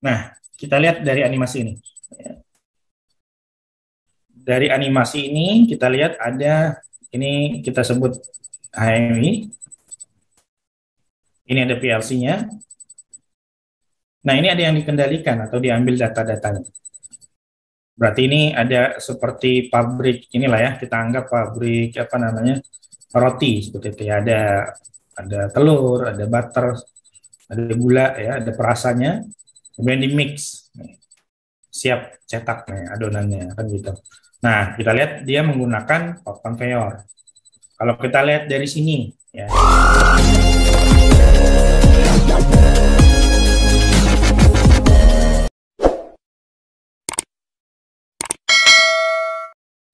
Nah, kita lihat dari animasi ini. Dari animasi ini kita lihat ada, ini kita sebut HMI, ini ada PLC-nya. Nah, ini ada yang dikendalikan atau diambil data-datanya. Berarti ini ada seperti pabrik inilah ya, kita anggap pabrik apa namanya, roti seperti itu ya. Ada telur, ada butter, ada gula ya, ada perasanya, kemudian di mix, siap cetak nih adonannya kan gitu. Nah, kita lihat dia menggunakan conveyor. Kalau kita lihat dari sini ya.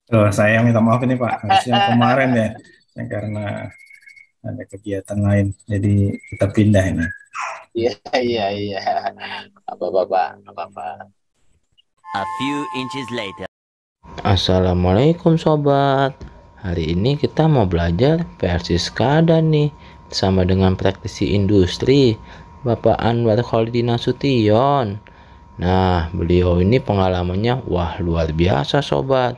Tuh, saya minta maaf ini Pak, harusnya kemarin ya, karena ada kegiatan lain, jadi kita pindah ini. Iya, iya, iya. Apa-apa, Pak. Apa-apa. A few inches later. Assalamualaikum sobat. Hari ini kita mau belajar versi SCADA nih, sama dengan praktisi industri Bapak Anwar Khalidi Nasution. Nah, beliau ini pengalamannya wah luar biasa sobat.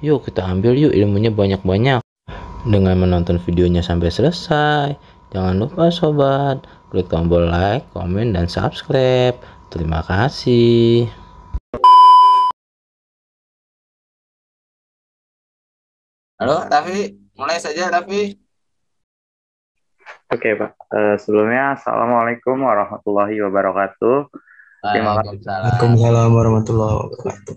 Yuk kita ambil yuk ilmunya banyak-banyak dengan menonton videonya sampai selesai. Jangan lupa sobat, klik tombol like, komen, dan subscribe. Terima kasih. Halo, Raffi. Mulai saja, Raffi. Oke, Pak. Sebelumnya, Assalamualaikum warahmatullahi wabarakatuh. Waalaikumsalam. Waalaikumsalam warahmatullahi wabarakatuh.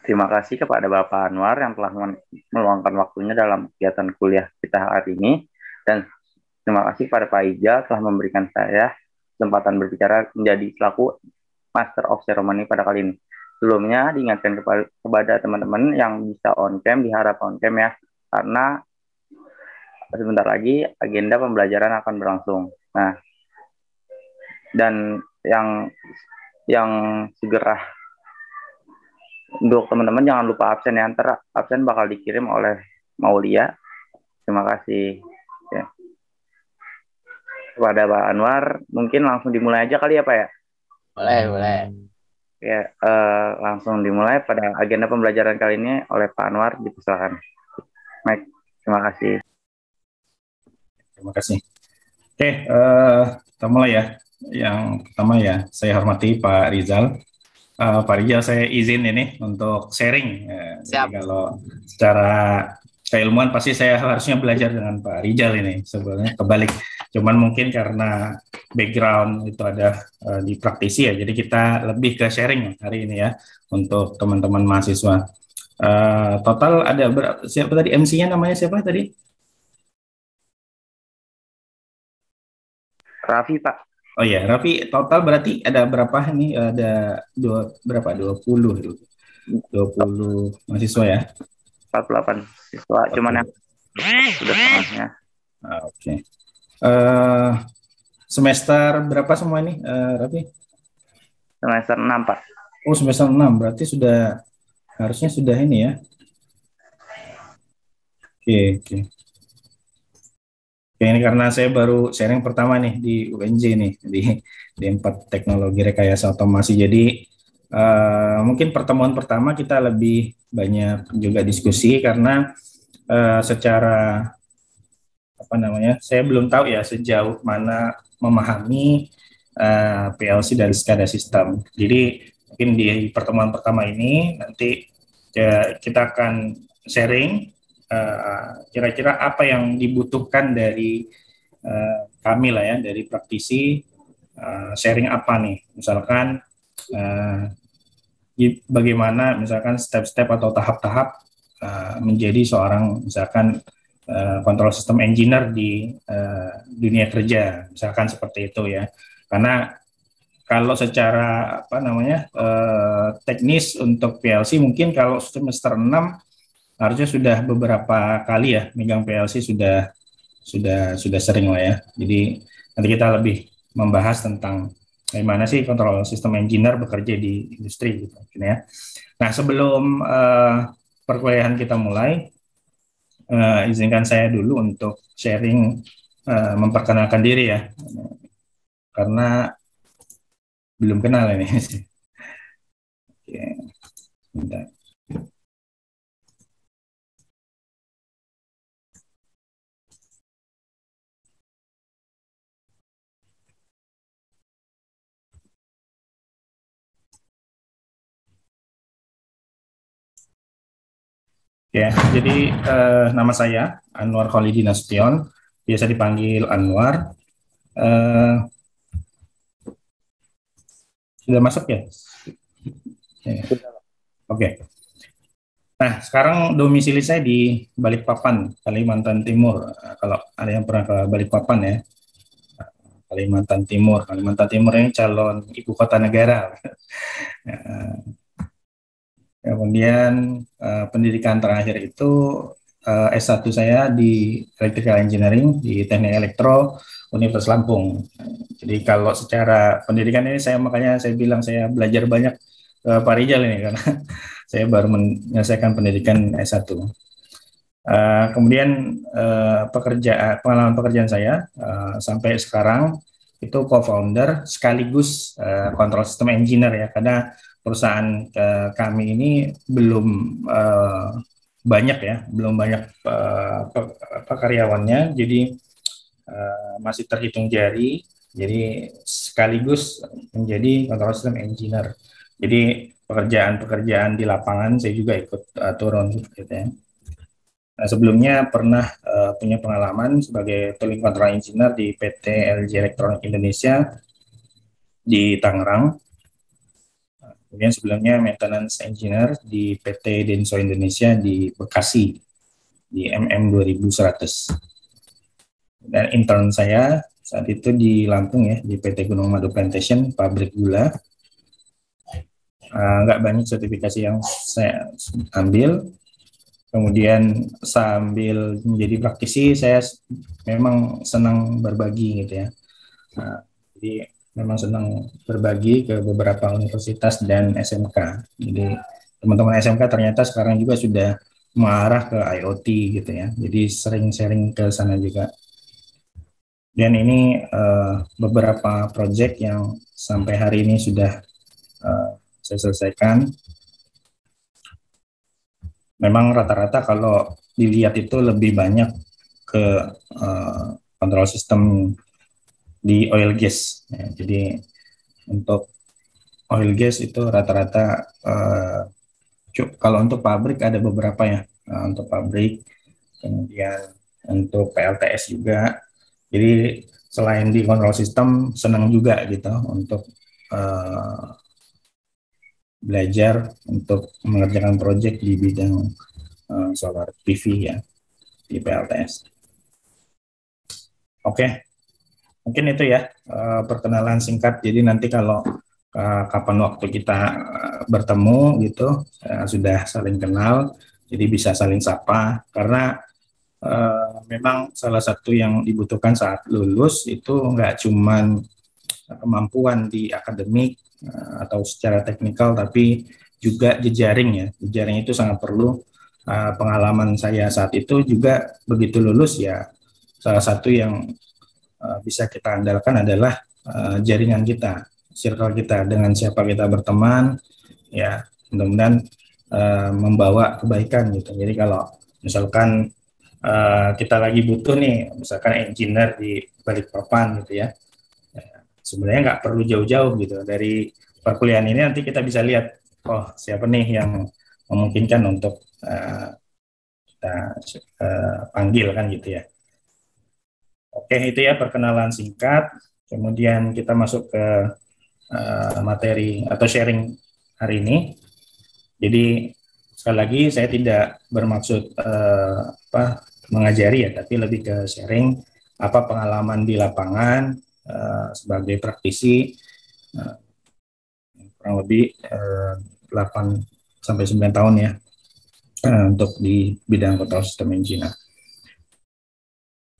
Terima kasih kepada Bapak Anwar yang telah meluangkan waktunya dalam kegiatan kuliah kita hari ini. Dan terima kasih kepada Pak Ijal telah memberikan saya kesempatan berbicara menjadi selaku Master of Ceremony pada kali ini. Sebelumnya, diingatkan kepada teman-teman yang bisa on-cam, diharap on-cam ya. Karena sebentar lagi agenda pembelajaran akan berlangsung. Nah, dan yang segera untuk teman-teman jangan lupa absen ya, ntar absen bakal dikirim oleh Maulia. Terima kasih ya. Kepada Pak Anwar, mungkin langsung dimulai aja kali ya Pak ya. Boleh, boleh. Ya, langsung dimulai pada agenda pembelajaran kali ini oleh Pak Anwar, dipersilakan. Baik, terima kasih. Terima kasih. Oke, kita mulai ya. Yang pertama ya, saya hormati Pak Rizal. Pak Rizal, saya izin ini untuk sharing. Jadi Siap. kalau secara keilmuan pasti saya harusnya belajar dengan Pak Rizal ini. Sebenarnya kebalik. Cuman mungkin karena background itu ada di praktisi ya, jadi kita lebih ke sharing hari ini ya untuk teman-teman mahasiswa. Total ada siapa tadi MC-nya, namanya siapa tadi? Raffi Pak. Oh ya, Raffi, total berarti ada berapa nih? Ada berapa? 20 mahasiswa ya? 48 siswa, cuman yang sudah setengahnya. Oke. Semester berapa semua ini, Raffi? Semester 6 Pak. Oh, semester 6, berarti harusnya sudah ini ya. Oke, oke. Oke, ini karena saya baru sharing pertama nih di UNJ nih, di 4 teknologi rekayasa otomasi. Jadi mungkin pertemuan pertama kita lebih banyak juga diskusi karena secara apa namanya, saya belum tahu ya sejauh mana memahami PLC dan SCADA sistem. Jadi mungkin di pertemuan pertama ini nanti ya, kita akan sharing kira-kira apa yang dibutuhkan dari kami lah ya, dari praktisi, sharing apa nih, misalkan bagaimana misalkan step-step atau tahap-tahap menjadi seorang misalkan control system engineer di dunia kerja, misalkan seperti itu ya. Karena kalau secara apa namanya teknis untuk PLC mungkin kalau semester 6 harusnya sudah beberapa kali ya megang PLC, sudah sering lah ya. Jadi nanti kita lebih membahas tentang bagaimana sih control system engineer bekerja di industri gitu ya. Nah, sebelum perkuliahan kita mulai, izinkan saya dulu untuk sharing, memperkenalkan diri ya. Karena belum kenal ini. Oke, bentar. Ya, jadi nama saya Anwar Khalidi Nasution, biasa dipanggil Anwar. Eh, sudah masuk ya? Ya. Oke. Nah, sekarang domisili saya di Balikpapan, Kalimantan Timur. Kalau ada yang pernah ke Balikpapan ya, Kalimantan Timur. Kalimantan Timur ini calon ibu kota negara. Kemudian pendidikan terakhir itu S1 saya di Electrical Engineering di Teknik Elektro Universitas Lampung. Jadi kalau secara pendidikan ini makanya saya bilang saya belajar banyak Pak Rijal ini karena saya baru menyelesaikan pendidikan S1. Kemudian pengalaman pekerjaan saya sampai sekarang itu co-founder sekaligus control system engineer ya, karena perusahaan kami ini belum banyak ya, belum banyak karyawannya, jadi masih terhitung jari, jadi sekaligus menjadi control system engineer. Jadi pekerjaan-pekerjaan di lapangan saya juga ikut turun gitu ya. Nah, sebelumnya pernah punya pengalaman sebagai tooling control engineer di PT LG Electronics Indonesia di Tangerang. Kemudian sebelumnya maintenance engineer di PT Denso Indonesia di Bekasi di MM 2100. Dan intern saya saat itu di Lampung ya, di PT Gunung Madu Plantation, pabrik gula. Nggak banyak sertifikasi yang saya ambil. Kemudian sambil menjadi praktisi, saya memang senang berbagi gitu ya. Jadi memang senang berbagi ke beberapa universitas dan SMK. Jadi teman-teman SMK ternyata sekarang juga sudah mengarah ke IoT gitu ya. Jadi sering sharing ke sana juga. Dan ini beberapa proyek yang sampai hari ini sudah saya selesaikan. Memang rata-rata kalau dilihat itu lebih banyak ke kontrol sistem di oil gas. Ya, jadi untuk oil gas itu rata-rata kalau untuk pabrik ada beberapa ya, untuk pabrik, kemudian untuk PLTS juga. Jadi selain di kontrol sistem, senang juga gitu untuk belajar untuk mengerjakan proyek di bidang solar PV ya, di PLTS. Oke, mungkin itu ya perkenalan singkat. Jadi nanti kalau kapan waktu kita bertemu gitu, sudah saling kenal, jadi bisa saling sapa. Karena memang salah satu yang dibutuhkan saat lulus itu nggak cuman kemampuan di akademik atau secara teknikal, tapi juga jejaring ya. Jejaring itu sangat perlu. Pengalaman saya saat itu juga begitu lulus ya, salah satu yang bisa kita andalkan adalah jaringan kita, circle kita, dengan siapa kita berteman, ya mudah-mudahan membawa kebaikan gitu. Jadi kalau misalkan kita lagi butuh nih, misalkan engineer di Balikpapan gitu ya, sebenarnya nggak perlu jauh-jauh gitu. Dari perkuliahan ini nanti kita bisa lihat, oh siapa nih yang memungkinkan untuk kita panggil kan gitu ya. Oke, itu ya perkenalan singkat. Kemudian kita masuk ke materi atau sharing hari ini. Jadi sekali lagi saya tidak bermaksud mengajari ya, tapi lebih ke sharing apa pengalaman di lapangan sebagai praktisi kurang lebih 8 sampai 9 tahun ya untuk di bidang control system engineer.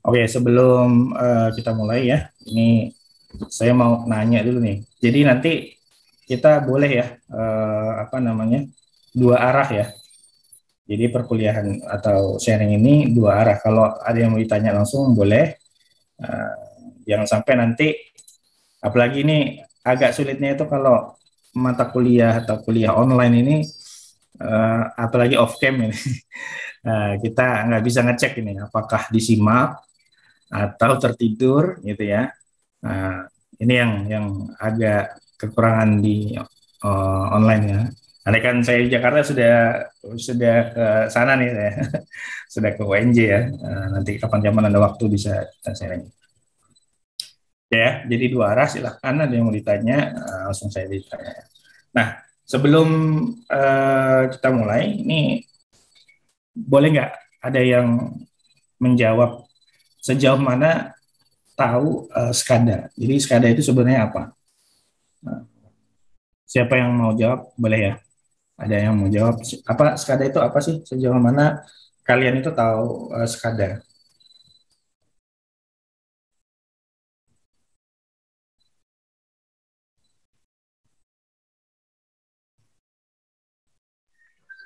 Oke, sebelum kita mulai ya, ini saya mau nanya dulu nih. Jadi nanti kita boleh ya, dua arah ya. Jadi perkuliahan atau sharing ini dua arah. Kalau ada yang mau ditanya langsung boleh. Jangan sampai nanti, apalagi ini agak sulitnya itu kalau mata kuliah atau kuliah online ini, apalagi off cam ini, kita nggak bisa ngecek ini apakah disimak atau tertidur gitu ya. Nah, ini yang agak kekurangan di online ya. Andai kan saya di Jakarta sudah ke sana nih saya, sudah ke UNJ ya. Nanti kapan zaman ada waktu bisa kita sharing. Ya, jadi dua arah silahkan ada yang mau ditanya, langsung saya ditanya. Nah, sebelum kita mulai, ini boleh nggak ada yang menjawab sejauh mana tahu SCADA? Jadi SCADA itu sebenarnya apa? Nah, siapa yang mau jawab? Boleh ya? Ada yang mau jawab? Apa SCADA itu apa sih? Sejauh mana kalian itu tahu SCADA?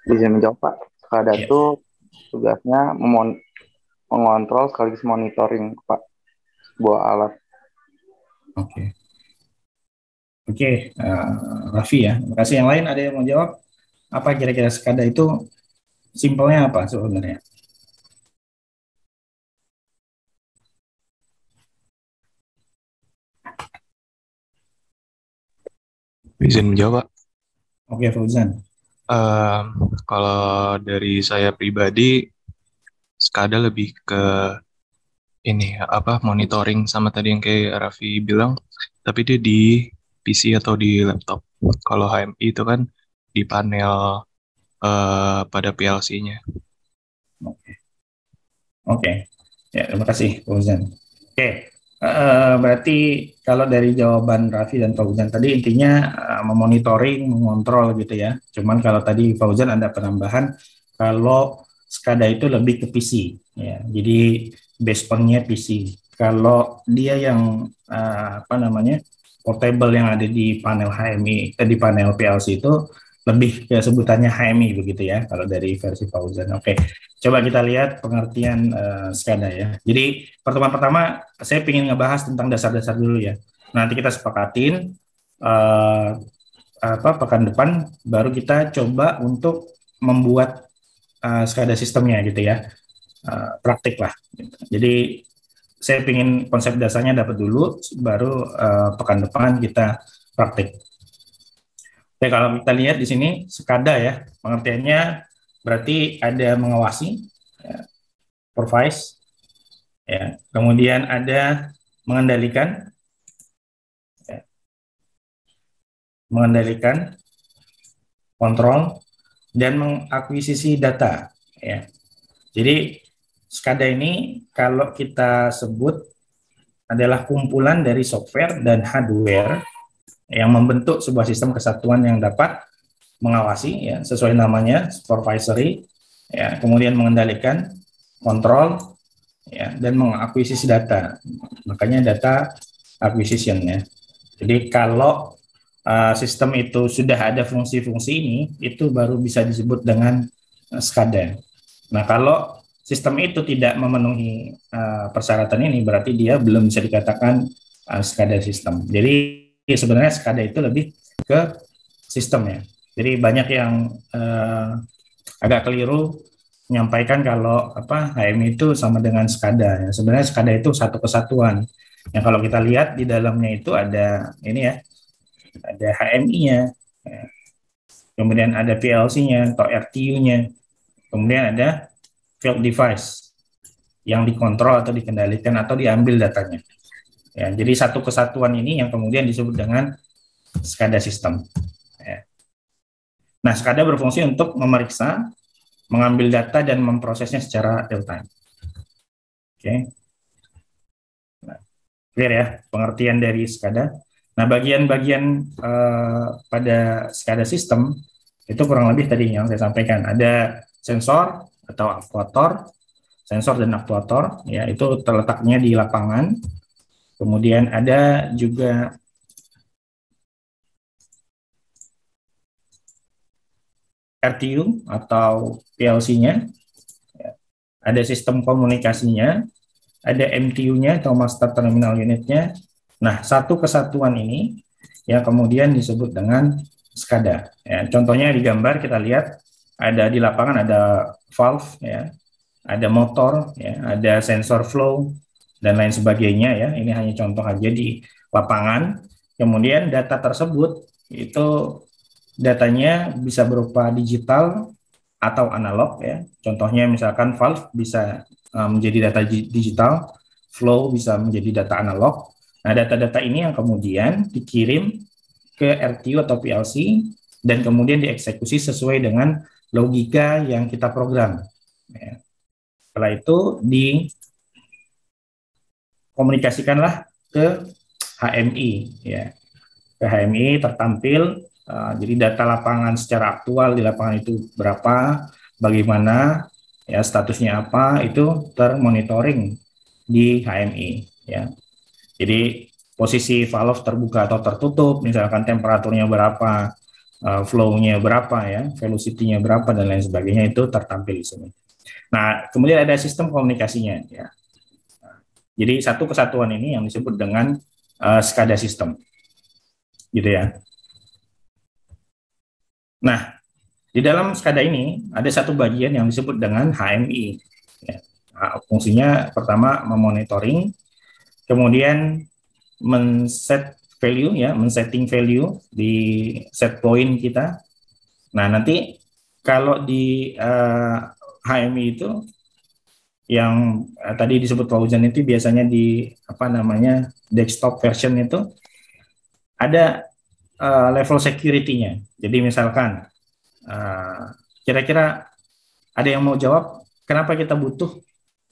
Bisa menjawab Pak. SCADA Iya. itu tugasnya mengontrol sekaligus monitoring Pak sebuah alat. Oke. Oke, Raffi ya. Terima kasih. Yang lain ada yang mau jawab? Apa kira-kira SCADA itu simpelnya apa sebenarnya? Izin menjawab, Pak. Oke, Fauzan. Ehm, Kalau dari saya pribadi, SCADA lebih ke ini apa monitoring sama tadi yang kayak Raffi bilang, tapi dia di PC atau di laptop. Kalau HMI itu kan di panel pada PLC-nya. Oke, ya terima kasih Fauzan. Oke, berarti kalau dari jawaban Raffi dan Fauzan tadi intinya memonitoring, mengontrol gitu ya. Cuman kalau tadi Fauzan ada penambahan, kalau SCADA itu lebih ke PC, ya. Jadi based on-nya PC. Kalau dia yang apa namanya portable yang ada di panel HMI, di panel PLC itu lebih ke sebutannya HMI begitu ya. Kalau dari versi Fauzan. Oke. Coba kita lihat pengertian SCADA ya. Jadi pertemuan pertama saya ingin ngebahas tentang dasar-dasar dulu ya. Nanti kita sepakatin pekan depan baru kita coba untuk membuat SCADA sistemnya gitu ya. Praktik lah. Jadi saya ingin konsep dasarnya dapat dulu, baru pekan depan kita praktik. Oke, kalau kita lihat di sini SCADA ya, pengertiannya berarti ada mengawasi, ya, supervise, ya. Kemudian ada mengendalikan, ya, kontrol, dan mengakuisisi data. Ya. Jadi SCADA ini kalau kita sebut adalah kumpulan dari software dan hardware yang membentuk sebuah sistem kesatuan yang dapat mengawasi, ya, sesuai namanya supervisory, ya, kemudian mengendalikan, kontrol, ya, dan mengakuisisi data. Makanya data acquisition ya. Jadi kalau sistem itu sudah ada fungsi-fungsi ini, itu baru bisa disebut dengan SCADA. Nah, kalau sistem itu tidak memenuhi persyaratan ini, berarti dia belum bisa dikatakan SCADA sistem. Jadi sebenarnya SCADA itu lebih ke sistem ya. Jadi banyak yang agak keliru menyampaikan kalau HMI itu sama dengan SCADA. Ya. Sebenarnya SCADA itu satu kesatuan. Yang kalau kita lihat di dalamnya itu ada ini ya, ada HMI-nya, ya. Kemudian ada PLC-nya atau RTU-nya, kemudian ada field device yang dikontrol atau dikendalikan atau diambil datanya. Ya, jadi satu kesatuan ini yang kemudian disebut dengan SCADA system. Ya. Nah, SCADA berfungsi untuk memeriksa, mengambil data dan memprosesnya secara real time. Oke. Nah, clear ya pengertian dari SCADA. Nah, bagian-bagian pada SCADA system itu kurang lebih tadi yang saya sampaikan. Ada sensor atau aktuator, sensor dan aktuator, ya itu terletaknya di lapangan. Kemudian ada juga RTU atau PLC-nya, ada sistem komunikasinya, ada MTU-nya atau Master Terminal Unit-nya. Nah, satu kesatuan ini yang kemudian disebut dengan SCADA. Ya, contohnya di gambar kita lihat ada di lapangan ada valve, ya, ada motor, ya, ada sensor flow dan lain sebagainya. Ya, ini hanya contoh aja di lapangan. Kemudian data tersebut itu datanya bisa berupa digital atau analog. Ya, contohnya misalkan valve bisa menjadi data digital, flow bisa menjadi data analog. Nah, data-data ini yang kemudian dikirim ke RTU atau PLC dan kemudian dieksekusi sesuai dengan logika yang kita program. Ya. Setelah itu dikomunikasikanlah ke HMI. Ya. Ke HMI tertampil, jadi data lapangan secara aktual di lapangan itu berapa, bagaimana, ya statusnya apa, itu termonitoring di HMI. Ya. Jadi posisi valve terbuka atau tertutup, misalkan temperaturnya berapa, flow-nya berapa, ya, velocity-nya berapa dan lain sebagainya itu tertampil di sini. Nah, kemudian ada sistem komunikasinya. Ya. Jadi satu kesatuan ini yang disebut dengan SCADA system, gitu ya. Nah, di dalam SCADA ini ada satu bagian yang disebut dengan HMI. Ya. Nah, fungsinya pertama memonitoring, kemudian men-set value, ya, men-setting value di set point kita. Nah, nanti kalau di HMI itu yang tadi disebut Fauzan itu biasanya di desktop version itu ada level security-nya. Jadi misalkan kira-kira ada yang mau jawab kenapa kita butuh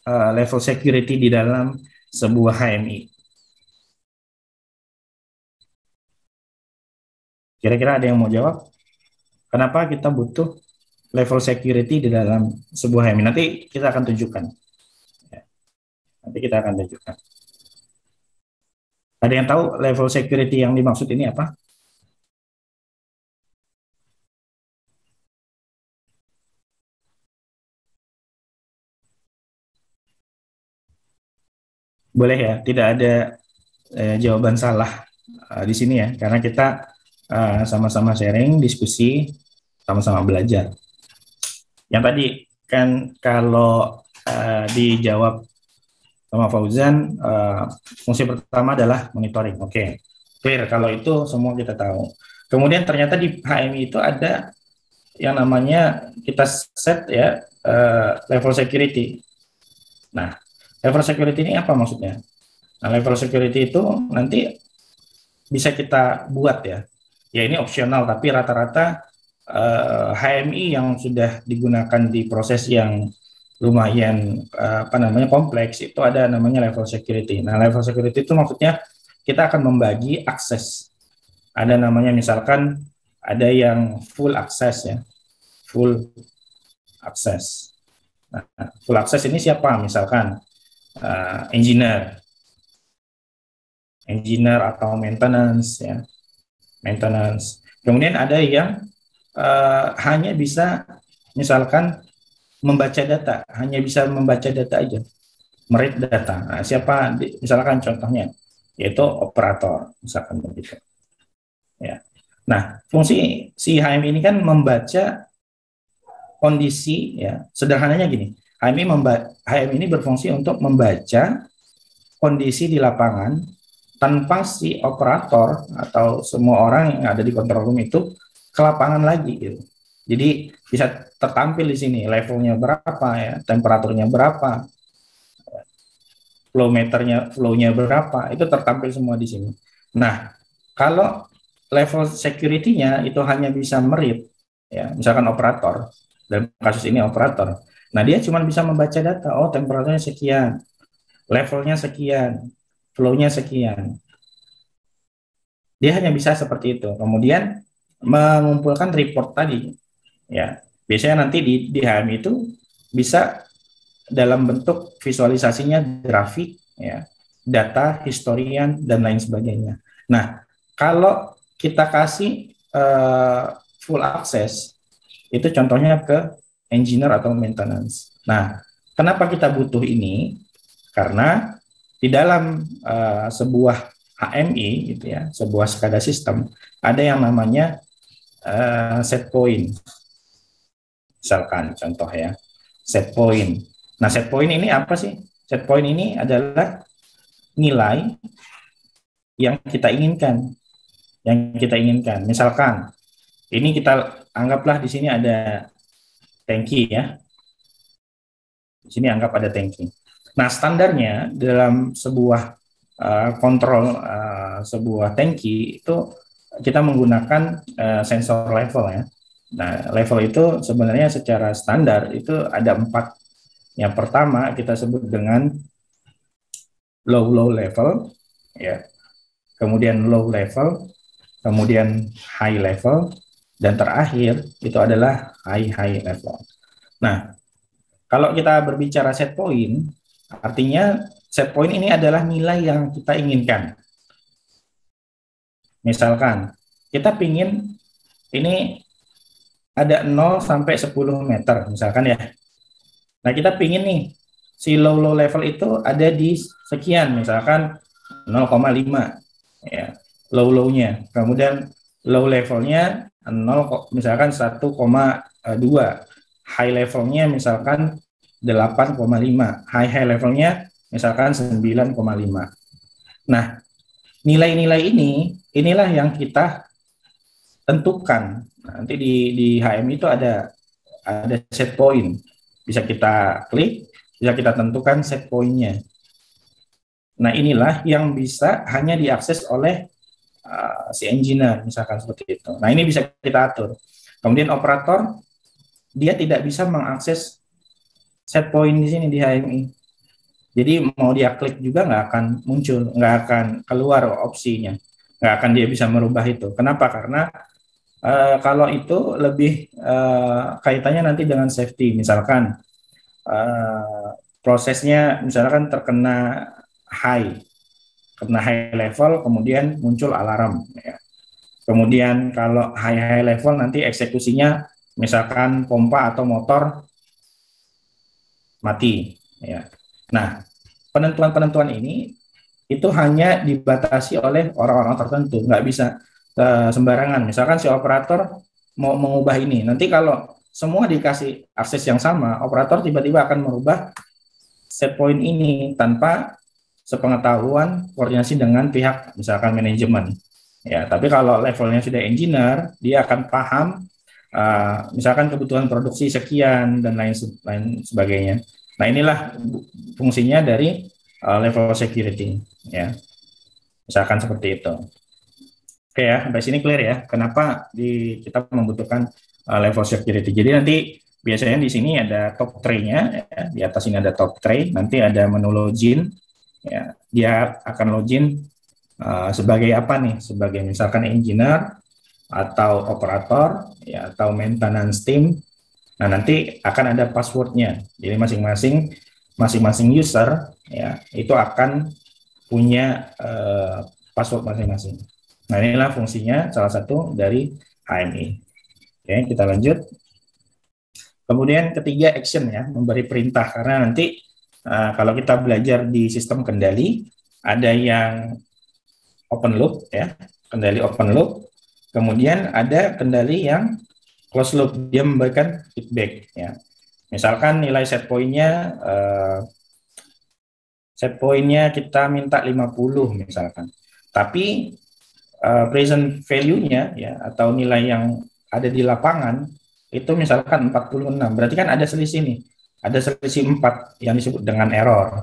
level security di dalam sebuah HMI? Kira-kira ada yang mau jawab? Kenapa kita butuh level security di dalam sebuah HMI? Nanti kita akan tunjukkan. Ada yang tahu level security yang dimaksud ini apa? Boleh ya, tidak ada jawaban salah di sini ya, karena kita sama-sama sharing, diskusi, sama-sama belajar. Yang tadi kan kalau dijawab sama Fauzan, fungsi pertama adalah monitoring. Oke, clear kalau itu semua kita tahu. Kemudian ternyata di HMI itu ada yang namanya kita set, ya, level security. Nah, level security ini apa maksudnya? Nah, level security itu nanti bisa kita buat, ya. Ya, ini opsional, tapi rata-rata HMI yang sudah digunakan di proses yang lumayan kompleks itu ada namanya level security. Nah, level security itu maksudnya kita akan membagi akses. Ada namanya misalkan ada yang full access, ya. Full access. Nah, full access ini siapa? Misalkan engineer atau maintenance, ya. Maintenance. Kemudian ada yang hanya bisa misalkan membaca data, hanya bisa membaca data aja, meread data. Nah, siapa? Misalkan contohnya, yaitu operator, misalkan begitu. Ya. Nah, fungsi si HMI ini kan membaca kondisi, ya. Sederhananya gini, HMI ini berfungsi untuk membaca kondisi di lapangan tanpa si operator atau semua orang yang ada di control room itu ke lapangan lagi, gitu. Jadi bisa tertampil di sini levelnya berapa, ya, temperaturnya berapa, flow-nya berapa, itu tertampil semua di sini. Nah, kalau level security-nya itu hanya bisa meread, ya, misalkan operator, dalam kasus ini operator. Nah, dia cuma bisa membaca data, oh temperaturnya sekian, levelnya sekian, flow-nya sekian. Dia hanya bisa seperti itu. Kemudian mengumpulkan report tadi, ya. Biasanya nanti di HMI itu bisa dalam bentuk visualisasinya grafik, ya, data, historian dan lain sebagainya. Nah, kalau kita kasih full access, itu contohnya ke engineer atau maintenance. Nah, kenapa kita butuh ini? Karena di dalam sebuah HMI gitu ya, sebuah SCADA sistem, ada yang namanya set point. Misalkan contoh ya, set point. Nah, set point ini apa sih? Set point ini adalah nilai yang kita inginkan. Misalkan ini kita anggaplah di sini ada tangki ya. Di sini anggap ada tangki. Nah, standarnya dalam sebuah kontrol sebuah tangki itu kita menggunakan sensor level ya. Nah, level itu sebenarnya secara standar itu ada 4. Yang pertama kita sebut dengan low level ya. Kemudian low level, kemudian high level, dan terakhir itu adalah high level. Nah, kalau kita berbicara set point, artinya set point ini adalah nilai yang kita inginkan. Misalkan, kita pingin ini ada 0 sampai 10 meter, misalkan ya. Nah, kita pingin nih, si low level itu ada di sekian, misalkan 0,5. Ya, low-nya. Kemudian low levelnya 0, misalkan 1,2. High levelnya misalkan 8,5. High levelnya misalkan 9,5. Nah, nilai-nilai inilah yang kita tentukan. Nanti di HMI itu ada set point. Bisa kita klik, bisa kita tentukan set point-nya. Nah, inilah yang bisa hanya diakses oleh si engineer, misalkan seperti itu. Nah, ini bisa kita atur. Kemudian operator, dia tidak bisa mengakses set point di sini di HMI. Jadi mau dia klik juga nggak akan muncul, nggak akan keluar opsinya. Nggak akan dia bisa merubah itu. Kenapa? Karena kalau itu lebih kaitannya nanti dengan safety. Misalkan prosesnya misalkan terkena high level, kemudian muncul alarm ya. Kemudian kalau high level nanti eksekusinya misalkan pompa atau motor mati ya. Nah, penentuan ini itu hanya dibatasi oleh orang-orang tertentu, nggak bisa sembarangan. Misalkan si operator mau mengubah ini, nanti kalau semua dikasih akses yang sama, operator tiba-tiba akan merubah set point ini tanpa sepengetahuan koordinasi dengan pihak misalkan manajemen ya. Tapi kalau levelnya sudah engineer, dia akan paham misalkan kebutuhan produksi sekian dan lain sebagainya. Nah, inilah fungsinya dari level security ya, misalkan seperti itu. Oke ya, sampai sini clear ya kenapa kita membutuhkan level security. Jadi nanti biasanya di sini ada top tray-nya ya. Di atas ini ada top tray, nanti ada menu login. Ya, dia akan login sebagai apa nih? Sebagai misalkan engineer atau operator, ya, atau maintenance team. Nah, nanti akan ada passwordnya. Jadi masing-masing user ya itu akan punya password masing-masing. Nah, inilah fungsinya salah satu dari HMI. Oke, kita lanjut. Kemudian ketiga action ya, memberi perintah, karena nanti kalau kita belajar di sistem kendali, ada yang open loop ya, kendali open loop. Kemudian ada kendali yang closed loop, dia memberikan feedback ya. Misalkan nilai set point-nya kita minta 50 misalkan. Tapi present value-nya ya, atau nilai yang ada di lapangan itu misalkan 46. Berarti kan ada selisih nih. Ada selisih 4 yang disebut dengan error.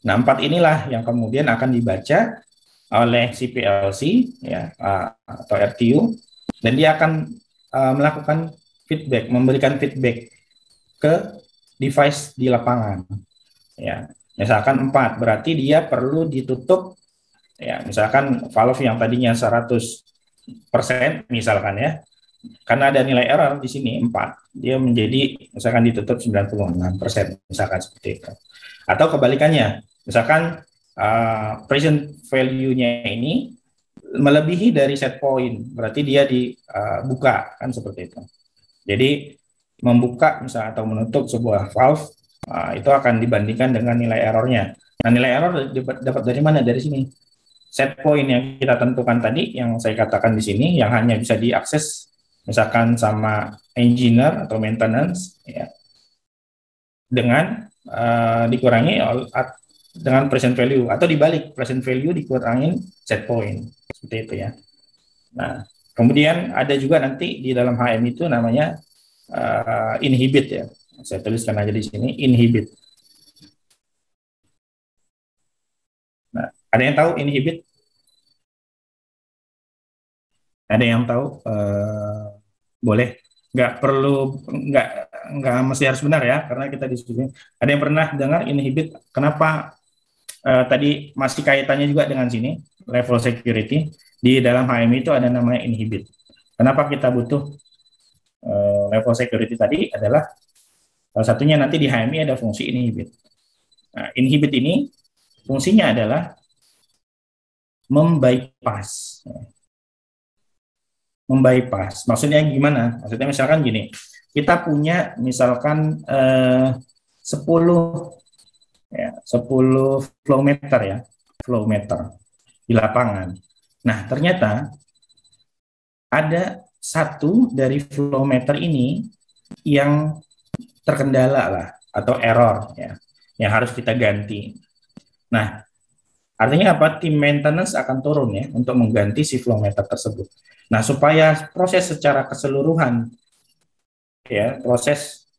Nah, 4 inilah yang kemudian akan dibaca oleh si PLC ya, atau RTU, dan dia akan melakukan feedback, memberikan feedback ke device di lapangan. Ya, misalkan 4, berarti dia perlu ditutup ya, misalkan valve yang tadinya 100% misalkan ya, karena ada nilai error di sini 4, dia menjadi misalkan ditutup 96%, misalkan seperti itu. Atau kebalikannya, misalkan present value-nya ini melebihi dari set point, berarti dia dibuka kan seperti itu. Jadi membuka misalnya atau menutup sebuah valve itu akan dibandingkan dengan nilai errornya. Nah, nilai error dapat dari mana? Dari sini. set point yang kita tentukan tadi, yang saya katakan di sini, yang hanya bisa diakses misalkan sama engineer atau maintenance, ya, dengan dikurangi dengan present value, atau dibalik, present value dikurangin set point, seperti itu ya. Nah, kemudian ada juga nanti di dalam HM itu namanya inhibit ya. Saya tuliskan aja di sini, inhibit. Nah, ada yang tahu inhibit? Ada yang tahu? Boleh. Nggak mesti harus benar ya, karena kita diskusi. Ada yang pernah dengar inhibit? Kenapa tadi masih kaitannya juga dengan sini, level security. Di dalam HMI itu ada namanya inhibit. Kenapa kita butuh level security tadi adalah salah satunya nanti di HMI ada fungsi inhibit. Nah, inhibit ini fungsinya adalah membypass. Membypass. Maksudnya gimana? Maksudnya misalkan gini, kita punya misalkan 10 flow meter ya, flow meter di lapangan. Nah, ternyata ada satu dari flow meter ini yang terkendala lah atau error ya, yang harus kita ganti. Nah, artinya apa? Tim maintenance akan turun ya untuk mengganti si flow meter tersebut. Nah, supaya proses secara keseluruhan ya, proses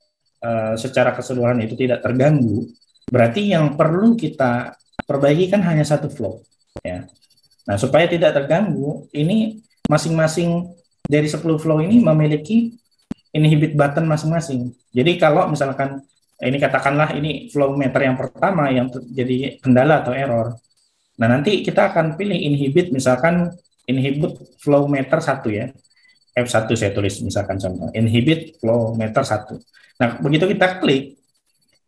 secara keseluruhan itu tidak terganggu, berarti yang perlu kita perbaiki kan hanya satu flow ya. Nah, supaya tidak terganggu, ini masing-masing dari 10 flow ini memiliki inhibit button masing-masing. Jadi kalau misalkan ini katakanlah ini flow meter yang pertama yang terjadi kendala atau error. Nah, nanti kita akan pilih inhibit, misalkan inhibit flow meter 1 ya. F1 saya tulis misalkan contoh. Inhibit flow meter 1. Nah, begitu kita klik,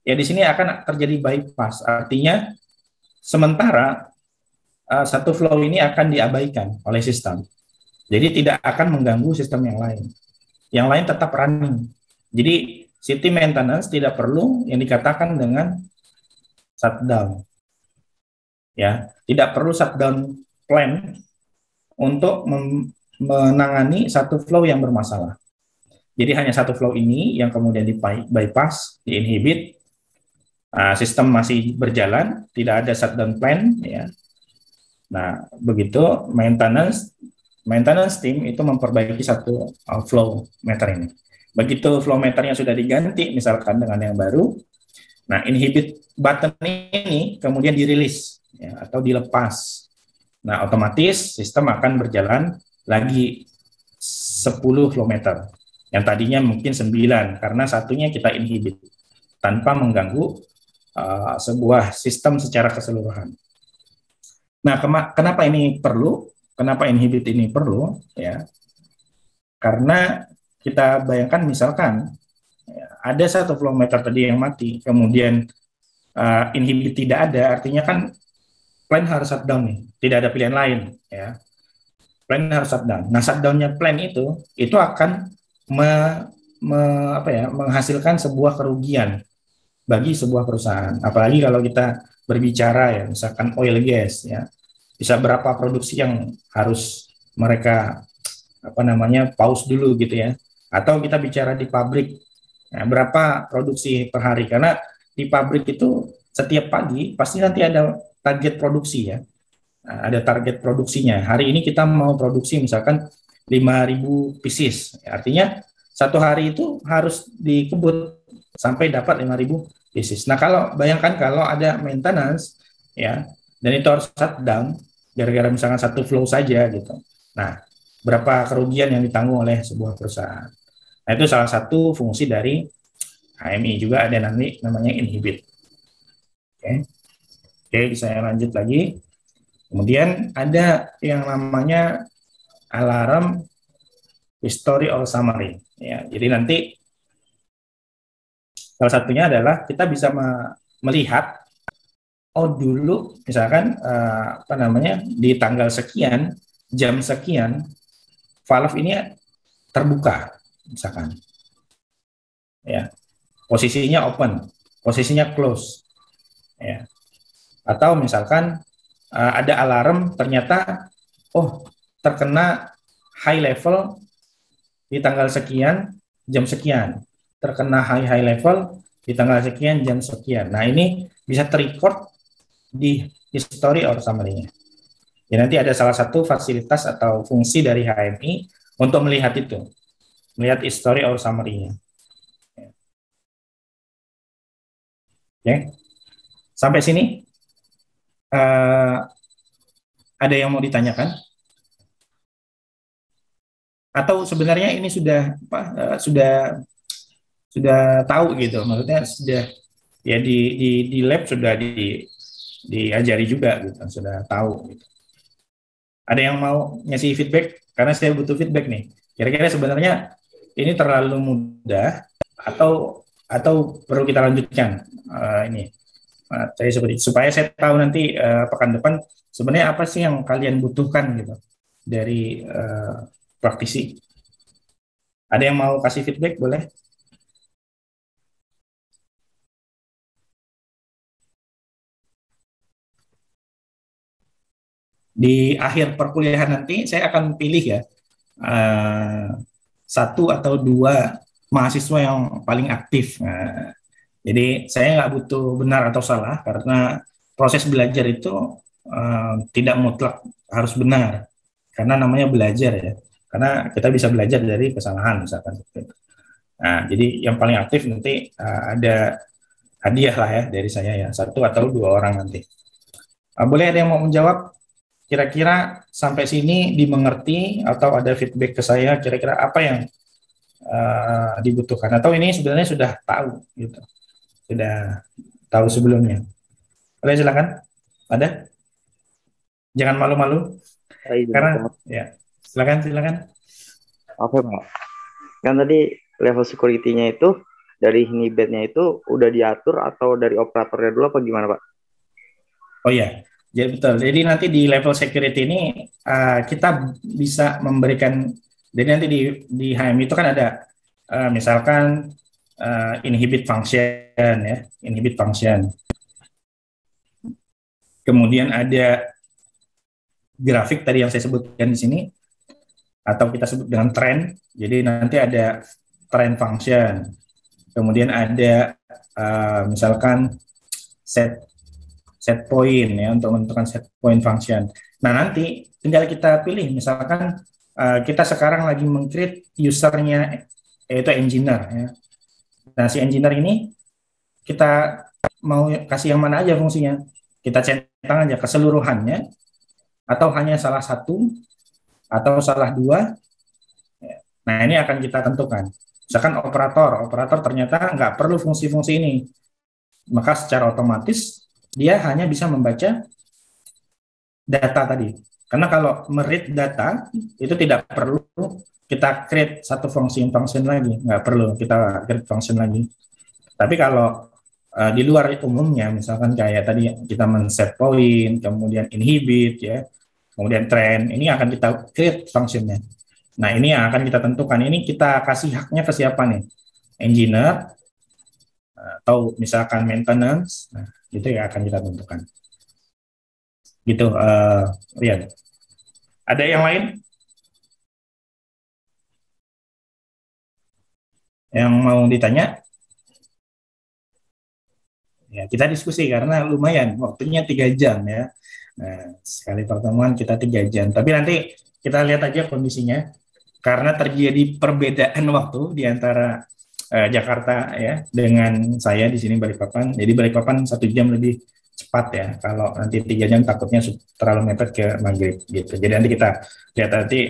ya di sini akan terjadi bypass. Artinya sementara satu flow ini akan diabaikan oleh sistem. Jadi tidak akan mengganggu sistem yang lain. Yang lain tetap running. Jadi sistem maintenance tidak perlu yang dikatakan dengan shutdown. Ya, tidak perlu shutdown plan untuk menangani satu flow yang bermasalah. Jadi hanya satu flow ini yang kemudian di bypass, diinhibit, sistem masih berjalan, tidak ada shutdown plan ya. Nah, begitu maintenance team itu memperbaiki satu flow meter ini. Begitu flow meternya sudah diganti, misalkan dengan yang baru, nah inhibit button ini kemudian dirilis ya, atau dilepas. Nah, otomatis sistem akan berjalan lagi 10 flow meter. Yang tadinya mungkin 9, karena satunya kita inhibit tanpa mengganggu sebuah sistem secara keseluruhan. Nah, kenapa ini perlu? Kenapa inhibit ini perlu? Ya, karena kita bayangkan misalkan ya, ada satu flow meter tadi yang mati, kemudian inhibit tidak ada, artinya kan plan harus shutdown nih, tidak ada pilihan lain. Ya, plan harus shutdown. Nah, shutdownnya plan itu akan menghasilkan sebuah kerugian bagi sebuah perusahaan. Apalagi kalau kita berbicara ya, misalkan oil gas ya, bisa berapa produksi yang harus mereka pause dulu gitu ya. Atau kita bicara di pabrik, ya, berapa produksi per hari, karena di pabrik itu setiap pagi pasti nanti ada target produksi ya. Nah, ada target produksinya. Hari ini kita mau produksi misalkan 5.000 pieces. Ya, artinya satu hari itu harus dikebut sampai dapat 5.000 pieces. Nah, bayangkan kalau ada maintenance ya, dan itu harus shutdown gara-gara misalkan satu flow saja gitu. Nah, berapa kerugian yang ditanggung oleh sebuah perusahaan. Nah, itu salah satu fungsi dari HMI. Juga ada nanti namanya inhibit. Oke, saya lanjut lagi. Kemudian ada yang namanya alarm history or summary. Ya, jadi nanti salah satunya adalah kita bisa melihat, dulu misalkan di tanggal sekian, jam sekian, valve ini terbuka, misalkan. Ya, posisinya open, posisinya close. Ya. Atau misalkan ada alarm ternyata terkena high level di tanggal sekian jam sekian, terkena high level di tanggal sekian jam sekian. Nah, ini bisa terrecord di history or summary-nya. Ya, nanti ada salah satu fasilitas atau fungsi dari HMI untuk melihat itu, melihat history or summary-nya. Oke, sampai sini ada yang mau ditanyakan? Atau sebenarnya ini sudah tahu gitu, maksudnya sudah ya di lab sudah diajari juga gitu, sudah tahu gitu. Ada yang mau ngasih feedback? Karena saya butuh feedback nih. Kira-kira sebenarnya ini terlalu mudah atau perlu kita lanjutkan ini? Saya seperti supaya saya tahu nanti pekan depan sebenarnya apa sih yang kalian butuhkan gitu dari praktisi. Ada yang mau kasih feedback, boleh? Di akhir perkuliahan nanti saya akan pilih ya satu atau dua mahasiswa yang paling aktif. Nah, jadi saya nggak butuh benar atau salah karena proses belajar itu tidak mutlak harus benar karena namanya belajar ya. Karena kita bisa belajar dari kesalahan misalkan. Nah, jadi yang paling aktif nanti ada hadiah lah ya dari saya ya, satu atau dua orang nanti. Boleh ada yang mau menjawab? Kira-kira sampai sini dimengerti atau ada feedback ke saya? Kira-kira apa yang dibutuhkan? Atau ini sebenarnya sudah tahu gitu, sudah tahu sebelumnya? Boleh silakan. Ada? Jangan malu-malu. Karena ya silakan. Oke, Pak. Kan tadi level security-nya itu dari Hinibet-nya itu udah diatur atau dari operatornya dulu apa gimana, Pak? Oh ya, jadi betul. Jadi nanti di level security ini kita bisa memberikan. Jadi nanti di HM itu kan ada misalkan inhibit function ya, inhibit function. Kemudian ada grafik tadi yang saya sebutkan di sini atau kita sebut dengan trend. Jadi nanti ada trend function. Kemudian ada misalkan set point ya untuk menentukan set point function. Nah, nanti tinggal kita pilih misalkan kita sekarang lagi meng-create usernya yaitu engineer ya. Nah, si engineer ini kita mau kasih yang mana aja fungsinya. Kita centang aja keseluruhannya atau hanya salah satu atau salah dua. Nah, ini akan kita tentukan. Misalkan operator ternyata nggak perlu fungsi-fungsi ini. Maka secara otomatis dia hanya bisa membaca data tadi. Karena kalau meread data itu tidak perlu kita create satu function lagi, nggak perlu kita create function lagi. Tapi kalau di luar umumnya, misalkan kayak tadi kita men-set point, kemudian inhibit, ya, kemudian trend, ini akan kita create functionnya. Nah, ini yang akan kita tentukan. Ini kita kasih haknya ke siapa nih? Engineer, atau misalkan maintenance, nah, itu yang akan kita tentukan. Gitu, Rian. Ada yang lain? Yang mau ditanya? Ya, kita diskusi karena lumayan, waktunya 3 jam ya. Nah, sekali pertemuan kita 3 jam. Tapi nanti kita lihat aja kondisinya. Karena terjadi perbedaan waktu di antara Jakarta ya dengan saya di sini Balikpapan. Jadi Balikpapan 1 jam lebih cepat ya. Kalau nanti 3 jam takutnya terlalu mepet ke maghrib gitu. Jadi nanti kita lihat nanti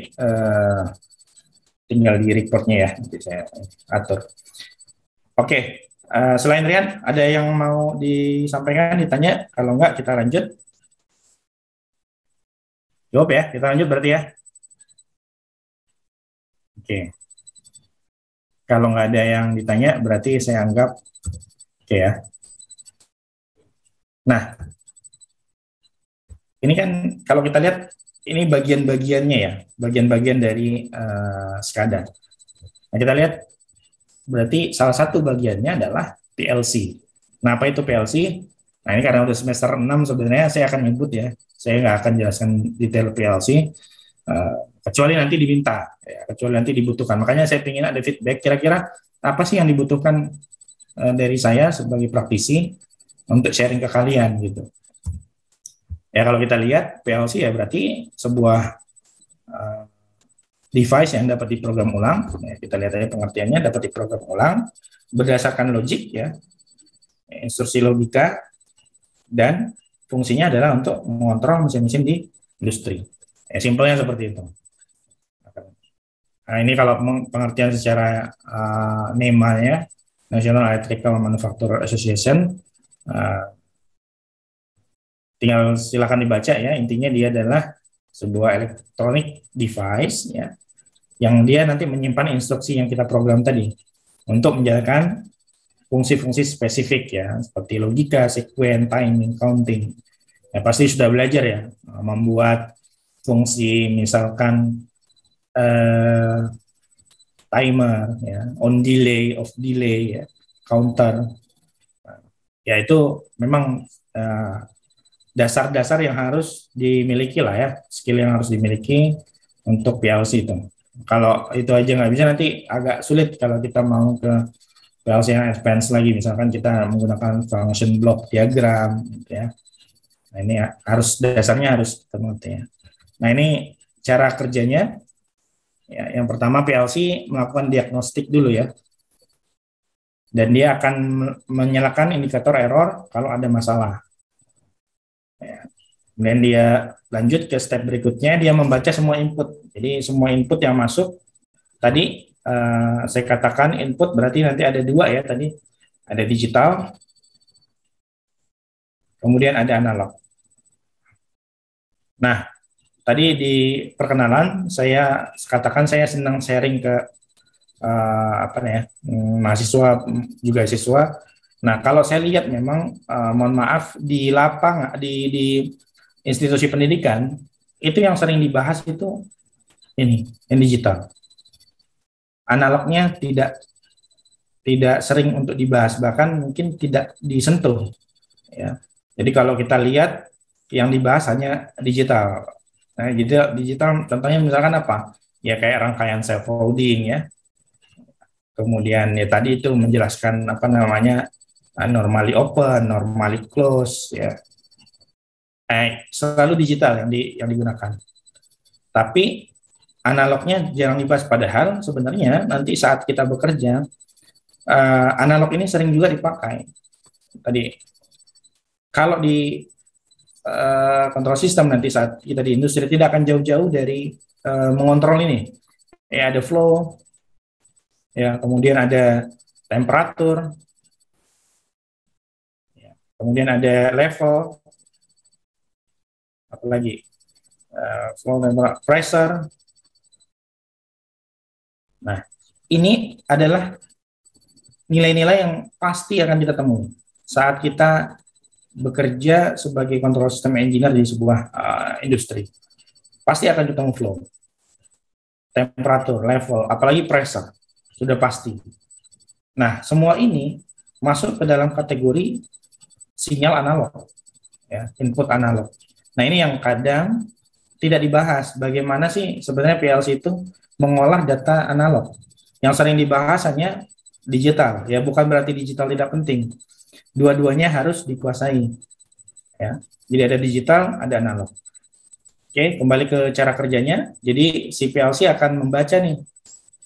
tinggal di reportnya ya. Nanti saya atur. Oke. Selain Rian, ada yang mau disampaikan, ditanya? Kalau enggak, kita lanjut. Jawab ya, kita lanjut berarti ya. Oke. Kalau nggak ada yang ditanya, berarti saya anggap oke ya. Nah, ini kan kalau kita lihat, ini bagian-bagiannya ya, bagian-bagian dari SCADA. Nah, kita lihat, berarti salah satu bagiannya adalah PLC. Nah, apa itu PLC? Nah, ini karena udah semester 6 sebenarnya saya akan nyebut ya. Saya nggak akan jelaskan detail PLC, kecuali nanti diminta, ya, kecuali nanti dibutuhkan. Makanya saya ingin ada feedback, kira-kira apa sih yang dibutuhkan dari saya sebagai praktisi untuk sharing ke kalian gitu. Ya kalau kita lihat PLC ya berarti sebuah device yang dapat diprogram ulang. Ya, kita lihat aja pengertiannya, dapat diprogram ulang berdasarkan logik ya, instruksi logika, dan fungsinya adalah untuk mengontrol mesin-mesin di industri. Ya, simpelnya seperti itu. Nah, ini kalau pengertian secara NEMA-nya, National Electrical Manufacturer Association, tinggal silakan dibaca ya. Intinya dia adalah sebuah electronic device ya, yang dia nanti menyimpan instruksi yang kita program tadi untuk menjalankan fungsi-fungsi spesifik ya, seperti logika, sekuen, timing, counting. Ya pasti sudah belajar ya, membuat fungsi misalkan timer ya, on delay, off delay ya, counter. Ya itu memang dasar-dasar yang harus dimiliki lah ya, skill yang harus dimiliki untuk PLC itu. Kalau itu aja nggak bisa, nanti agak sulit kalau kita mau ke PLC yang advance lagi, misalkan kita menggunakan function block diagram gitu ya. Nah ini harus, dasarnya harus kita mengerti ya. Nah ini cara kerjanya ya, yang pertama PLC melakukan diagnostik dulu ya, dan dia akan menyalakan indikator error kalau ada masalah ya. Kemudian dia lanjut ke step berikutnya, dia membaca semua input. Jadi semua input yang masuk tadi, saya katakan input berarti nanti ada dua ya tadi, ada digital, kemudian ada analog. Nah, tadi di perkenalan saya katakan saya senang sharing ke mahasiswa juga siswa. Nah, kalau saya lihat memang mohon maaf di lapangan di institusi pendidikan itu yang sering dibahas itu ini yang digital. Analognya tidak sering untuk dibahas, bahkan mungkin tidak disentuh ya. Jadi kalau kita lihat yang dibahas hanya digital. Nah, digital contohnya misalkan apa? Ya kayak rangkaian self-loading ya. Kemudian ya tadi itu menjelaskan apa namanya, normally open, normally close ya. Selalu digital yang digunakan. Tapi analognya jarang dibahas, padahal sebenarnya nanti saat kita bekerja analog ini sering juga dipakai. Tadi kalau di kontrol sistem nanti saat kita di industri tidak akan jauh-jauh dari mengontrol ini. Ya ada flow, ya kemudian ada temperatur, ya, kemudian ada level, apalagi flow, pressure. Nah, ini adalah nilai-nilai yang pasti akan kita temui saat kita bekerja sebagai control system engineer di sebuah industri. Pasti akan ketemu flow, temperatur, level, apalagi pressure, sudah pasti. Nah, semua ini masuk ke dalam kategori sinyal analog, ya, input analog. Nah, ini yang kadang tidak dibahas. Bagaimana sih sebenarnya PLC itu mengolah data analog? Yang sering dibahas hanya digital, ya bukan berarti digital tidak penting. Dua-duanya harus dikuasai. Ya. Jadi ada digital, ada analog. Oke, kembali ke cara kerjanya. Jadi si PLC akan membaca nih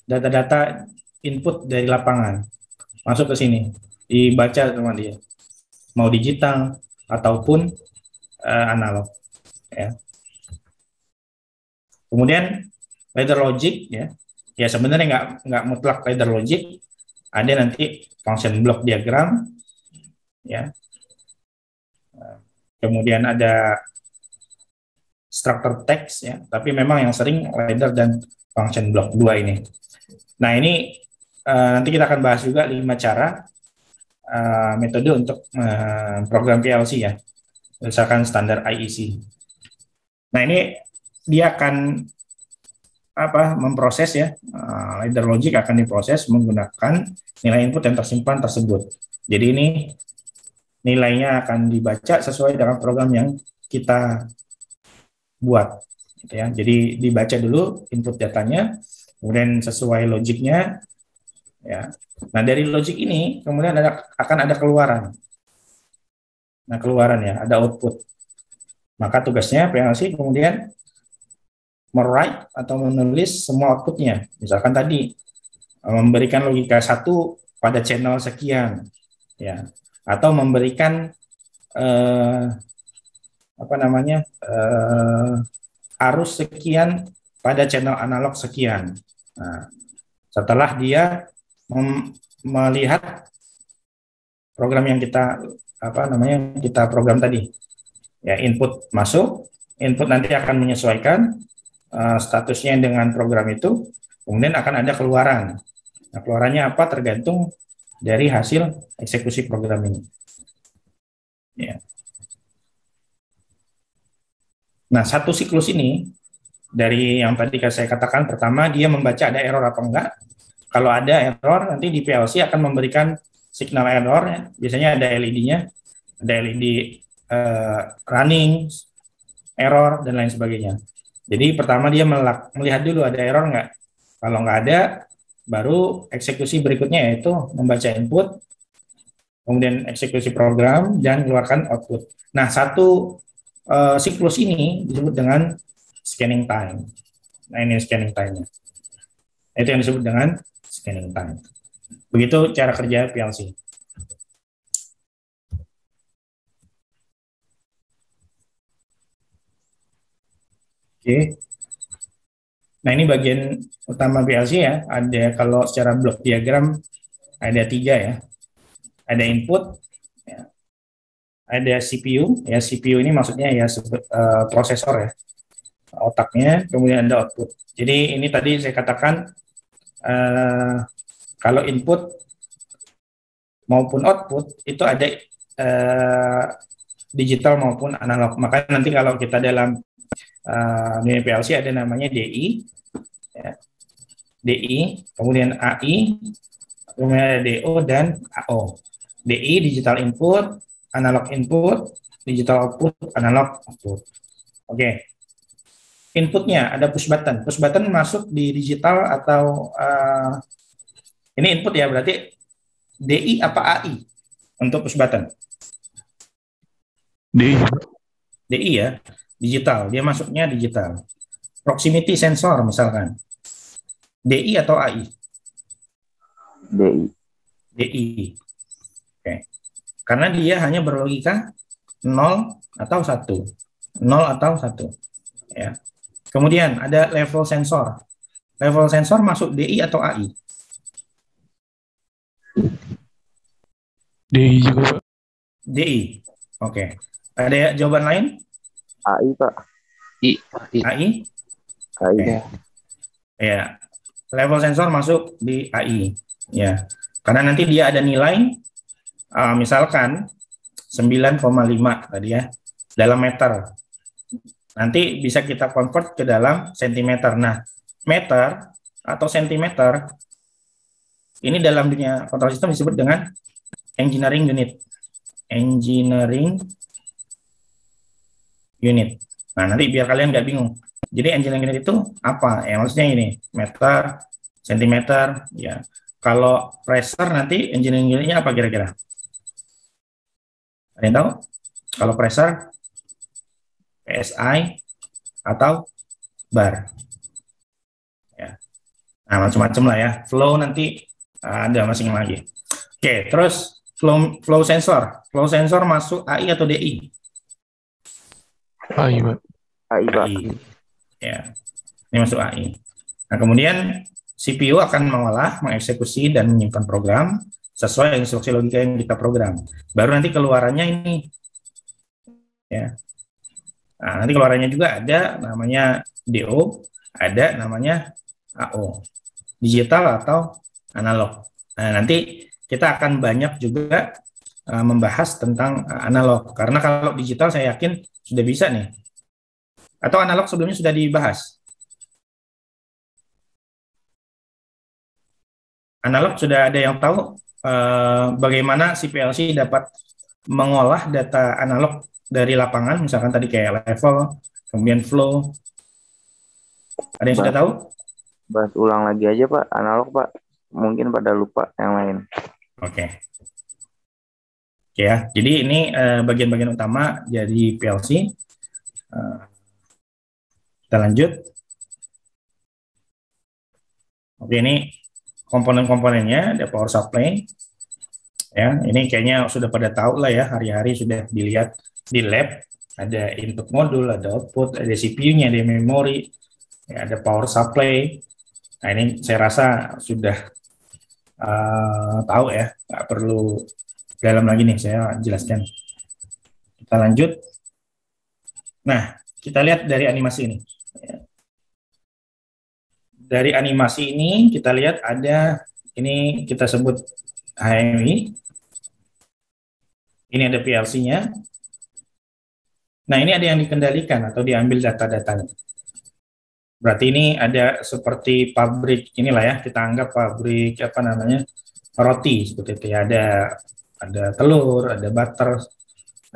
data-data input dari lapangan. Masuk ke sini, dibaca sama dia. Mau digital ataupun analog. Ya. Kemudian ladder logic ya. Ya sebenarnya nggak mutlak ladder logic. Ada nanti function block diagram ya. Kemudian ada structure text ya, tapi memang yang sering ladder dan function block dua ini. Nah, ini nanti kita akan bahas juga 5 cara metode untuk program PLC ya. Misalkan standar IEC. Nah, ini dia akan memproses ya, ladder logic akan diproses menggunakan nilai input yang tersimpan tersebut. Jadi ini nilainya akan dibaca sesuai dengan program yang kita buat, gitu ya. Jadi dibaca dulu input datanya, kemudian sesuai logiknya, ya. Nah, dari logik ini kemudian akan ada keluaran. Nah, keluaran ya, ada output. Maka tugasnya PLC kemudian merwrite atau menulis semua outputnya. Misalkan tadi memberikan logika satu pada channel sekian, ya, atau memberikan eh, apa namanya arus sekian pada channel analog sekian. Nah, setelah dia melihat program yang kita kita program tadi, ya, input masuk, input nanti akan menyesuaikan statusnya dengan program itu, kemudian akan ada keluaran. Nah, keluarannya apa tergantung dari hasil eksekusi program ini. Ya. Nah, satu siklus ini dari yang tadi saya katakan, pertama dia membaca ada error apa enggak. Kalau ada error, nanti di PLC akan memberikan signal error, ya. Biasanya ada LED-nya, ada LED running, error, dan lain sebagainya. Jadi pertama dia melihat dulu ada error nggak. Kalau nggak ada, baru eksekusi berikutnya yaitu membaca input, kemudian eksekusi program, dan keluarkan output. Nah, satu siklus ini disebut dengan scanning time. Nah, ini scanning time-nya. Itu yang disebut dengan scanning time. Begitu cara kerja PLC. Oke. Nah, ini bagian utama PLC ya. Ada, kalau secara blok diagram ada 3 ya. Ada input, ya. Ada CPU, ya. CPU ini maksudnya ya prosesor ya, otaknya. Kemudian ada output. Jadi ini tadi saya katakan kalau input maupun output itu ada digital maupun analog. Maka nanti kalau kita dalam dunia PLC ada namanya DI, ya. DI, kemudian AI, kemudian ada DO dan AO. DI digital input, analog input, digital output, analog output. Oke. Inputnya ada push button. Push button masuk di digital atau ini input ya, berarti DI apa AI untuk push button? DI ya, digital. Dia masuknya digital. Proximity sensor misalkan. DI atau AI? DI. DI. Oke. Karena dia hanya berlogika 0 atau 1. 0 atau 1. Ya. Kemudian ada level sensor. Level sensor masuk DI atau AI? DI juga, Pak. DI. Oke. Ada jawaban lain? AI, Pak. AI? AI. Okay. Ya. Level sensor masuk di AI. Ya. Karena nanti dia ada nilai misalkan 9,5 tadi ya, dalam meter. Nanti bisa kita convert ke dalam sentimeter. Nah, meter atau sentimeter ini dalam dunia kontrol sistem disebut dengan engineering unit. Engineering unit. Nah, nanti biar kalian nggak bingung. Jadi engineering unit itu apa? Ya, maksudnya ini, meter, sentimeter, ya. Kalau pressure nanti engineering unitnya apa kira-kira? Ada yang tahu? Kalau pressure, PSI, atau bar. Ya. Nah, macam-macam lah ya. Flow nanti ada masing lagi. Oke, terus flow sensor. Flow sensor masuk AI atau DI? AI, Pak. AI, Pak. AI. Ya, ini masuk AI. Nah, kemudian CPU akan mengolah, mengeksekusi, dan menyimpan program sesuai instruksi logika yang kita program. Baru nanti keluarannya ini. Ya. Nah, nanti keluarannya juga ada namanya DO, ada namanya AO. Digital atau analog. Nah, nanti kita akan banyak juga membahas tentang analog. Karena kalau digital saya yakin sudah bisa nih. Atau analog sebelumnya sudah dibahas? Analog sudah ada yang tahu bagaimana si PLC dapat mengolah data analog dari lapangan, misalkan tadi kayak level, kemudian flow. Ada yang sudah Bahas, tahu? bahas ulang lagi aja Pak, analog Pak. Mungkin pada lupa yang lain. Oke. Ya, jadi ini bagian-bagian utama dari PLC. Kita lanjut. Oke, ini komponen-komponennya, ada power supply. Ya, ini kayaknya sudah pada tahu lah ya, hari-hari sudah dilihat di lab. Ada input modul, ada output, ada CPU-nya, ada memori, ya, ada power supply. Nah, ini saya rasa sudah tahu ya, nggak perlu dalam lagi nih, saya jelaskan. Kita lanjut. Nah, kita lihat dari animasi ini. Dari animasi ini kita lihat ada, ini kita sebut HMI, ini ada PLC-nya. Nah, ini ada yang dikendalikan atau diambil data-datanya. Berarti ini ada seperti pabrik, inilah ya, kita anggap pabrik apa namanya, roti seperti itu ya. Ada telur, ada butter,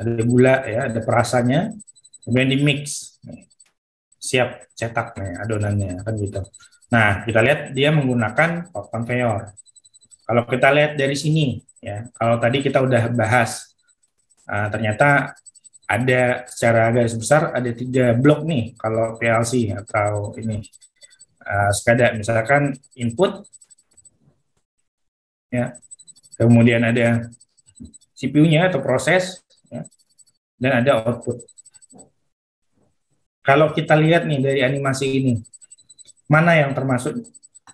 ada gula ya, ada perasannya, kemudian di mix, siap cetak nih adonannya kan gitu. Nah, kita lihat dia menggunakan pot conveyor. Kalau kita lihat dari sini ya, kalau tadi kita udah bahas, ternyata ada secara garis besar ada 3 blok nih kalau PLC atau ini SCADA, misalkan input ya, kemudian ada CPU-nya atau proses ya, dan ada output. Kalau kita lihat nih dari animasi ini, mana yang termasuk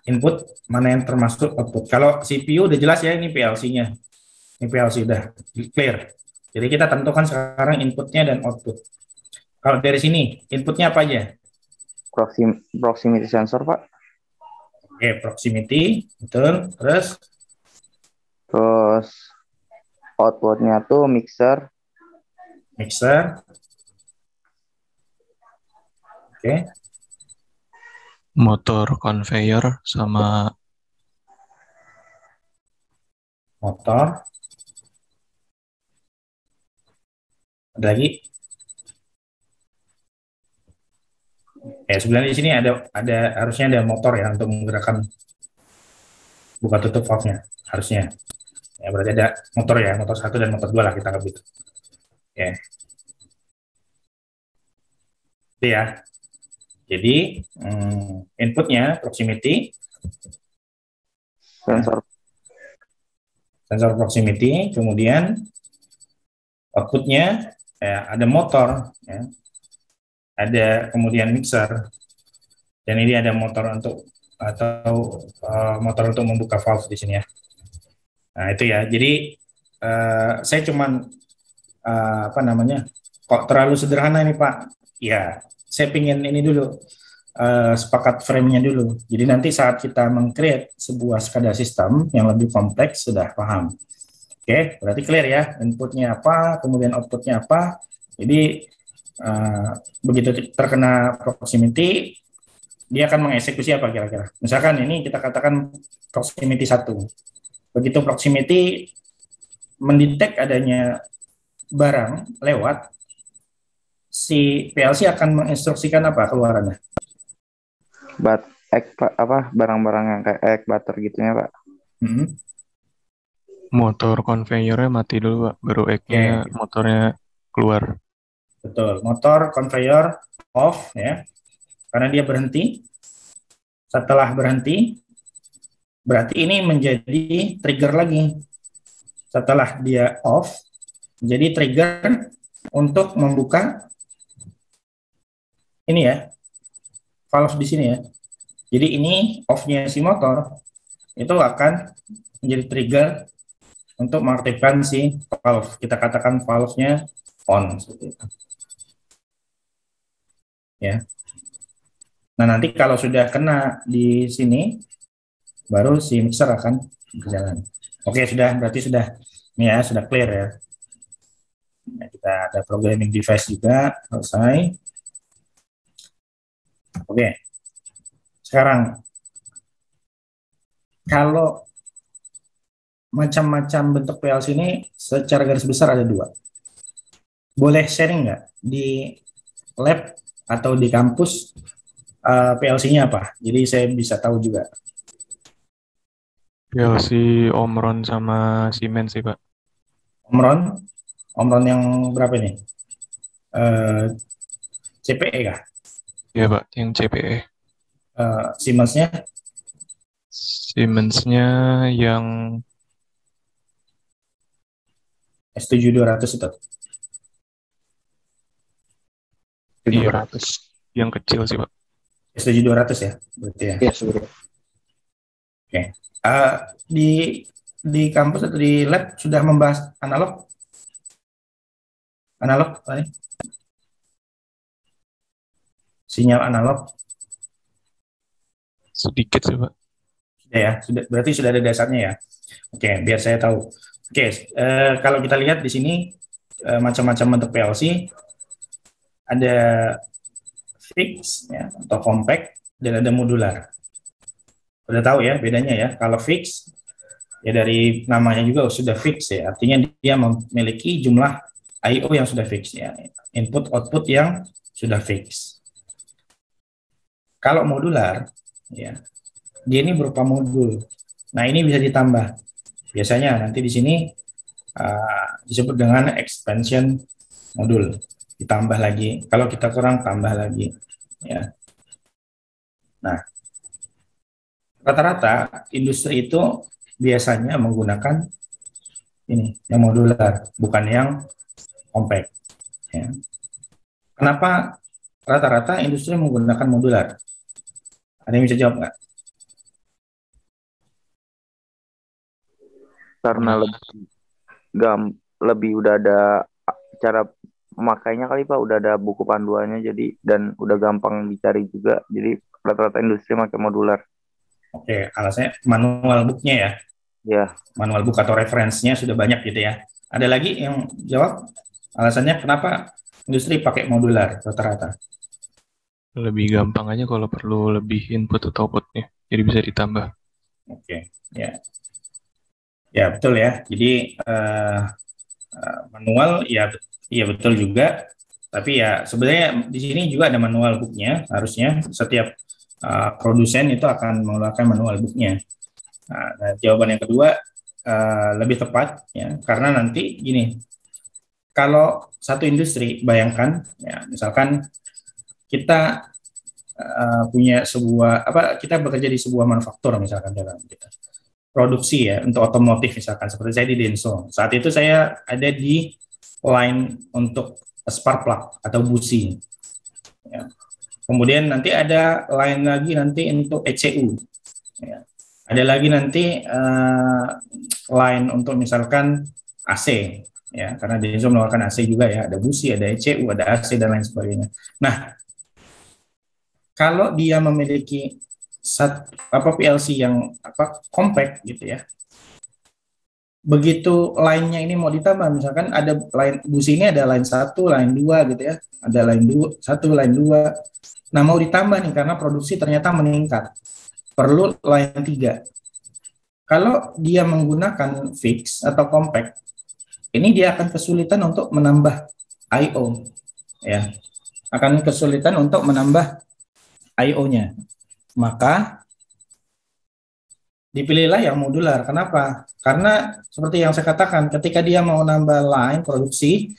input, mana yang termasuk output. Kalau CPU udah jelas ya, ini PLC-nya. Ini PLC udah clear. Jadi kita tentukan sekarang inputnya dan output. Kalau dari sini, inputnya apa aja? Proximity sensor Pak. Oke, proximity, betul. Terus Terus outputnya tuh mixer. mixer. Oke, Motor conveyor sama motor. Ada lagi? Ya, sebenarnya di sini ada harusnya ada motor ya untuk menggerakkan buka tutup valve-nya harusnya. Ya, berarti ada motor ya, motor 1 dan motor 2 lah kita anggap itu. Ya. Itu ya. Jadi inputnya proximity, sensor proximity, kemudian outputnya ya, ada motor, ya, ada kemudian mixer, dan ini ada motor untuk motor untuk membuka valve di sini ya. Nah itu ya. Jadi saya cuman apa namanya, kok terlalu sederhana ini Pak? Ya, saya pingin ini dulu sepakat frame-nya dulu. Jadi nanti saat kita meng-create sebuah SCADA sistem yang lebih kompleks sudah paham. Oke, berarti clear ya, inputnya apa, kemudian outputnya apa. Jadi begitu terkena proximity, dia akan mengeksekusi apa kira-kira. Misalkan ini kita katakan proximity 1. Begitu proximity mendetek adanya barang lewat, si PLC akan menginstruksikan apa keluarannya? Barang-barang yang kayak egg butter gitu ya Pak. motor conveyornya mati dulu Pak, baru egg-nya motornya keluar. Betul, motor conveyor off ya, karena dia berhenti. Setelah berhenti, berarti ini menjadi trigger lagi. Setelah dia off, menjadi trigger untuk membuka ini ya, valve di sini ya. Jadi ini off-nya si motor itu akan menjadi trigger untuk mengaktifkan si valve. Kita katakan valve-nya on seperti itu. Ya. Nah, nanti kalau sudah kena di sini baru si mixer akan berjalan. Oke, sudah, berarti sudah ini ya, sudah clear ya. Nah, kita ada programming device juga selesai. Oke. Sekarang kalau macam-macam bentuk PLC ini secara garis besar ada 2. Boleh sharing nggak di lab atau di kampus PLC-nya apa? Jadi saya bisa tahu juga. PLC Omron sama Siemens sih, Pak. Omron yang berapa nih? CPE kah? Iya, Pak, yang CPE. Siemens-nya Siemens-nya yang S7200 itu. 700. Yang kecil sih, Pak. S7200 ya, berarti ya. Iya, sebenarnya. Oke. Di kampus atau di lab sudah membahas analog? Analog, apa nih? Sinyal analog, Sedikit sih, Pak. ya, berarti sudah ada dasarnya ya. Oke, biar saya tahu. Oke, kalau kita lihat di sini macam-macam bentuk PLC, ada fix ya, atau compact, dan ada modular. Udah tahu ya bedanya ya. Kalau fix ya dari namanya juga sudah fix ya. Artinya dia memiliki jumlah I/O yang sudah fix ya. Input output yang sudah fix. Kalau modular ya, dia ini berupa modul. Nah, ini bisa ditambah. Biasanya nanti di sini disebut dengan expansion modul. Ditambah lagi. Kalau kita kurang, tambah lagi ya. Nah, rata-rata industri itu biasanya menggunakan ini yang modular, bukan yang compact. Ya. Kenapa rata-rata industri menggunakan modular? Ada yang bisa jawab nggak? Karena lebih udah ada cara pemakainya kali Pak, udah ada buku panduannya jadi dan udah gampang dicari juga. Jadi rata-rata industri pakai modular. Oke, alasannya manual book-nya ya. Ya, Manual book atau referensinya sudah banyak gitu ya. Ada lagi yang jawab alasannya kenapa industri pakai modular rata-rata? Lebih gampang aja kalau perlu lebih input atau outputnya. Jadi bisa ditambah. Oke, ya. Ya, betul ya. Jadi manual ya betul juga. Tapi ya sebenarnya di sini juga ada manual book-nya. Harusnya setiap produsen itu akan mengeluarkan manual book-nya. Nah, jawaban yang kedua lebih tepat ya, karena nanti gini, kalau satu industri, bayangkan ya, misalkan kita punya sebuah kita bekerja di sebuah manufaktur misalkan dalam kita produksi ya untuk otomotif misalkan, seperti saya di Denso. Saat itu saya ada di line untuk spark plug atau busi. Ya. Kemudian nanti ada line lagi nanti untuk ECU. Ya. Ada lagi nanti line untuk misalkan AC, ya, karena Denso mengeluarkan AC juga ya. Ada busi, ada ECU, ada AC dan lain sebagainya. Nah, kalau dia memiliki PLC yang compact gitu ya, begitu line-nya ini mau ditambah, misalkan ada line busi ini ada line 1, line 2 gitu ya, ada line 1, line 2. Nah, mau ditambah nih karena produksi ternyata meningkat, perlu line 3. Kalau dia menggunakan fix atau compact, ini dia akan kesulitan untuk menambah I/O ya. Akan kesulitan untuk menambah I/O-nya. Maka dipilihlah yang modular. Kenapa? Karena seperti yang saya katakan, ketika dia mau nambah line produksi,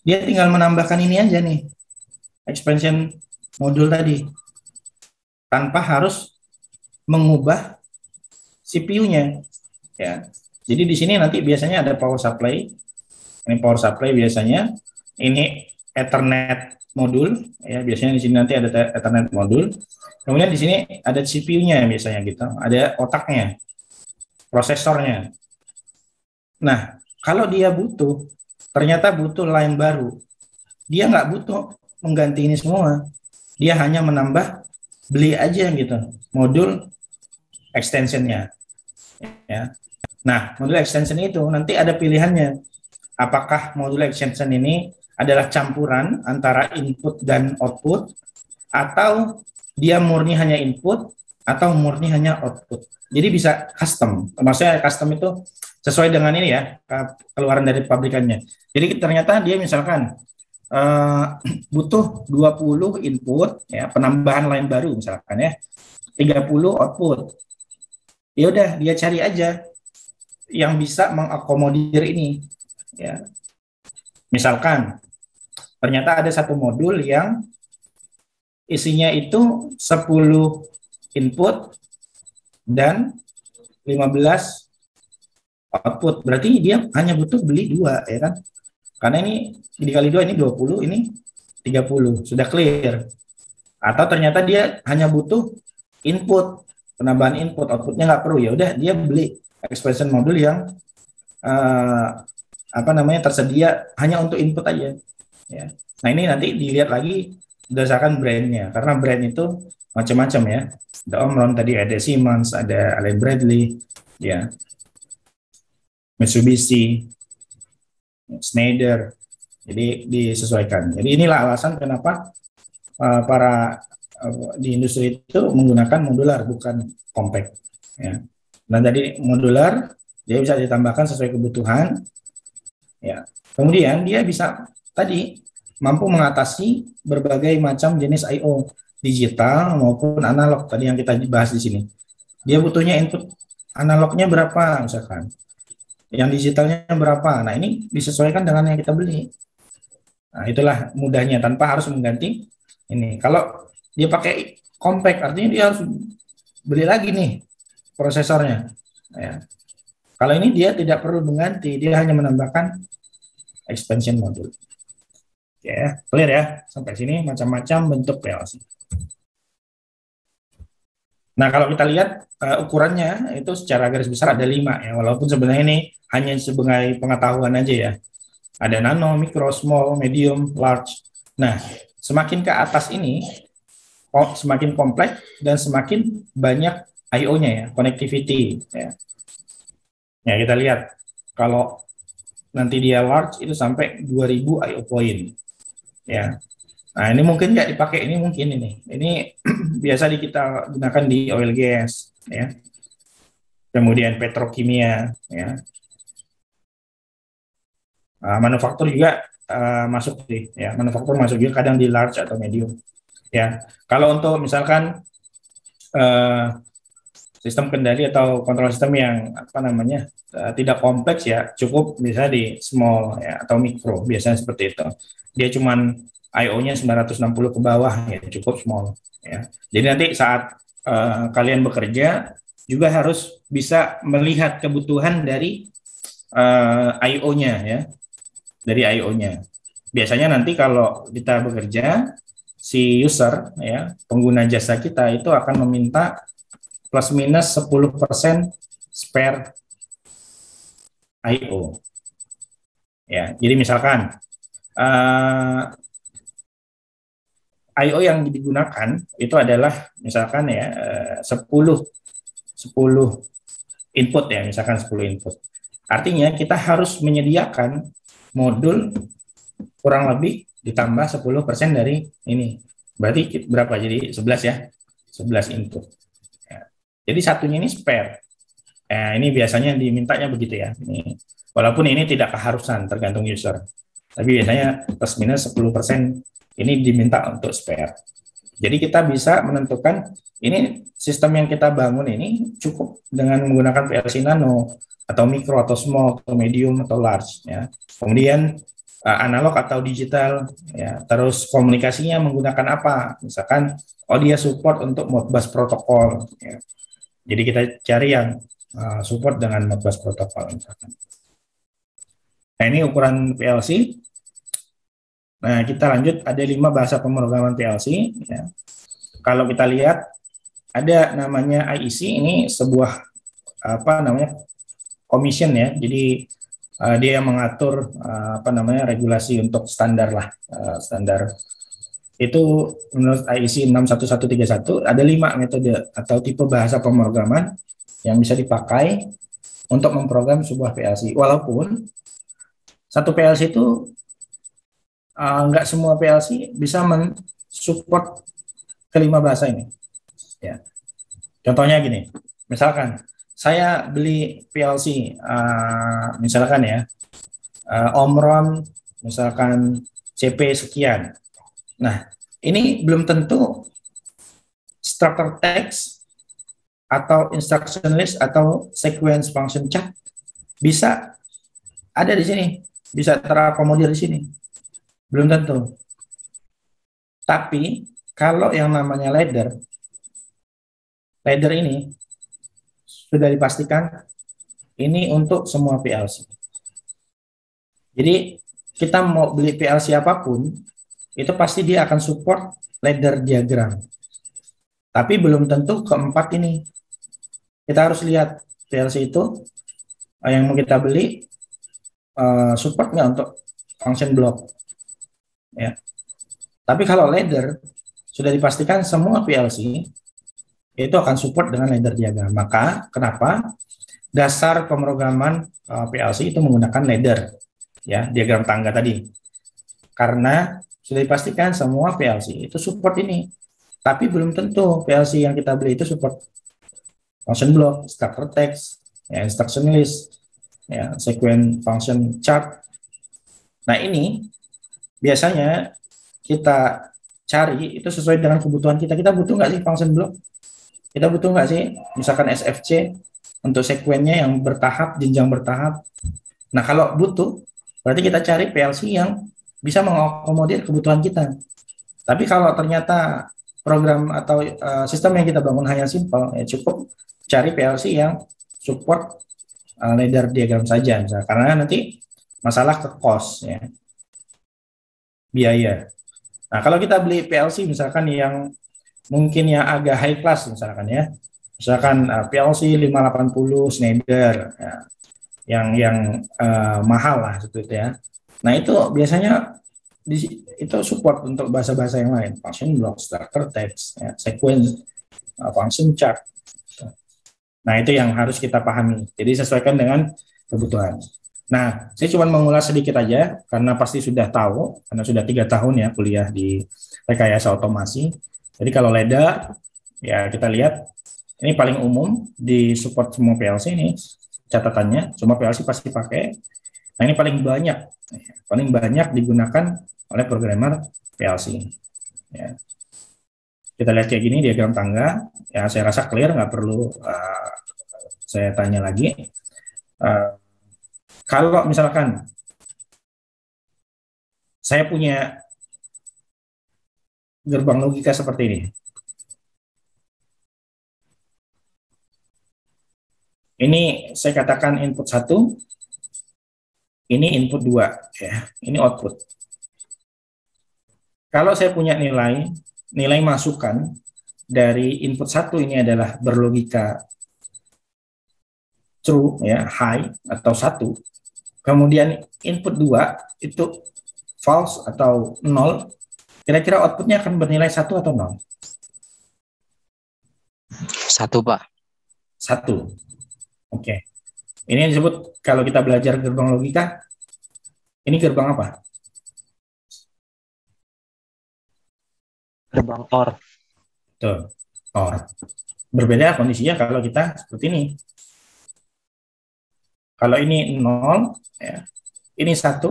dia tinggal menambahkan ini aja nih, expansion modul tadi, tanpa harus mengubah CPU-nya. Ya. Jadi di sini nanti biasanya ada power supply. Ini power supply biasanya. Ini Ethernet modul. Ya, biasanya di sini nanti ada Ethernet modul. Kemudian di sini ada CPU-nya biasanya gitu, ada otaknya, prosesornya. Nah, kalau dia ternyata butuh line baru, dia nggak butuh mengganti ini semua, dia hanya beli aja gitu, modul extension-nya. Ya. Nah, modul extension itu nanti ada pilihannya. Apakah modul extension ini adalah campuran antara input dan output, atau dia murni hanya input, atau murni hanya output. Jadi bisa custom. Maksudnya custom itu sesuai dengan ini ya, keluaran dari pabrikannya. Jadi ternyata dia misalkan eh, butuh 20 input ya, penambahan line baru misalkan ya, 30 output. Ya udah dia cari aja yang bisa mengakomodir ini ya. Misalkan ternyata ada satu modul yang isinya itu 10 input dan 15 output. Berarti dia hanya butuh beli 2 ya kan? Karena ini dikali 2 ini 20, ini 30. Sudah clear. Atau ternyata dia hanya butuh input, penambahan input, outputnya nggak perlu. Ya udah dia beli expansion modul yang tersedia hanya untuk input aja. Ya. Nah ini nanti dilihat lagi berdasarkan brandnya, karena brand itu macam-macam ya. Ada Omron tadi, ada Siemens, ada Allen Bradley, ya, Mitsubishi, Schneider. Jadi disesuaikan. Jadi inilah alasan kenapa para di industri itu menggunakan modular bukan compact. Ya. Dan tadi modular dia bisa ditambahkan sesuai kebutuhan. Ya. Kemudian dia bisa tadi mampu mengatasi berbagai macam jenis I/O digital maupun analog tadi yang kita bahas di sini. Dia butuhnya input analognya berapa misalkan, yang digitalnya berapa. Nah ini disesuaikan dengan yang kita beli. Nah itulah mudahnya tanpa harus mengganti ini. Kalau dia pakai compact artinya dia harus beli lagi nih prosesornya. Ya. Kalau ini dia tidak perlu mengganti, dia hanya menambahkan expansion module. Ya, clear ya. Sampai sini macam-macam bentuk PLC. Nah, kalau kita lihat ukurannya itu secara garis besar ada 5 ya, walaupun sebenarnya ini hanya sebagai pengetahuan aja ya. Ada nano, mikro, small, medium, large. Nah, semakin ke atas ini semakin kompleks dan semakin banyak I/O-nya ya, connectivity ya. Ya, kita lihat kalau nanti dia large itu sampai 2000 I/O point. Ya. Nah, ini mungkin nggak dipakai, ini mungkin ini. Ini biasa kita gunakan di oil gas, ya. Kemudian petrokimia, ya. Manufaktur juga masuk sih, ya. Manufaktur masuk juga kadang di large atau medium, ya. Kalau untuk misalkan sistem kendali atau kontrol sistem yang tidak kompleks ya, cukup bisa di small ya atau mikro, biasanya seperti itu. Dia cuman I/O-nya 960 ke bawah ya, cukup small ya. Jadi nanti saat kalian bekerja juga harus bisa melihat kebutuhan dari I/O-nya ya. Dari I/O-nya. Biasanya nanti kalau kita bekerja si user ya, pengguna jasa kita itu akan meminta plus minus 10% spare I/O. Ya, jadi misalkan I/O yang digunakan itu adalah misalkan ya 10 input ya, misalkan 10 input. Artinya kita harus menyediakan modul kurang lebih ditambah 10% dari ini. Berarti berapa? Jadi 11 ya. 11 input. Ya. Jadi satunya ini spare. Ini biasanya dimintanya begitu ya. Ini, walaupun ini tidak keharusan, tergantung user. Tapi biasanya plus minus 10% ini diminta untuk spare. Jadi kita bisa menentukan ini sistem yang kita bangun ini cukup dengan menggunakan PLC nano atau mikro atau small atau medium atau large ya. Kemudian analog atau digital ya. Terus komunikasinya menggunakan apa? Misalkan dia support untuk Modbus protokol ya. Jadi kita cari yang support dengan Modbus protokol misalkan. Nah, ini ukuran PLC. Nah, kita lanjut, ada 5 bahasa pemrograman PLC. Ya. Kalau kita lihat, ada namanya IEC, ini sebuah commission ya. Jadi dia mengatur regulasi untuk standar lah, standar. Itu menurut IEC 61131 ada 5 metode atau tipe bahasa pemrograman yang bisa dipakai untuk memprogram sebuah PLC. Walaupun satu PLC itu nggak semua PLC bisa mensupport kelima bahasa ini. Ya. Contohnya gini, misalkan saya beli PLC, misalkan ya, Omron, misalkan CP sekian. Nah, ini belum tentu structure text atau instruction list atau sequence function chart bisa ada di sini, bisa terakomodir di sini. Belum tentu. Tapi kalau yang namanya ladder ini sudah dipastikan ini untuk semua PLC. Jadi kita mau beli PLC apapun, itu pasti dia akan support ladder diagram. Tapi belum tentu keempat ini. Kita harus lihat PLC itu yang mau kita beli support nggak untuk function block. Ya. Tapi kalau ladder sudah dipastikan semua PLC itu akan support dengan ladder diagram. Maka kenapa dasar pemrograman PLC itu menggunakan ladder, ya, diagram tangga tadi. Karena sudah dipastikan semua PLC itu support ini. Tapi belum tentu PLC yang kita beli itu support function block, structure text, ya, instruction list, ya, sequence function chart. Nah, ini biasanya kita cari itu sesuai dengan kebutuhan kita. Kita butuh nggak sih function block? Kita butuh nggak sih misalkan SFC untuk sekuennya yang bertahap, jenjang bertahap. Nah, kalau butuh, berarti kita cari PLC yang bisa mengakomodir kebutuhan kita. Tapi kalau ternyata program atau sistem yang kita bangun hanya simpel, ya cukup cari PLC yang support ladder diagram saja, misalnya. Karena nanti masalah ke cost, ya, biaya. Nah, kalau kita beli PLC misalkan yang mungkin yang agak high class misalkan ya, misalkan PLC 580 Schneider, ya, yang mahal lah seperti itu ya. Nah, itu biasanya itu support untuk bahasa-bahasa yang lain, function block, structure text, ya, sequence, function chart. Nah, itu yang harus kita pahami. Jadi sesuaikan dengan kebutuhan. Nah, saya cuma mengulas sedikit aja karena pasti sudah tahu, karena sudah 3 tahun ya kuliah di rekayasa otomasi. Jadi kalau ladder, ya kita lihat ini paling umum di support semua PLC ini catatannya, semua PLC pasti pakai. Nah, ini paling banyak digunakan oleh programmer PLC. Ya. Kita lihat kayak gini diagram tangga, ya saya rasa clear, nggak perlu saya tanya lagi. Kalau misalkan saya punya gerbang logika seperti ini, ini saya katakan input 1, ini input 2, ya, ini output. Kalau saya punya nilai masukan dari input 1 ini adalah berlogika true, ya, high atau 1, kemudian input 2 itu false atau 0, kira-kira outputnya akan bernilai 1 atau 0? 1, Pak. 1. Oke. Ini yang disebut kalau kita belajar gerbang logika, ini gerbang apa? Gerbang OR. Tuh, OR. Berbeda kondisinya kalau kita seperti ini. Kalau ini 0, ya, ini 1,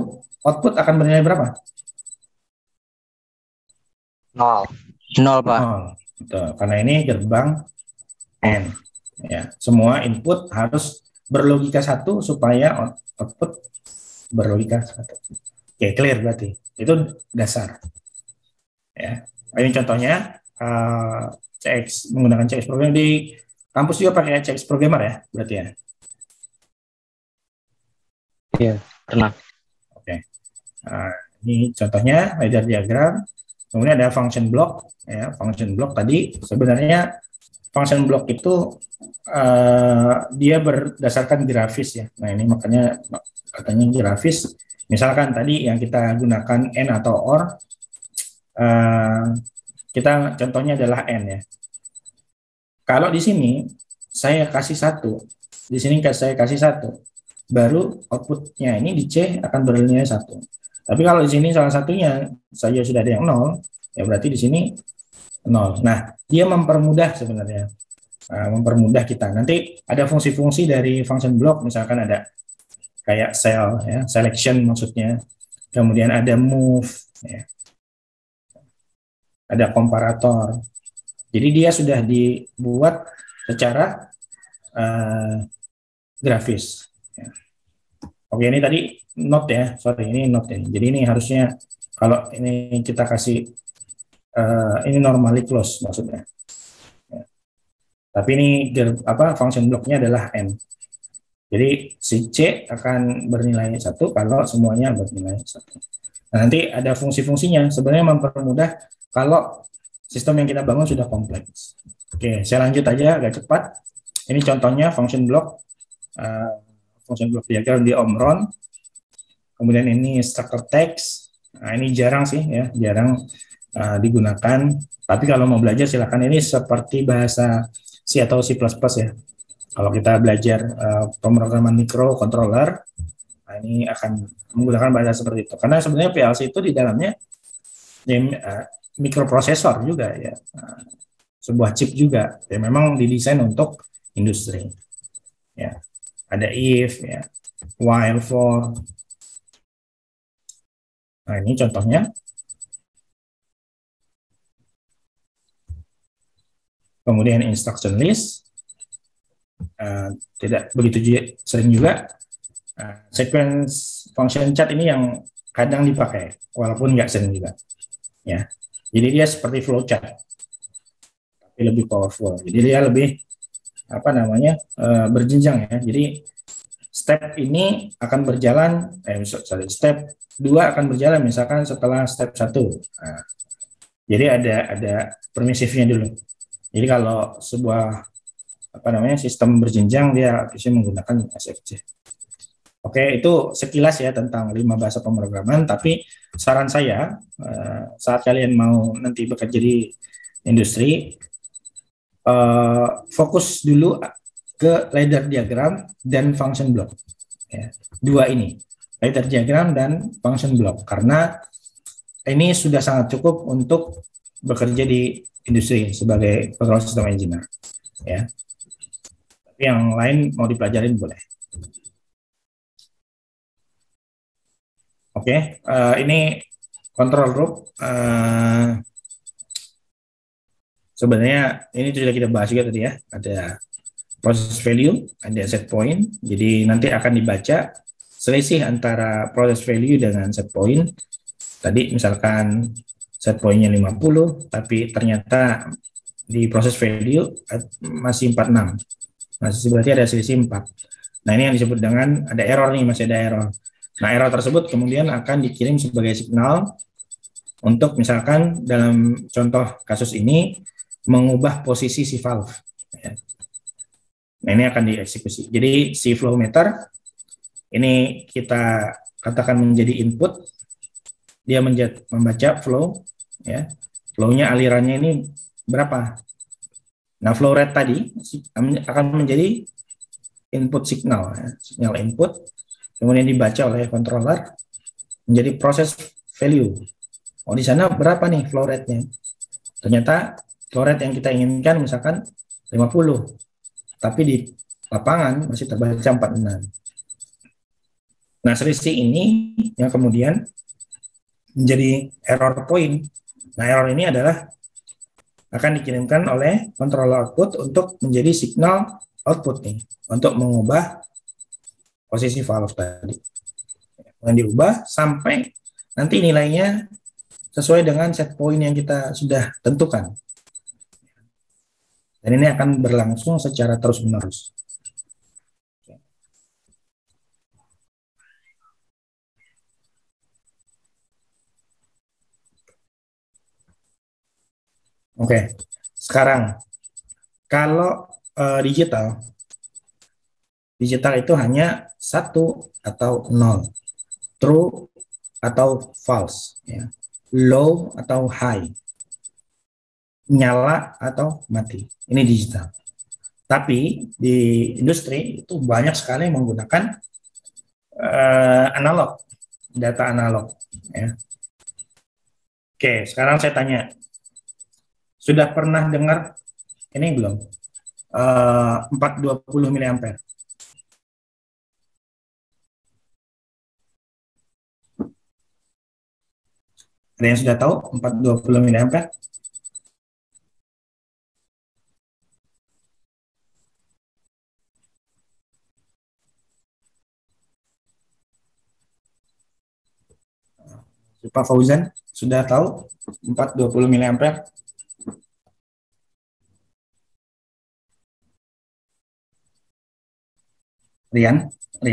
output akan bernilai berapa? 0. 0, Pak. 0. Betul. Karena ini gerbang N. Ya, semua input harus berlogika 1 supaya output berlogika 1. Oke, clear berarti. Itu dasar. Ya. Ini contohnya CX, menggunakan CX program di kampus juga pakai CX programmer ya, berarti ya. Iya, pernah. Oke. Ini contohnya ladder diagram. Kemudian ada function block. Ya, function block tadi sebenarnya function block itu dia berdasarkan grafis ya. Nah, ini makanya katanya grafis. Misalkan tadi yang kita gunakan N atau OR, kita contohnya adalah N ya. Kalau di sini saya kasih 1, di sini saya kasih 1, baru outputnya ini di C akan bernilai 1. Tapi kalau di sini salah satunya saja sudah ada yang 0, ya berarti di sini 0. Nah, dia mempermudah sebenarnya. mempermudah kita. Nanti ada fungsi-fungsi dari function block, misalkan ada kayak cell, ya, selection maksudnya, kemudian ada move, ya, ada komparator. Jadi dia sudah dibuat secara grafis. Ya. Oke, ini tadi note ya, sorry, ini note ya. Jadi ini harusnya kalau ini kita kasih ini normally close maksudnya. Ya. Tapi ini function blocknya adalah n. Jadi si C akan bernilai 1 kalau semuanya bernilai 1. Nah, nanti ada fungsi-fungsinya. Sebenarnya mempermudah kalau sistem yang kita bangun sudah kompleks. Oke, saya lanjut aja agak cepat. Ini contohnya function block diagram di Omron. Kemudian ini structure text. Nah, ini jarang sih ya, jarang digunakan. Tapi kalau mau belajar silakan, ini seperti bahasa C atau C++ ya. Kalau kita belajar pemrograman microcontroller, nah ini akan menggunakan bahasa seperti itu. Karena sebenarnya PLC itu di dalamnya mikroprosesor juga ya, sebuah chip juga. Ya, memang didesain untuk industri. Ya, ada if, ya, while, for. Nah ini contohnya. Kemudian instruction list. Tidak begitu sering juga. Sequence function chart ini yang kadang dipakai, walaupun nggak sering juga. Ya, jadi dia seperti flowchart, tapi lebih powerful. Jadi dia lebih berjenjang ya. Jadi step ini akan berjalan, step 2 akan berjalan misalkan setelah step 1. Nah, jadi ada permisifnya dulu. Jadi kalau sebuah sistem berjenjang dia bisa menggunakan SFC. Oke, itu sekilas ya tentang 5 bahasa pemrograman, tapi saran saya saat kalian mau nanti bekerja di industri, fokus dulu ke ladder diagram dan function block. Ya, 2 ini, ladder diagram dan function block, karena ini sudah sangat cukup untuk bekerja di industri sebagai control system engineer. Ya. Tapi yang lain mau dipelajarin boleh. Oke, ini control group. Sebenarnya ini sudah kita bahas juga tadi ya. Ada process value, ada set point. Jadi nanti akan dibaca selisih antara process value dengan set point. Tadi misalkan set point-nya 50, tapi ternyata di process value masih 46. Masih berarti ada selisih 4. Nah, ini yang disebut dengan ada error nih, masih ada error. Nah, error tersebut kemudian akan dikirim sebagai signal untuk misalkan dalam contoh kasus ini mengubah posisi si valve. Nah, ini akan dieksekusi. Jadi si flow meter ini kita katakan menjadi input, dia membaca flow, ya. Flow-nya alirannya ini berapa? Nah, flow rate tadi akan menjadi input signal, ya. Signal input, kemudian dibaca oleh controller menjadi proses value. Oh, di sana berapa nih flow rate-nya? Ternyata flow rate yang kita inginkan misalkan 50, tapi di lapangan masih terbaca 46. Nah, selisih ini yang kemudian menjadi error point. Nah, error ini adalah akan dikirimkan oleh controller output untuk menjadi signal output nih, untuk mengubah posisi valve tadi. Yang diubah sampai nanti nilainya sesuai dengan set point yang kita sudah tentukan. Dan ini akan berlangsung secara terus-menerus. Oke, sekarang kalau digital itu hanya 1 atau 0, true atau false, ya. Low atau high, nyala atau mati. Ini digital. Tapi di industri itu banyak sekali menggunakan analog, data analog. Ya. Oke, sekarang saya tanya, sudah pernah dengar ini belum? 420 miliampere. Ada yang sudah tahu 420 miliampere? Pak Fauzan sudah tahu 420 miliampere? Rian, ada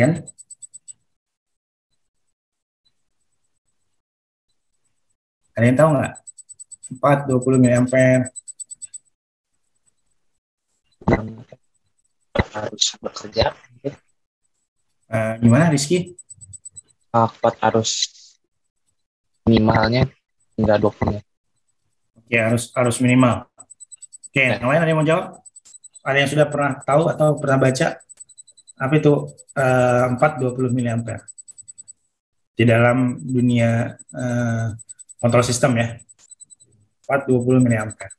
yang tahu nggak? 420 miliampere. Harus bekerja. Gimana Rizky? Kuat arus minimalnya hingga 20 menit. Oke, harus minimal. Oke, yang lain ada yang mau jawab? Ada yang sudah pernah tahu atau pernah baca apa itu 420 miliampere di dalam dunia kontrol sistem ya? 420 miliampere.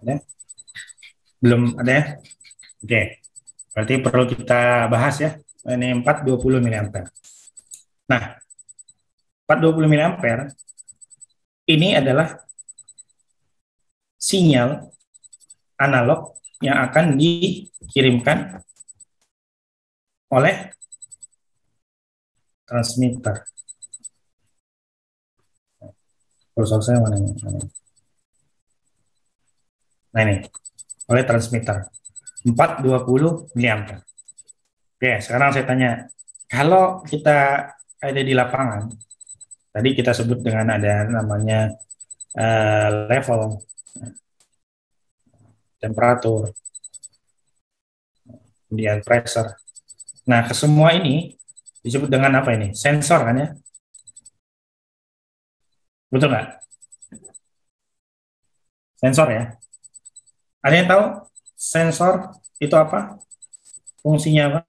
Ada? Belum ada ya? Oke. Berarti perlu kita bahas ya. Ini 420 miliampere. Nah, 420 miliampere ini adalah sinyal analog yang akan dikirimkan oleh transmitter. Kursor saya mana ini? Nah ini, oleh transmitter. 420 miliampere. Oke, sekarang saya tanya, kalau kita ada di lapangan, tadi kita sebut dengan ada namanya level, temperatur, kemudian pressure. Nah, kesemua ini disebut dengan apa ini? Sensor kan ya? Betul nggak? Sensor ya? Ada yang tahu sensor itu apa? Fungsinya apa?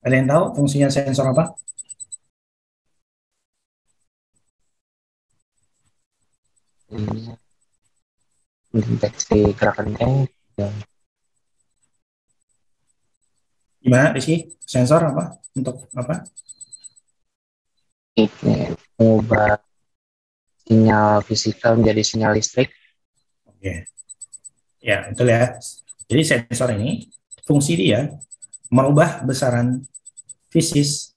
Ada yang tahu fungsinya sensor apa? Mendeteksi gerakan Gimana Rizky? Sensor apa? Untuk apa? mengubah sinyal fisikal menjadi sinyal listrik. Oke. Ya, betul ya. Jadi sensor ini fungsi dia merubah besaran fisis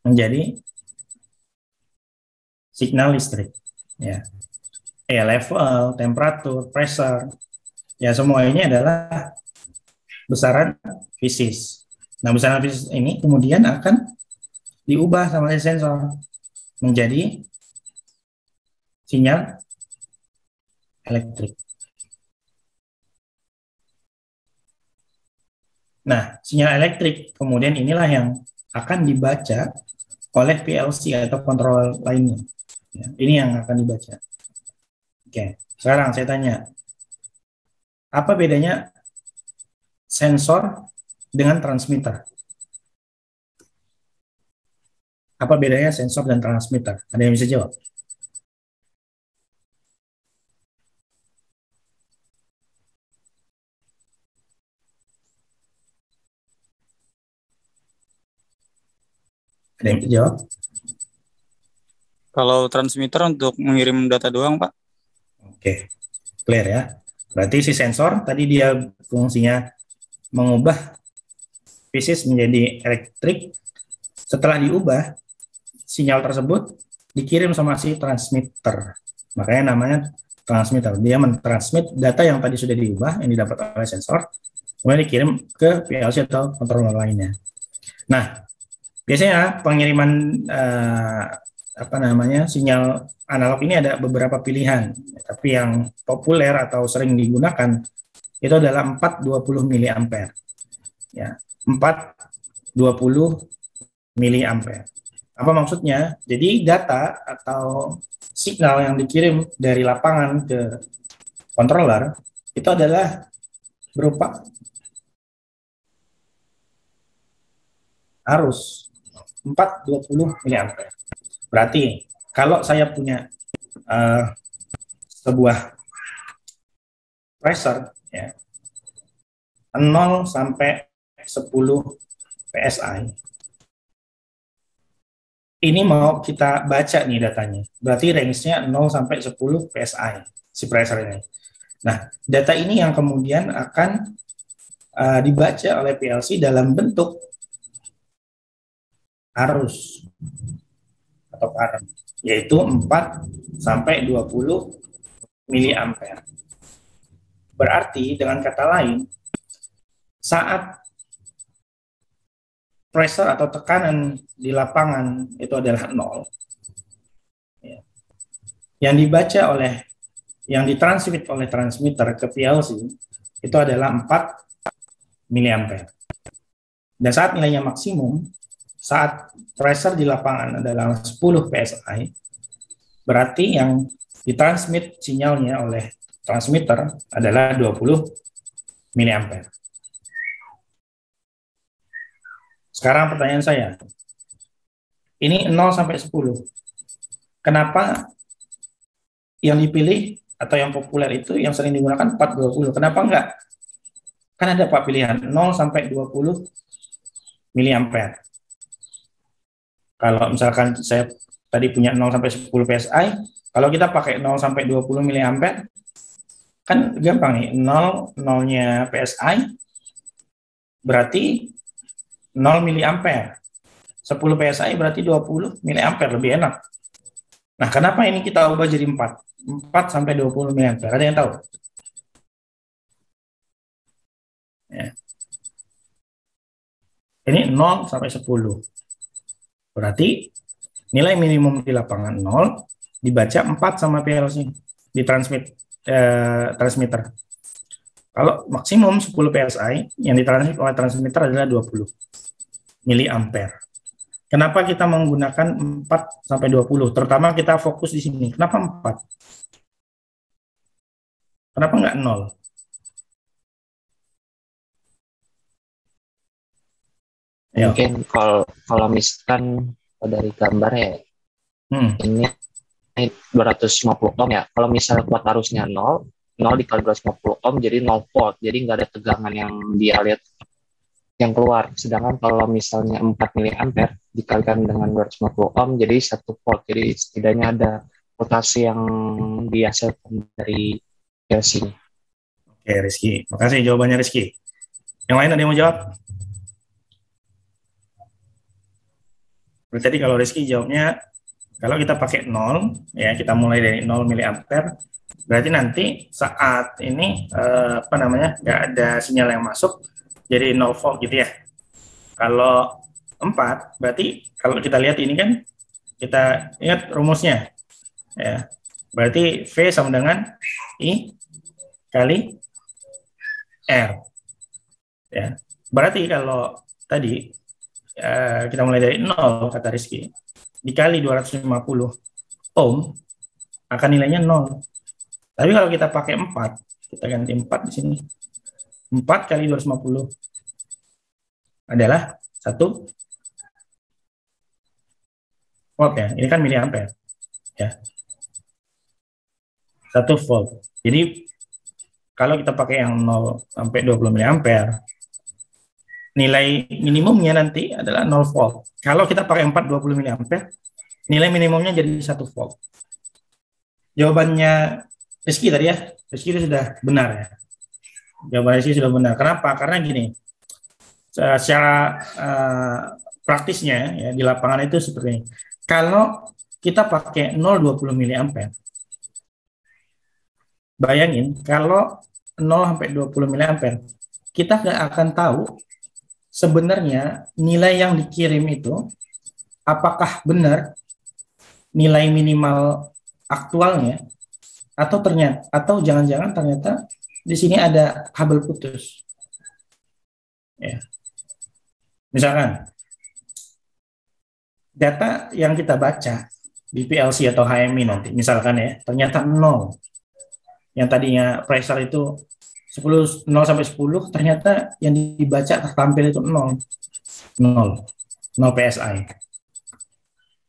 menjadi signal listrik. Ya. Level, temperatur, pressure. Ya, semua ini adalah besaran fisis. Nah, besaran fisis ini kemudian akan diubah sama sensor menjadi sinyal elektrik. Nah, sinyal elektrik kemudian inilah yang akan dibaca oleh PLC atau kontrol lainnya. Ya, ini yang akan dibaca. Oke, sekarang saya tanya, apa bedanya sensor dengan transmitter? Apa bedanya sensor dan transmitter? Ada yang bisa jawab? Ada yang bisa jawab? Kalau transmitter untuk mengirim data doang, Pak. Oke, clear ya. Berarti si sensor tadi dia fungsinya mengubah fisis menjadi elektrik. Setelah diubah, sinyal tersebut dikirim sama si transmitter. Makanya namanya transmitter. Dia mentransmit data yang tadi sudah diubah, yang didapat oleh sensor, kemudian dikirim ke PLC atau controller lainnya. Nah, biasanya pengiriman sinyal analog ini ada beberapa pilihan, tapi yang populer atau sering digunakan itu adalah 420 miliampere. Ya, 420 miliampere. Apa maksudnya? Jadi data atau signal yang dikirim dari lapangan ke controller itu adalah berupa arus 420 miliampere. Berarti kalau saya punya sebuah pressure ya 0 sampai 10 PSI. Ini mau kita baca nih datanya. Berarti range-nya 0 sampai 10 PSI si pressure ini. Nah, data ini yang kemudian akan dibaca oleh PLC dalam bentuk arus atau current, yaitu 4 sampai 20 miliampere. Berarti dengan kata lain, saat pressure atau tekanan di lapangan itu adalah 0, ya, yang dibaca oleh, yang ditransmit oleh transmitter ke PLC itu adalah 4 miliampere. Dan saat nilainya maksimum, saat pressure di lapangan adalah 10 PSI, berarti yang ditransmit sinyalnya oleh transmitter adalah 20 miliampere. Sekarang pertanyaan saya, ini 0 sampai 10. Kenapa yang dipilih atau yang populer itu yang sering digunakan 420? Kenapa enggak? Kan ada Pak pilihan 0 sampai 20 miliampere. Kalau misalkan saya tadi punya 0 sampai 10 PSI, kalau kita pakai 0 sampai 20 miliampere, kan gampang nih, 0-nya PSI berarti 0 miliampere. 10 PSI berarti 20 miliampere, lebih enak. Nah, kenapa ini kita ubah jadi 4? 4 sampai 20 miliampere. Ada yang tahu? Ya. Ini 0 sampai 10. Berarti nilai minimum di lapangan 0, dibaca 4 sama PLC, transmitter. Kalau maksimum 10 PSI, yang ditransmit oleh transmitter adalah 20 miliampere. Kenapa kita menggunakan 4 sampai 20? Terutama kita fokus di sini. Kenapa 4? Kenapa nggak 0? Mungkin kalau misalkan dari gambar ya, ini 250 ohm ya. Kalau misalnya kuat arusnya 0 dikali 250 ohm jadi 0 volt. Jadi nggak ada tegangan yang dia lihat yang keluar. Sedangkan kalau misalnya 4 miliampere dikalikan dengan 250 ohm jadi 1 volt. Jadi setidaknya ada rotasi yang dihasilkan dari PLC. Oke, Rizky. Makasih jawabannya, Rizky. Yang lain ada yang mau jawab? Tadi kalau Rizky jawabnya, kalau kita pakai 0, ya kita mulai dari 0 miliampere, berarti nanti saat ini nggak ada sinyal yang masuk, jadi 0 volt gitu ya. Kalau 4, berarti kalau kita lihat ini kan, kita ingat rumusnya, ya. Berarti V sama dengan I kali R. Ya. Berarti kalau tadi kita mulai dari 0, kata Rizky, dikali 250 ohm, akan nilainya 0. Tapi kalau kita pakai 4, kita ganti 4 di sini. 4 kali 250 adalah 1 volt ya. Ini kan miliampere. Ya. 1 volt. Jadi kalau kita pakai yang 0 sampai 20 miliampere, nilai minimumnya nanti adalah 0 volt. Kalau kita pakai 420 miliampere, nilai minimumnya jadi 1 volt. Jawabannya Rizky tadi ya, Rizky itu sudah benar ya. Jawaban Rizky sudah benar. Kenapa? Karena gini, secara praktisnya ya, di lapangan itu seperti ini. Kalau kita pakai 0,20 miliampere, bayangin kalau 0 sampai 20 miliampere, kita nggak akan tahu sebenarnya nilai yang dikirim itu apakah benar nilai minimal aktualnya atau jangan-jangan ternyata di sini ada kabel putus. Ya. Misalkan data yang kita baca di PLC atau HMI nanti, misalkan ya, ternyata 0. Yang tadinya pressure itu 0 sampai 10, ternyata yang dibaca tampil itu 0. 0 PSI.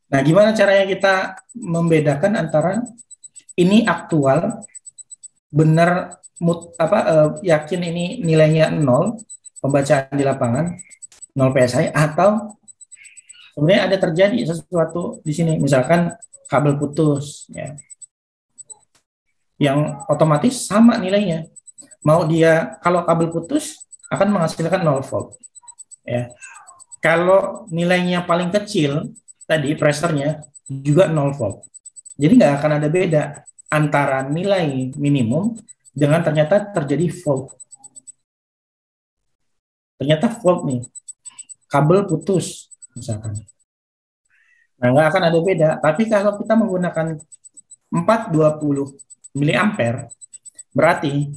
Nah, gimana caranya kita membedakan antara ini aktual, benar yakin ini nilainya 0, pembacaan di lapangan 0 PSI, atau sebenarnya ada terjadi sesuatu di sini, misalkan kabel putus, ya, yang otomatis sama nilainya. Mau dia, kalau kabel putus akan menghasilkan 0 volt. Ya. Kalau nilainya paling kecil, tadi pressurnya juga 0 volt. Jadi nggak akan ada beda antara nilai minimum dengan ternyata terjadi volt. Ternyata volt nih, kabel putus misalkan. Nah, nggak akan ada beda. Tapi kalau kita menggunakan 420 miliampere, berarti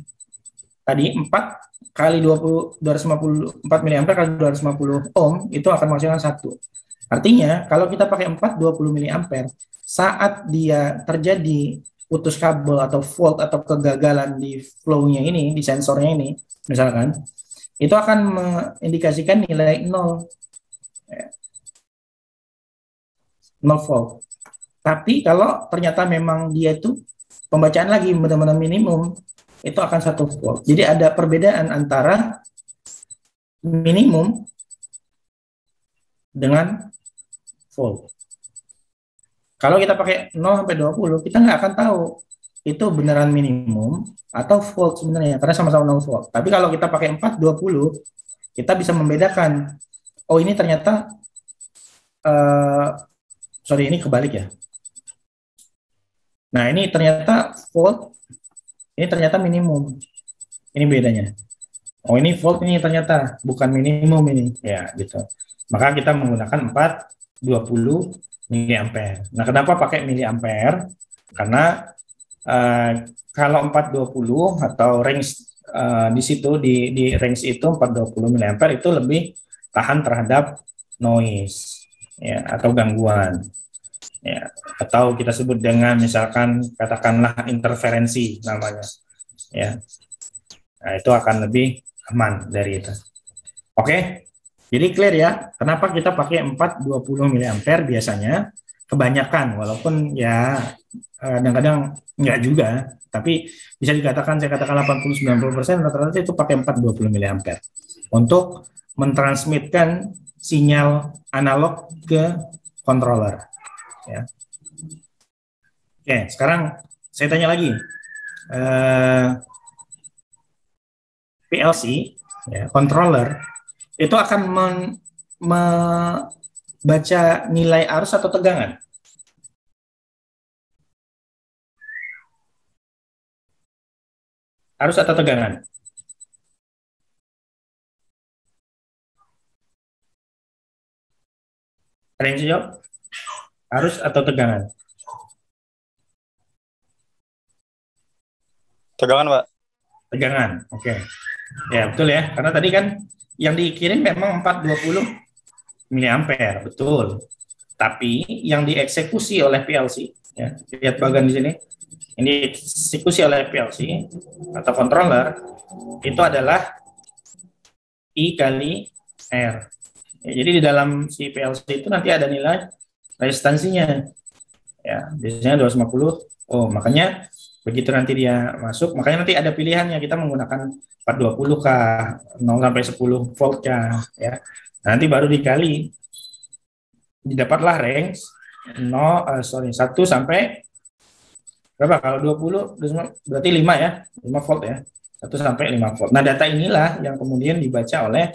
tadi 4 kali 20, 250, 4 miliampere kali 250 ohm itu akan menghasilkan 1. Artinya, kalau kita pakai 420 miliampere, saat dia terjadi putus kabel atau volt atau kegagalan di flow-nya ini, di sensornya ini, misalkan, itu akan mengindikasikan nilai 0. 0 volt. Tapi kalau ternyata memang dia itu pembacaan lagi benar-benar minimum, itu akan 1 volt. Jadi ada perbedaan antara minimum dengan volt. Kalau kita pakai 0 sampai 20, kita nggak akan tahu itu beneran minimum atau volt sebenarnya, karena sama-sama 0 volt. Tapi kalau kita pakai 420, kita bisa membedakan, oh ini ternyata sorry, ini kebalik ya. Nah, ini ternyata volt, ini ternyata minimum. Ini bedanya. Oh, ini volt, ini ternyata bukan minimum ini. Ya, gitu. Maka kita menggunakan 420 miliampere. Nah, kenapa pakai miliampere? Karena kalau 420 atau range di situ, di range itu 420 miliampere itu lebih tahan terhadap noise, ya, atau gangguan. Ya, atau kita sebut dengan misalkan katakanlah interferensi namanya, ya. Nah, itu akan lebih aman dari itu. Oke, jadi clear ya, kenapa kita pakai 420 miliampere biasanya, kebanyakan, walaupun ya kadang-kadang enggak juga, tapi bisa dikatakan, saya katakan 80-90% rata-rata itu pakai 420 miliampere untuk mentransmitkan sinyal analog ke controller. Ya. Oke, sekarang saya tanya lagi. PLC, ya, controller, itu akan membaca nilai arus atau tegangan? Arus atau tegangan? Ada yang jawab? Arus atau tegangan? Tegangan, Pak. Tegangan, oke. Ya, betul ya. Karena tadi kan yang dikirim memang 420 miliampere, betul. Tapi yang dieksekusi oleh PLC, ya, lihat bagian di sini, ini dieksekusi oleh PLC atau controller, itu adalah I kali R. Ya, jadi di dalam si PLC itu nanti ada nilai resistansinya, ya, biasanya 250. Oh, makanya begitu nanti dia masuk, makanya nanti ada pilihannya, kita menggunakan 420 kah, 0 sampai 10 volt kah, ya. Nanti baru dikali, didapatlah range 1 sampai berapa? Kalau 20 berarti 5 ya, 5 volt ya, 1 sampai 5 volt. Nah, data inilah yang kemudian dibaca oleh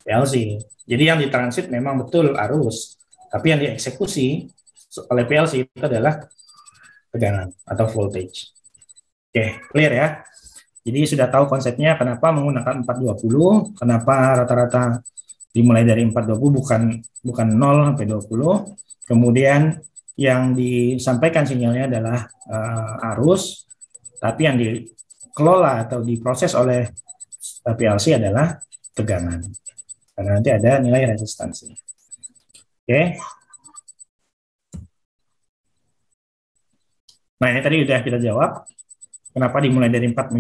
PLC. Jadi yang ditransit memang betul arus, tapi yang dieksekusi oleh PLC itu adalah tegangan atau voltage. Oke, clear ya. Jadi sudah tahu konsepnya kenapa menggunakan 420, kenapa rata-rata dimulai dari 420 bukan 0 sampai 20. Kemudian yang disampaikan sinyalnya adalah arus, tapi yang dikelola atau diproses oleh PLC adalah tegangan. Karena nanti ada nilai resistansi. Oke. Nah, ini tadi sudah kita jawab. Kenapa dimulai dari 4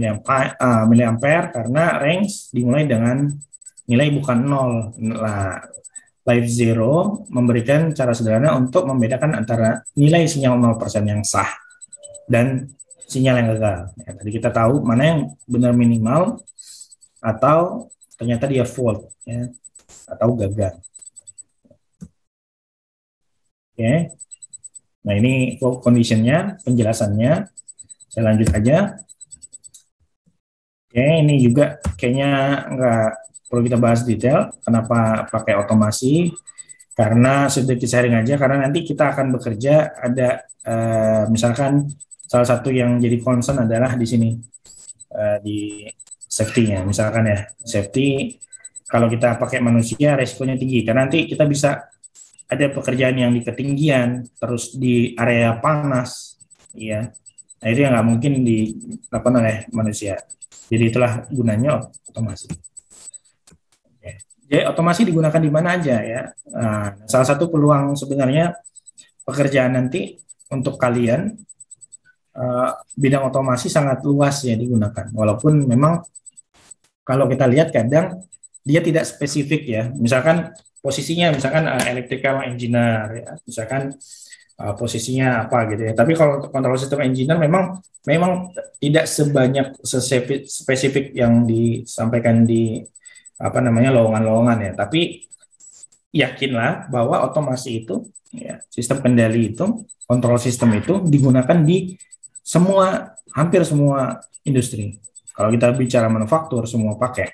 miliampere? Karena range dimulai dengan nilai bukan 0. Nah, Live zero memberikan cara sederhana untuk membedakan antara nilai sinyal 0% yang sah dan sinyal yang gagal. Ya, tadi kita tahu mana yang benar minimal atau ternyata dia fault, ya, atau gagal. Oke. Nah, ini conditionnya, penjelasannya. Saya lanjut aja. Oke, ini juga kayaknya nggak perlu kita bahas detail. Kenapa pakai otomasi? Karena sedikit sharing aja. Karena nanti kita akan bekerja ada misalkan salah satu yang jadi concern adalah di sini di safety-nya. Misalkan ya safety kalau kita pakai manusia resikonya tinggi. Karena nanti kita bisa ada pekerjaan yang di ketinggian, terus di area panas, ya. Nah, itu yang nggak mungkin dilakukan oleh manusia. Jadi itulah gunanya otomasi. Jadi otomasi digunakan di mana aja ya. Nah, salah satu peluang sebenarnya pekerjaan nanti untuk kalian bidang otomasi sangat luas ya digunakan. Walaupun memang kalau kita lihat kadang dia tidak spesifik ya. Misalkan posisinya misalkan electrical engineer ya, misalkan posisinya apa gitu ya. Tapi kalau control system engineer memang tidak sebanyak spesifik yang disampaikan di lowongan-lowongan ya. Tapi yakinlah bahwa otomasi itu ya, sistem kendali itu, kontrol sistem itu digunakan di hampir semua industri. Kalau kita bicara manufaktur semua pakai.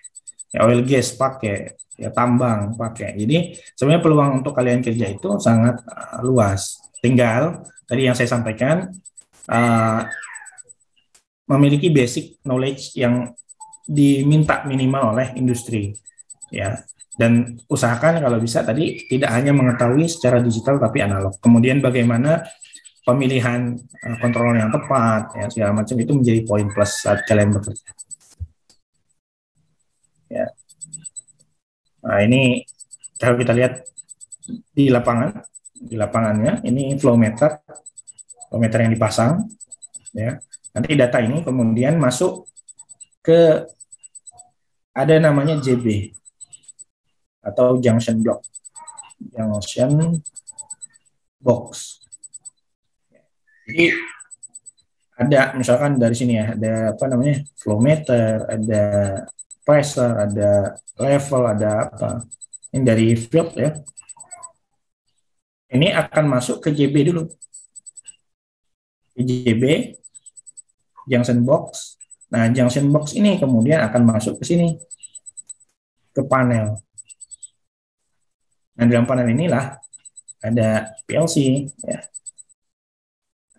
Ya, oil gas pakai, ya tambang pakai. Jadi sebenarnya peluang untuk kalian kerja itu sangat luas. Tinggal tadi yang saya sampaikan memiliki basic knowledge yang diminta minimal oleh industri, ya. Dan usahakan kalau bisa tadi tidak hanya mengetahui secara digital tapi analog. Kemudian bagaimana pemilihan kontrol yang tepat, ya segala macam itu menjadi poin plus saat kalian bekerja. Ya. Nah, ini kalau kita lihat di lapangannya ini flow meter yang dipasang, ya. Nanti data ini kemudian masuk ke ada namanya JB atau junction box. Jadi ada misalkan dari sini ya, ada flow meter, ada pressure, ada level, ada apa. Ini dari field ya. Ini akan masuk ke JB dulu. JB, junction box. Nah, junction box ini kemudian akan masuk ke sini, ke panel. Nah, dalam panel inilah ada PLC, ya.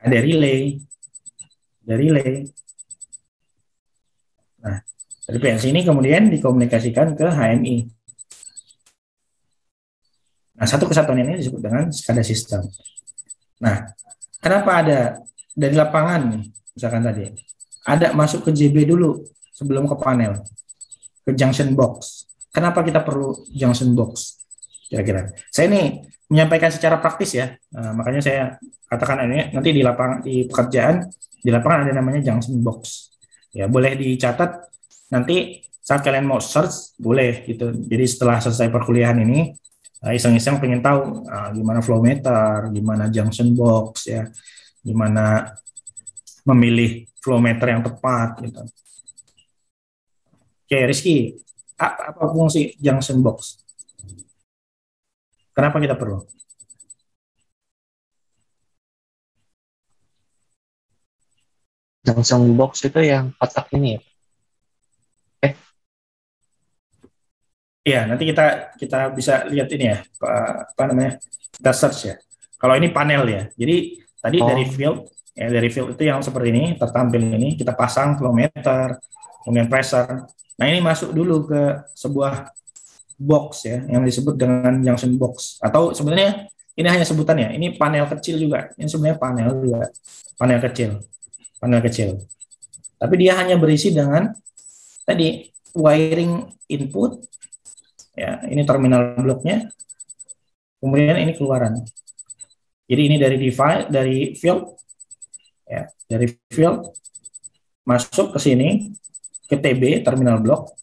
Ada relay. Nah, dari PLC ini kemudian dikomunikasikan ke HMI. Nah, satu kesatuan ini disebut dengan SCADA system. Nah, kenapa ada dari lapangan, misalkan tadi, ada masuk ke JB dulu sebelum ke panel, ke junction box. Kenapa kita perlu junction box? Kira-kira. Saya ini menyampaikan secara praktis ya, makanya saya katakan ini nanti di pekerjaan di lapangan ada namanya junction box. Ya, boleh dicatat nanti saat kalian mau search boleh gitu. Jadi setelah selesai perkuliahan ini iseng-iseng pengen tahu gimana flow meter, gimana junction box ya, gimana memilih flow meter yang tepat gitu. Oke, Rizky, apa fungsi junction box? Kenapa kita perlu? Junction box itu yang kotak ini ya? Iya, nanti kita bisa lihat ini ya, apa namanya? Kita search ya. Kalau ini panel ya. Jadi tadi dari field itu yang seperti ini tertampil ini kita pasang flow meter, kemudian pressure. Nah, ini masuk dulu ke sebuah box ya yang disebut dengan junction box, atau sebenarnya ini hanya sebutannya. Ini panel kecil juga. Ini sebenarnya panel kecil. Tapi dia hanya berisi dengan tadi wiring input. Ya, ini terminal bloknya. Kemudian ini keluaran. Jadi ini dari field ya, dari field masuk ke sini ke TB terminal blok.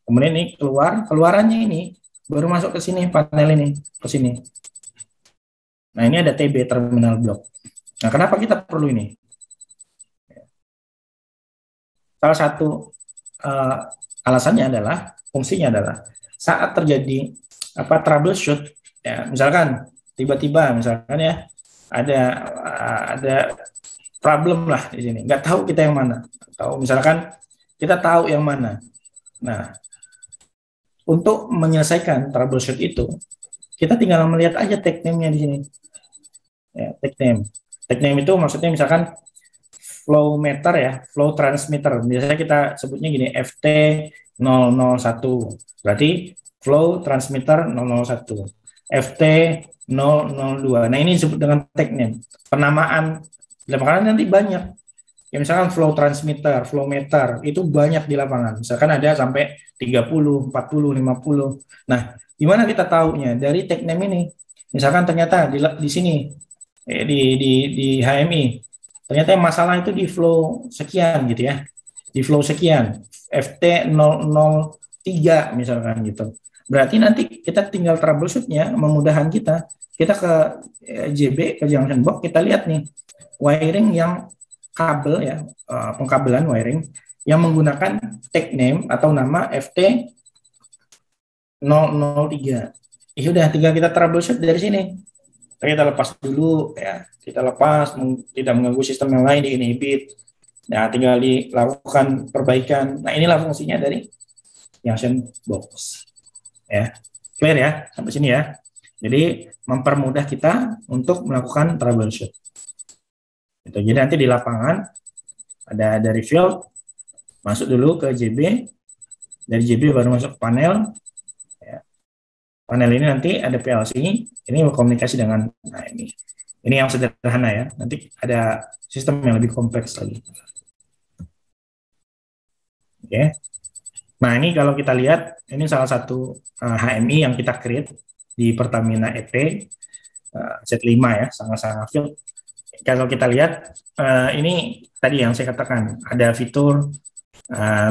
Kemudian ini keluarannya ini baru masuk ke sini panel ini, ke sini. Nah, ini ada TB, terminal block. Nah, kenapa kita perlu ini? Salah satu alasannya adalah, fungsinya adalah saat terjadi troubleshoot, ya, misalkan tiba-tiba misalkan ya ada problem lah di sini, nggak tahu kita yang mana, atau misalkan kita tahu yang mana. Nah, untuk menyelesaikan troubleshoot itu, kita tinggal melihat aja tag name-nya di sini. Ya, tag name. Tag name itu maksudnya misalkan flow meter ya, flow transmitter. Biasanya kita sebutnya gini, FT001. Berarti flow transmitter 001. FT002. Nah, ini disebut dengan tag name. Penamaan. Makanya nanti banyak. Ya, misalkan flow transmitter, flow meter, itu banyak di lapangan. Misalkan ada sampai 30, 40, 50. Nah, gimana kita tahunya? Dari tag name ini. Misalkan ternyata di sini, di HMI, ternyata yang masalah itu di flow sekian gitu ya. Di flow sekian, FT003 misalkan gitu. Berarti nanti kita tinggal troubleshoot-nya, memudahkan kita. Kita ke JB, ke junction box, kita lihat nih, wiring yang kabel ya, pengkabelan wiring yang menggunakan tag name atau nama FT003. Ya udah, tinggal kita troubleshoot dari sini. Kita lepas dulu ya, kita lepas, tidak mengganggu sistem yang lain, di inhibit. Nah, tinggal dilakukan perbaikan. Nah, inilah fungsinya dari junction box. Ya, clear ya sampai sini ya. Jadi mempermudah kita untuk melakukan troubleshoot. Gitu. Jadi nanti di lapangan ada dari field, masuk dulu ke JB, dari JB baru masuk ke panel. Ya. Panel ini nanti ada PLC, ini berkomunikasi dengan, nah ini yang sederhana ya. Nanti ada sistem yang lebih kompleks lagi. Oke. Nah, ini kalau kita lihat, ini salah satu HMI yang kita create di Pertamina EP Z5 ya, sangat-sangat field. Kalau kita lihat, ini tadi yang saya katakan, ada fitur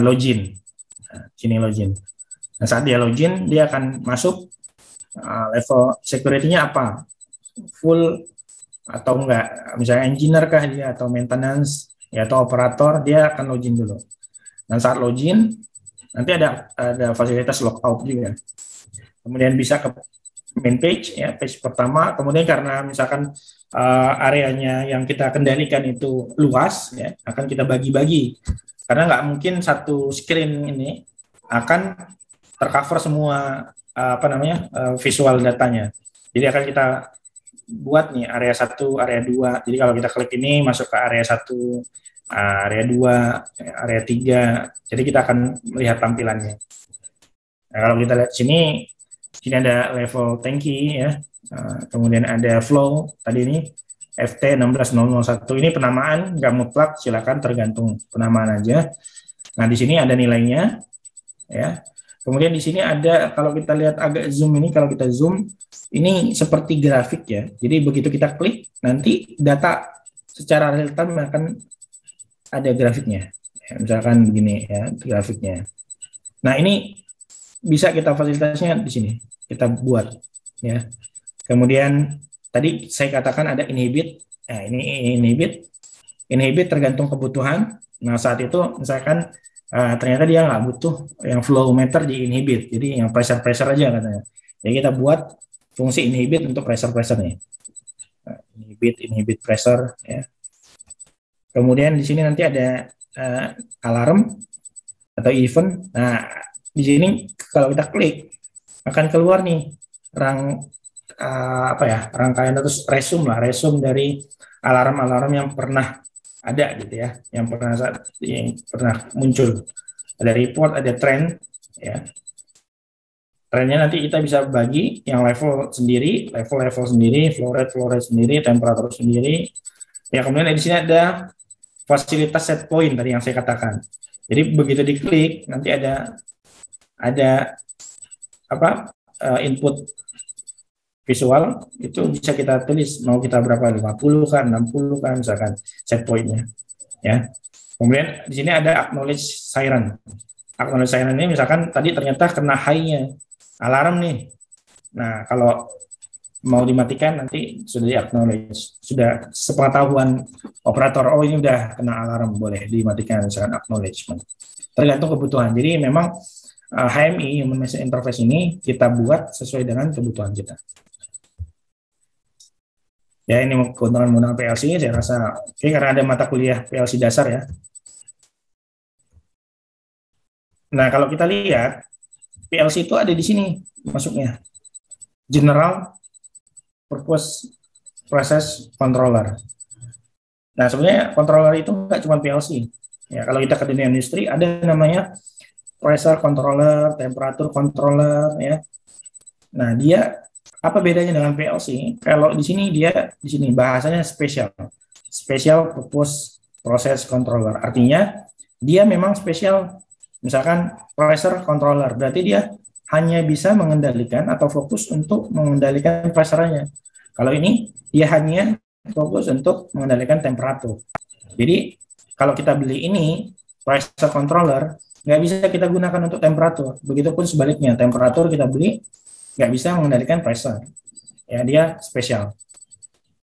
login. Sini login. Nah, saat dia login, dia akan masuk level security-nya apa? Full atau enggak? Misalnya engineer kah dia, atau maintenance, ya, atau operator, dia akan login dulu. Dan saat login, nanti ada fasilitas logout juga. Kemudian bisa ke main page, ya, page pertama. Kemudian karena misalkan areanya yang kita kendalikan itu luas, ya, akan kita bagi-bagi. Karena nggak mungkin satu screen ini akan tercover semua visual datanya. Jadi akan kita buat nih area 1, area 2. Jadi kalau kita klik ini masuk ke area 1, area 2, area 3. Jadi kita akan melihat tampilannya. Nah, kalau kita lihat sini ada level tangki ya. Kemudian ada flow tadi ini FT16001. Ini penamaan nggak mutlak, silakan tergantung penamaan aja. Nah, di sini ada nilainya ya. Kemudian di sini ada, kalau kita lihat agak zoom ini, kalau kita zoom ini seperti grafik ya. Jadi begitu kita klik, nanti data secara real time akan ada grafiknya. Ya, misalkan begini ya grafiknya. Nah, ini bisa kita fasilitasnya di sini kita buat ya. Kemudian tadi saya katakan ada inhibit. Nah, ini inhibit tergantung kebutuhan. Nah, saat itu misalkan ternyata dia nggak butuh yang flow meter di inhibit, jadi yang pressure aja katanya. Jadi kita buat fungsi inhibit untuk pressure nih. Nah, inhibit pressure ya. Kemudian di sini nanti ada alarm atau event. Nah, di sini kalau kita klik akan keluar nih rangkaian atau resume dari alarm yang pernah ada gitu ya, yang pernah muncul. Ada report, ada trend ya. Trennya nanti kita bisa bagi yang level sendiri, level sendiri, flow rate sendiri, temperatur sendiri. Ya, kemudian di sini ada fasilitas set point tadi yang saya katakan. Jadi begitu diklik nanti ada input visual, itu bisa kita tulis mau kita berapa, 50 kan, 60 kan, misalkan set point-nya ya. Kemudian di sini ada acknowledge siren. Acknowledge siren ini misalkan tadi ternyata kena high-nya. alarm nih. Nah, kalau mau dimatikan nanti sudah di acknowledge, sudah sepengetahuan operator, oh ini udah kena alarm, boleh dimatikan, misalkan acknowledgement. Tergantung kebutuhan. Jadi memang HMI, Human Machine Interface ini kita buat sesuai dengan kebutuhan kita. Ya, ini keuntungan menggunakan PLC, saya rasa oke, karena ada mata kuliah PLC dasar ya. Nah, kalau kita lihat, PLC itu ada di sini masuknya. General Purpose Process Controller. Nah, sebenarnya controller itu nggak cuma PLC. Ya, kalau kita ke dunia industri, ada namanya pressure controller, temperature controller, ya. Nah, dia apa bedanya dengan PLC? Kalau di sini bahasanya special purpose process controller. Artinya dia memang spesial. Misalkan pressure controller, berarti dia hanya bisa mengendalikan atau fokus untuk mengendalikan pressure-nya. Kalau ini dia hanya fokus untuk mengendalikan temperatur. Jadi kalau kita beli ini pressure controller, nggak bisa kita gunakan untuk temperatur. Begitupun sebaliknya, temperatur kita beli nggak bisa mengendalikan pressure. Ya, dia spesial.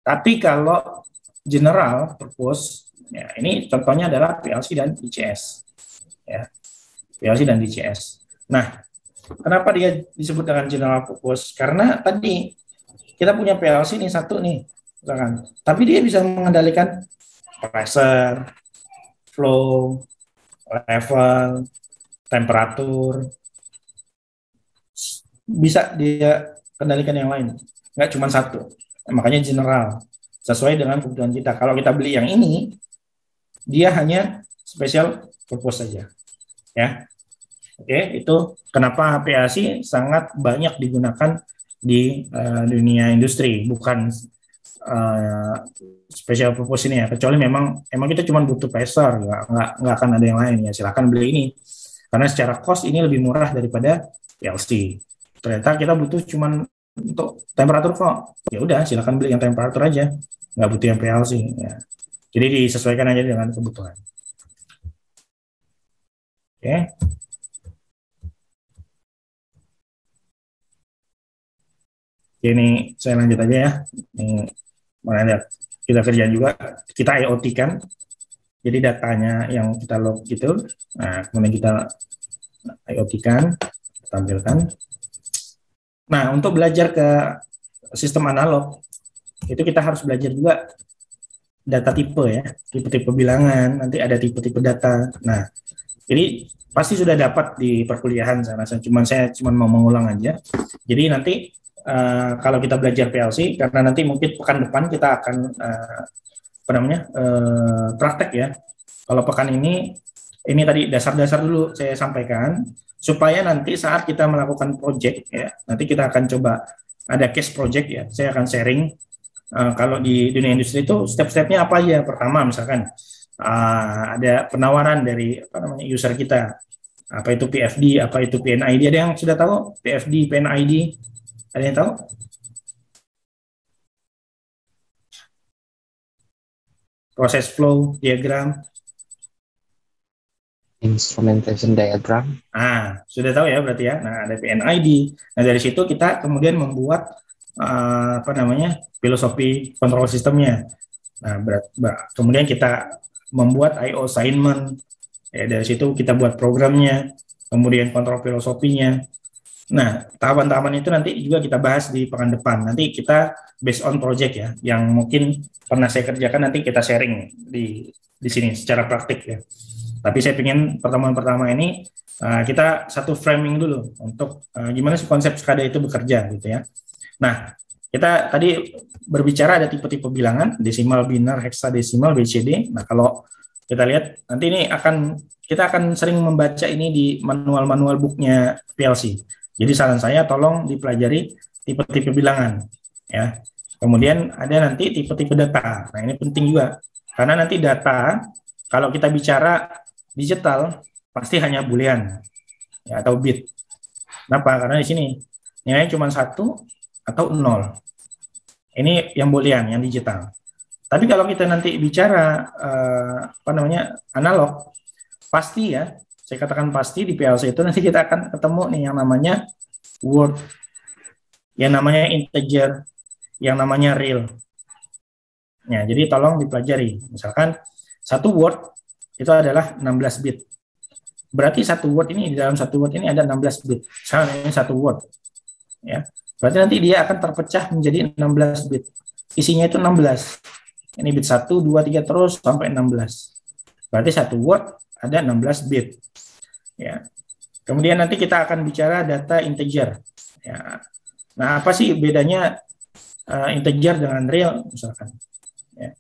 Tapi kalau general purpose, ya ini contohnya adalah PLC dan DCS. Ya, PLC dan DCS. Nah, kenapa dia disebut dengan general purpose? Karena tadi kita punya PLC nih satu nih, misalkan. Tapi dia bisa mengendalikan pressure, flow, level, temperatur. Bisa dia kendalikan yang lain, nggak cuma satu. Makanya general, sesuai dengan kebutuhan kita. Kalau kita beli yang ini, dia hanya special purpose saja. Ya, oke, itu kenapa PLC sangat banyak digunakan di dunia industri, bukan special purpose ini ya. Kecuali memang kita cuma butuh pressure, nggak akan ada yang lain ya. Silakan beli ini, karena secara cost ini lebih murah daripada PLC. Ternyata kita butuh cuma untuk temperatur kok, ya udah silakan beli yang temperatur aja, nggak butuh yang PLC ya. Jadi disesuaikan aja dengan kebutuhan. Oke. Ini saya lanjut aja ya. Ini mana kita kerjaan juga, kita IoT kan. Jadi datanya yang kita log gitu. Nah, kemudian kita IoT kan, tampilkan. Nah, untuk belajar ke sistem analog, itu kita harus belajar juga data tipe ya, tipe-tipe bilangan, nanti ada tipe-tipe data. Nah, jadi pasti sudah dapat di perkuliahan saya cuma mau mengulang aja. Jadi nanti kalau kita belajar PLC, karena nanti mungkin pekan depan kita akan praktek ya. Kalau pekan ini tadi dasar-dasar dulu saya sampaikan, supaya nanti saat kita melakukan project ya, nanti kita akan coba ada case project ya, saya akan sharing kalau di dunia industri itu step-stepnya apa aja. Pertama misalkan ada penawaran dari user kita, apa itu PFD, apa itu PNID, ada yang sudah tahu PFD, PNID, ada yang tahu? Proses flow diagram, instrumentation diagram. Sudah tahu ya berarti ya. Nah, ada PNID. Nah, dari situ kita kemudian membuat filosofi control sistemnya. Nah, kemudian kita membuat IO assignment. Ya, dari situ kita buat programnya, kemudian kontrol filosofinya. Nah, tahapan-tahapan itu nanti juga kita bahas di pekan depan. Nanti kita based on project ya, yang mungkin pernah saya kerjakan, nanti kita sharing di sini secara praktik ya. Tapi saya ingin pertemuan pertama ini kita satu framing dulu untuk gimana sih konsep SCADA itu bekerja gitu ya. Nah, kita tadi berbicara ada tipe-tipe bilangan, desimal, biner, heksadesimal, BCD. Nah, kalau kita lihat nanti ini kita akan sering membaca ini di manual-manual booknya PLC. Jadi saran saya tolong dipelajari tipe-tipe bilangan ya. Kemudian ada nanti tipe-tipe data. Nah, ini penting juga karena nanti data kalau kita bicara digital pasti hanya boolean ya, atau bit. Kenapa? Karena di sini nilainya cuma 1 atau 0. Ini yang boolean, yang digital. Tapi kalau kita nanti bicara analog, pasti ya, saya katakan pasti di PLC itu nanti kita akan ketemu nih yang namanya word, yang namanya integer, yang namanya real. Ya, jadi tolong dipelajari. Misalkan satu word itu adalah 16 bit. Berarti satu word ini, di dalam satu word ini ada 16 bit. Misalkan ini satu word. Ya. Berarti nanti dia akan terpecah menjadi 16 bit. Isinya itu 16. Ini bit 1, 2, 3 terus sampai 16. Berarti satu word ada 16 bit. Ya. Kemudian nanti kita akan bicara data integer. Ya. Nah, apa sih bedanya integer dengan real misalkan? Ya.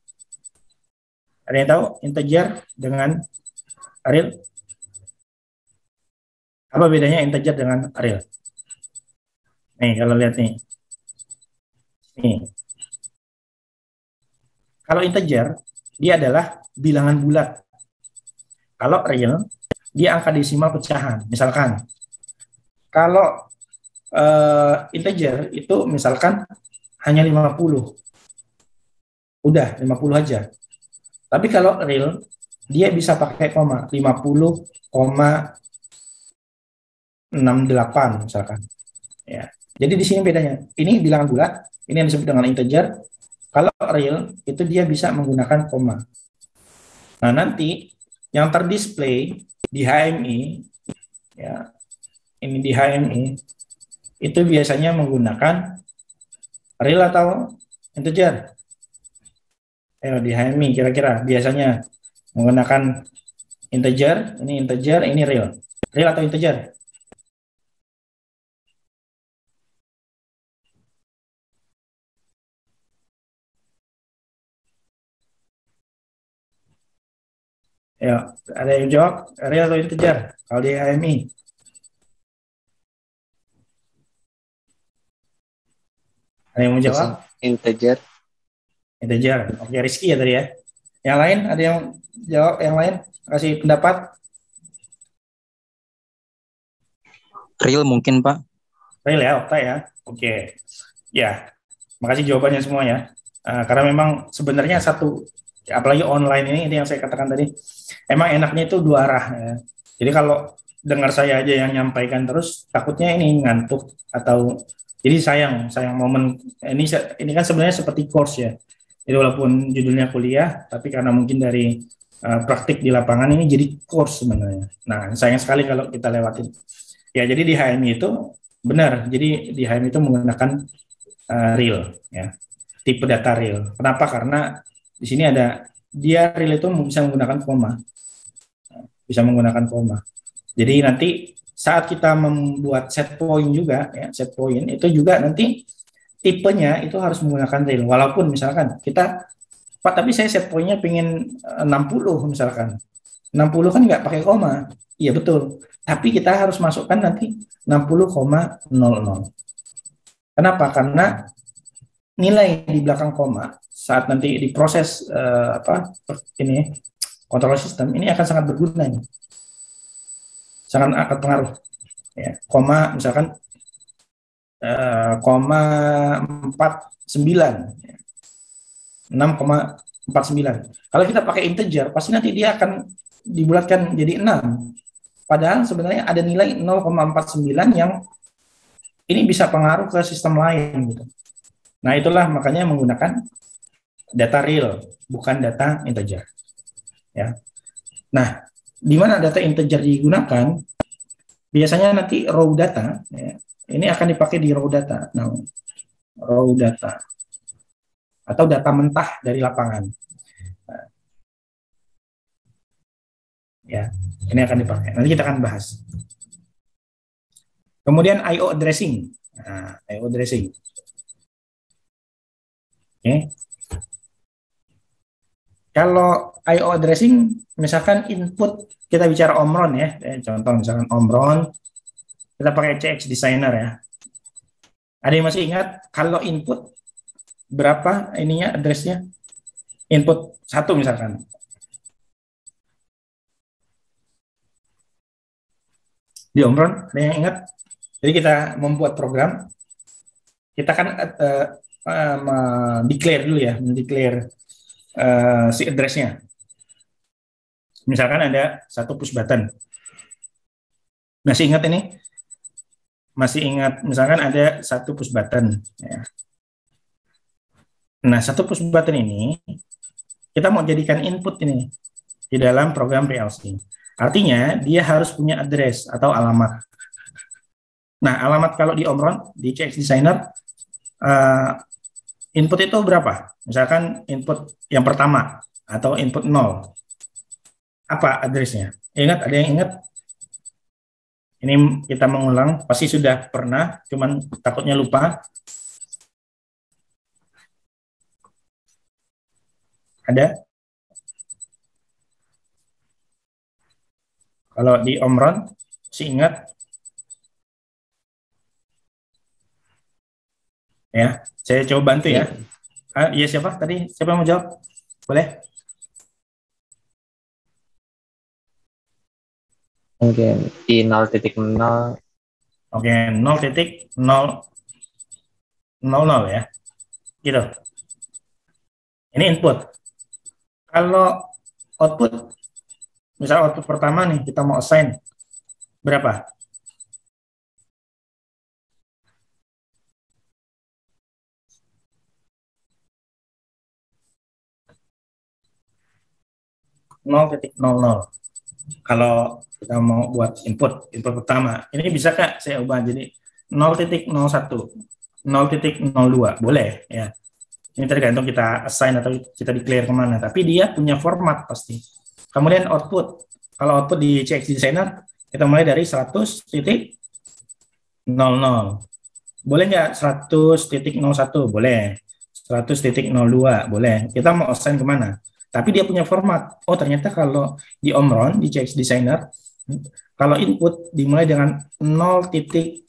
Ada yang tahu integer dengan real? Apa bedanya integer dengan real? Nih, kalau lihat nih. Nih. Kalau integer, dia adalah bilangan bulat. Kalau real, dia angka desimal pecahan. Misalkan, kalau integer itu misalkan hanya 50. Udah, 50 aja. Tapi kalau real, dia bisa pakai koma. 50,68 misalkan. Ya. Jadi di sini bedanya. Ini bilangan bulat, ini yang disebut dengan integer. Kalau real, itu dia bisa menggunakan koma. Nah, nanti yang terdisplay di HMI, ya, ini di HMI, itu biasanya menggunakan real atau integer. Di HMI kira-kira biasanya menggunakan integer, ini real. Real atau integer? Ya, ada yang jawab real atau integer kalau di HMI? Ada yang mau jawab? Integer. Integer. Oke, Rizky ya tadi ya. Yang lain ada yang jawab? Yang lain kasih pendapat? Real mungkin, Pak. Real ya, Okta ya. Oke. Ya, makasih jawabannya semuanya. Karena memang sebenarnya satu, apalagi online ini yang saya katakan tadi, emang enaknya itu dua arah. Ya. Jadi kalau dengar saya aja yang nyampaikan terus, takutnya ini ngantuk atau jadi sayang momen ini kan sebenarnya seperti course ya. Jadi walaupun judulnya kuliah, tapi karena mungkin dari praktik di lapangan ini jadi course sebenarnya. Nah, sayang sekali kalau kita lewatin. Ya, jadi di HMI itu benar. Jadi di HMI itu menggunakan real, ya, tipe data real. Kenapa? Karena di sini ada dia real itu bisa menggunakan koma, Jadi nanti saat kita membuat set point juga, ya, set point itu juga nanti tipenya itu harus menggunakan real. Walaupun misalkan kita, Pak, tapi saya set pointnya pengen 60 misalkan, 60 kan nggak pakai koma, iya betul. Tapi kita harus masukkan nanti 60,00. Kenapa? Karena nilai di belakang koma saat nanti diproses kontrol sistem ini akan sangat berguna, sangat akan pengaruh. Ya, koma misalkan 6,49. Kalau kita pakai integer, pasti nanti dia akan dibulatkan jadi 6. Padahal sebenarnya ada nilai 0,49 yang ini bisa pengaruh ke sistem lain gitu. Nah, itulah makanya menggunakan data real, bukan data integer. Ya. Nah, di mana data integer digunakan? Biasanya nanti raw data, ya, ini akan dipakai di raw data. Nah, raw data atau data mentah dari lapangan. Nah, ya, ini akan dipakai. Nanti kita akan bahas. Kemudian I/O addressing. Nah, I/O addressing. Oke. Kalau I/O addressing, misalkan input kita bicara Omron ya, contoh misalkan Omron, kita pakai CX Designer ya. Ada yang masih ingat kalau input berapa ininya addressnya? Input 1 misalkan. Di Omron, ada yang ingat? Jadi kita membuat program, kita kan declare dulu ya, declare si address-nya. Misalkan ada satu push button. Masih ingat ini? masih ingat, misalkan ada satu push button. Ya. Nah, satu push button ini kita mau jadikan input ini di dalam program PLC. Artinya dia harus punya address atau alamat. Nah, alamat kalau di Omron, di CX Designer, input itu berapa? Misalkan input yang pertama atau input 0. Apa addressnya? Ingat, ada yang ingat? Ini kita mengulang, pasti sudah pernah, cuman takutnya lupa. Ada? Kalau di Omron, masih ingat? Ya, saya coba bantu ya. Iya siapa tadi? Siapa yang mau jawab? Boleh? Mungkin di 0.0. Oke, 0.000 ya. Gitu. Ini input. Kalau output, misal output pertama nih, kita mau assign berapa? (0.00). Kalau kita mau buat input pertama, ini bisa Kak saya ubah jadi 0.01, 0.02, boleh ya. Ini tergantung kita assign atau kita declare kemana, tapi dia punya format pasti. Kemudian output, kalau output di CX Designer, kita mulai dari 100.00. Boleh nggak 100.01? Boleh. 100.02? Boleh. Kita mau assign kemana? Tapi dia punya format. Oh, ternyata kalau di Omron, di CX Designer, kalau input dimulai dengan 0 titik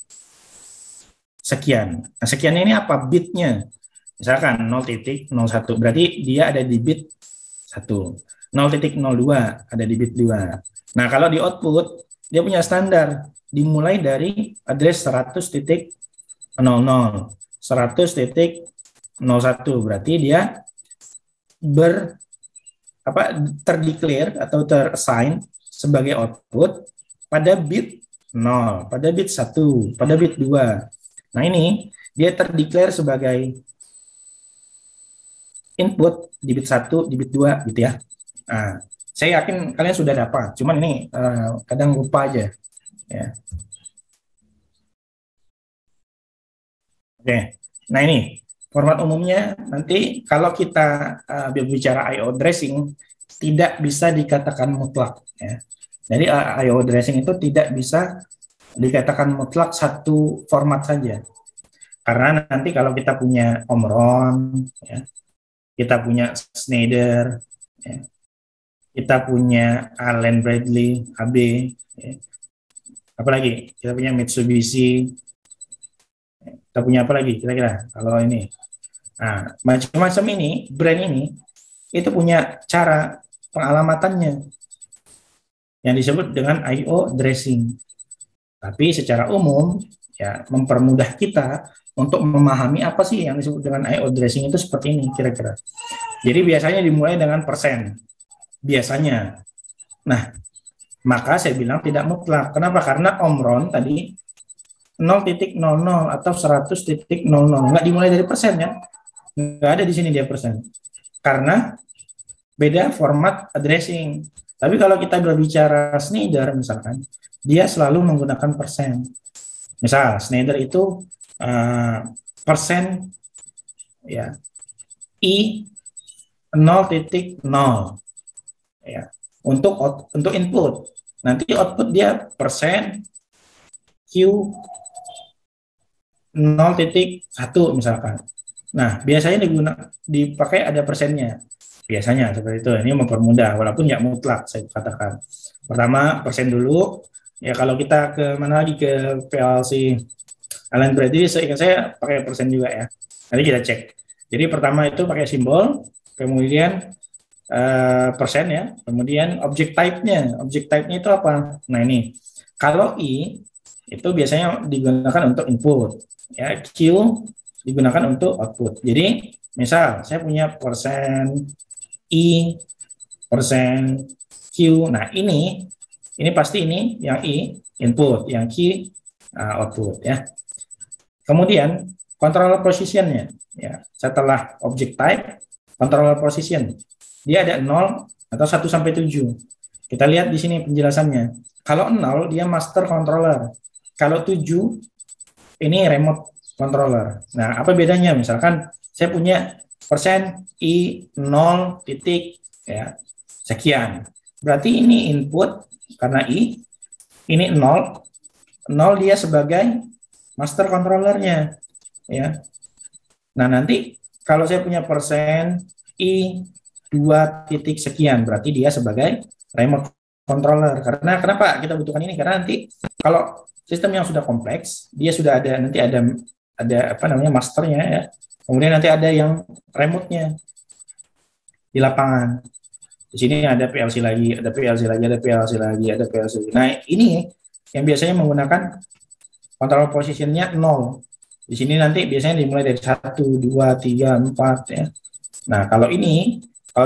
sekian. Nah, sekian ini apa? Bitnya. Misalkan 0.01, berarti dia ada di bit 1. 0.02 ada di bit 2. Nah, kalau di output, dia punya standar. Dimulai dari address 100.00. 100.01, berarti dia terdeclare atau terassign sebagai output pada bit 0, pada bit 1, pada bit 2. Nah, ini dia terdeclare sebagai input di bit 1, di bit 2 gitu ya. Nah, saya yakin kalian sudah dapat, cuman ini kadang lupa aja ya. Oke. Nah, ini format umumnya nanti kalau kita berbicara I/O addressing tidak bisa dikatakan mutlak ya. Jadi I/O addressing itu tidak bisa dikatakan mutlak satu format saja. Karena nanti kalau kita punya Omron ya, kita punya Schneider, ya. Kita punya Allen Bradley, AB, ya. Apalagi kita punya Mitsubishi, kita punya apa lagi kira-kira kalau ini. Nah, macam-macam ini, brand ini, itu punya cara pengalamatannya yang disebut dengan I/O addressing. Tapi secara umum, ya mempermudah kita untuk memahami apa sih yang disebut dengan I/O addressing itu seperti ini kira-kira. Jadi biasanya dimulai dengan persen. Biasanya. Nah, maka saya bilang tidak mutlak. Kenapa? Karena Omron tadi 0.00 atau 100.00. Nggak dimulai dari persen ya. Nggak ada di sini dia persen. Karena beda format addressing. Tapi kalau kita berbicara Schneider misalkan, dia selalu menggunakan persen. Misal Schneider itu persen ya I 0.0 ya untuk input. Nanti output dia persen Q 0.1 misalkan. Nah, biasanya dipakai ada persennya. Biasanya seperti itu. Ini mempermudah walaupun nggak mutlak saya katakan. Pertama persen dulu. Ya kalau kita ke mana lagi ke PLC Allen Bradley, saya pakai persen juga ya. Nanti kita cek. Jadi pertama itu pakai simbol, kemudian persen ya, kemudian object type-nya. Object type-nya itu apa? Nah ini, kalau I itu biasanya digunakan untuk input, ya Q digunakan untuk output. Jadi misal saya punya persen I, persen Q. Nah ini pasti ini yang I input, yang Q output ya. Kemudian controller positionnya ya, setelah object type, controller position dia ada 0 atau 1 sampai 7. Kita lihat di sini penjelasannya. Kalau 0 dia master controller. Kalau 7 ini remote controller. Nah, apa bedanya? Misalkan saya punya persen i 0 titik ya sekian. Berarti ini input karena i, ini 0 dia sebagai master controllernya ya. Nah, nanti kalau saya punya persen i 2 titik sekian, berarti dia sebagai remote controller. Karena kenapa kita butuhkan ini? Karena nanti kalau sistem yang sudah kompleks, dia sudah ada nanti ada apa namanya masternya ya. Kemudian nanti ada yang remote-nya di lapangan. Di sini ada PLC lagi, ada PLC lagi, ada PLC lagi, ada PLC lagi. Nah, ini yang biasanya menggunakan control position-nya 0. Di sini nanti biasanya dimulai dari 1, 2, 3, 4 ya. Nah, kalau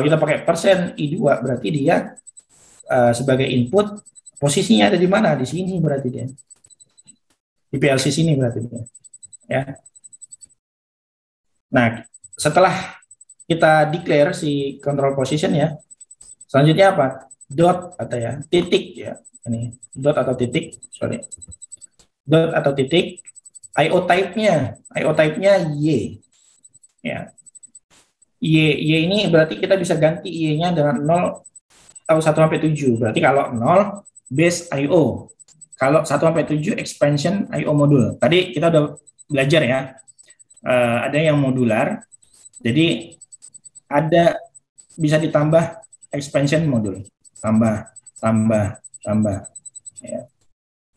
kita pakai persen I2 berarti dia sebagai input posisinya ada di mana? Di sini berarti dia. Di PLC sini berarti dia. Ya. Nah, setelah kita declare si control position ya, selanjutnya apa? Dot atau ya, titik ya. Ini dot atau titik, sorry. Dot atau titik, IO type-nya Y. Ya. Y ini berarti kita bisa ganti Y-nya dengan 0 atau 1 sampai 7. Berarti kalau 0 base IO. Kalau 1 sampai 7 expansion IO modul. Tadi kita udah belajar ya. Ada yang modular. Jadi ada bisa ditambah expansion modul. Tambah. Ya.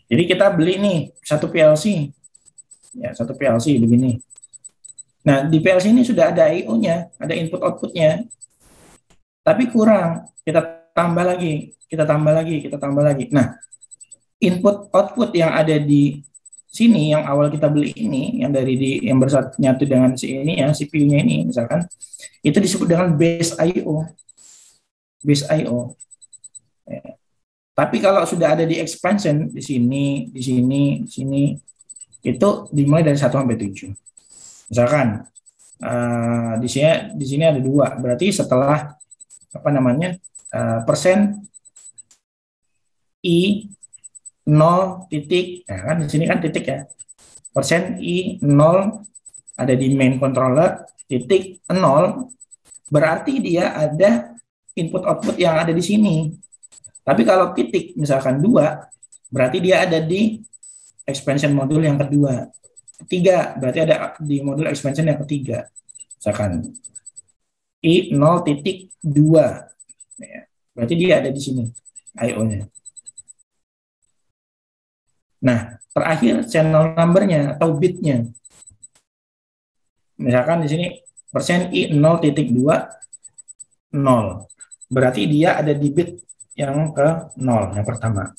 Jadi kita beli nih satu PLC. Ya, satu PLC begini. Nah, di PLC ini sudah ada I/O-nya, ada input output-nya. Tapi kurang, kita tambah lagi. Nah, input output yang ada di sini yang awal kita beli ini, yang yang nyatu dengan si ini ya, CPU-nya ini misalkan, itu disebut dengan base I/O. Base I/O. Ya. Tapi kalau sudah ada di expansion di sini, itu dimulai dari 1 sampai 7. Misalkan di sini ada 2, berarti setelah persen i 0 titik, nah kan di sini kan titik ya, persen i 0 ada di main controller titik 0, berarti dia ada input output yang ada di sini. Tapi kalau titik misalkan 2, berarti dia ada di expansion modul yang kedua. 3, berarti ada di modul expansion yang ketiga. Misalkan I 0.2. Ya, berarti dia ada di sini I/O-nya. Nah, terakhir channel number-nya atau bit-nya. Misalkan di sini persen I 0.2 0. Berarti dia ada di bit yang ke 0 yang pertama.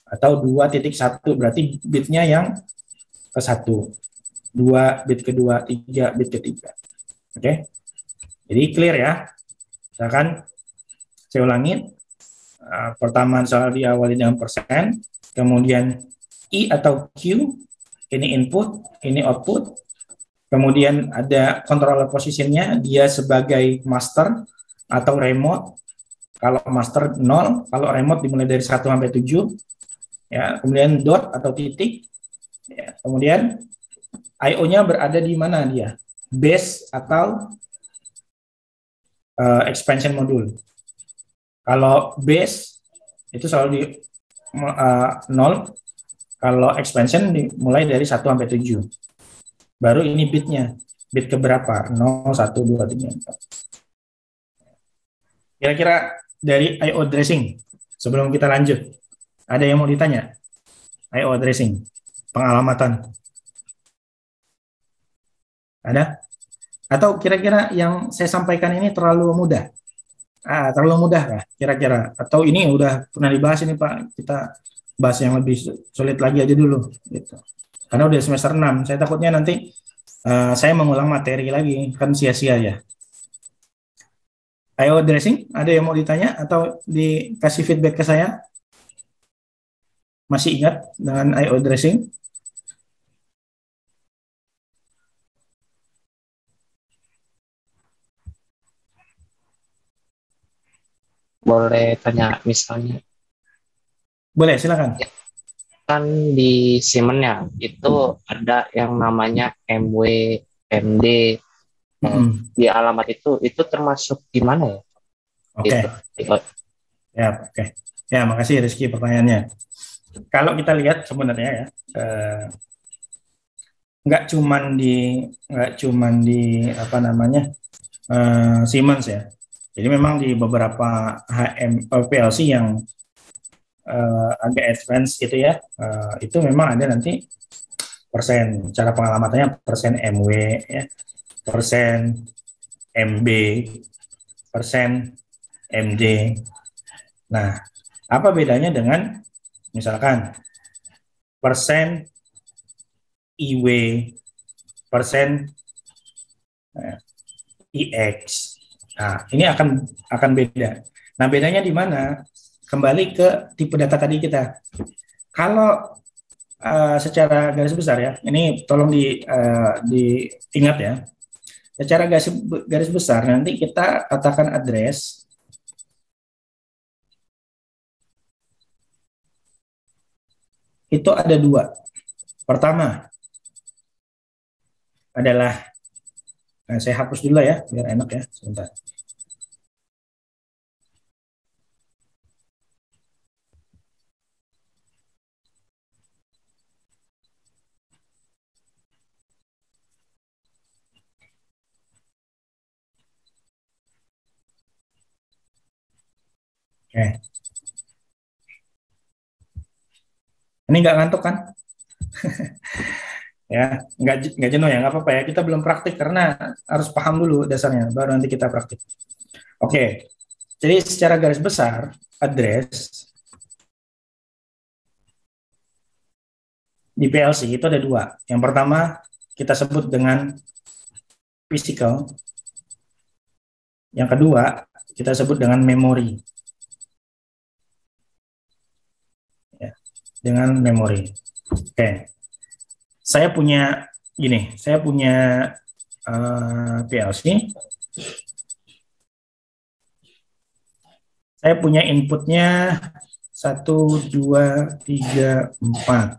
Atau 2.1 berarti bitnya yang ke 1. 2 bit kedua, 3 bit ketiga. Oke. Jadi clear ya. Misalkan saya ulangi. Pertama soal diawali dengan persen, kemudian I atau Q, ini input, ini output. Kemudian ada controller positionnya, dia sebagai master atau remote. Kalau master 0, kalau remote dimulai dari 1 sampai 7. Ya, kemudian dot atau titik. Ya, kemudian I/O-nya berada di mana dia? Base atau expansion modul. Kalau base itu selalu di 0. Kalau expansion dimulai dari 1 sampai 7. Baru ini bitnya. Bit keberapa? 0, 1, 2, 3, 4. Kira-kira dari I/O addressing, sebelum kita lanjut, ada yang mau ditanya? I/O addressing, pengalamatan. Ada? Atau kira-kira yang saya sampaikan ini terlalu mudah? Terlalu mudah lah kira-kira. Atau ini udah pernah dibahas ini Pak, kita bahas yang lebih sulit lagi aja dulu. Gitu. Karena udah semester 6, saya takutnya nanti saya mengulang materi lagi, kan sia-sia ya. I/O addressing, ada yang mau ditanya atau dikasih feedback ke saya? Masih ingat dengan I/O addressing? boleh tanya misalnya Boleh, silakan. kan di Siemens itu ada yang namanya MW, MD. Di alamat itu termasuk gimana ya? Oke. Ya, oke. Ya, makasih Rizky pertanyaannya. Kalau kita lihat sebenarnya ya, nggak cuman di apa namanya Siemens ya. Jadi memang di beberapa PLC yang agak advance gitu ya, itu memang ada nanti persen, cara pengalamannya persen MW ya, persen MB, persen MD. Nah, apa bedanya dengan misalkan persen IW, persen IX. Nah, ini akan beda. Nah, bedanya di mana? Kembali ke tipe data tadi kita. Kalau secara garis besar ya, ini tolong diingat ya. Secara garis besar nanti kita katakan address itu ada dua. Pertama adalah, saya hapus dulu ya, biar enak ya, sebentar. Oke. Ini nggak ngantuk kan? Ya, nggak jenuh ya, nggak apa-apa ya. Kita belum praktik karena harus paham dulu dasarnya, baru nanti kita praktik. Oke, jadi secara garis besar, address di PLC itu ada dua. Yang pertama kita sebut dengan physical, yang kedua kita sebut dengan memori. Ya, dengan memori. Oke, saya punya PLC. Saya punya inputnya 1, 2, 3, 4.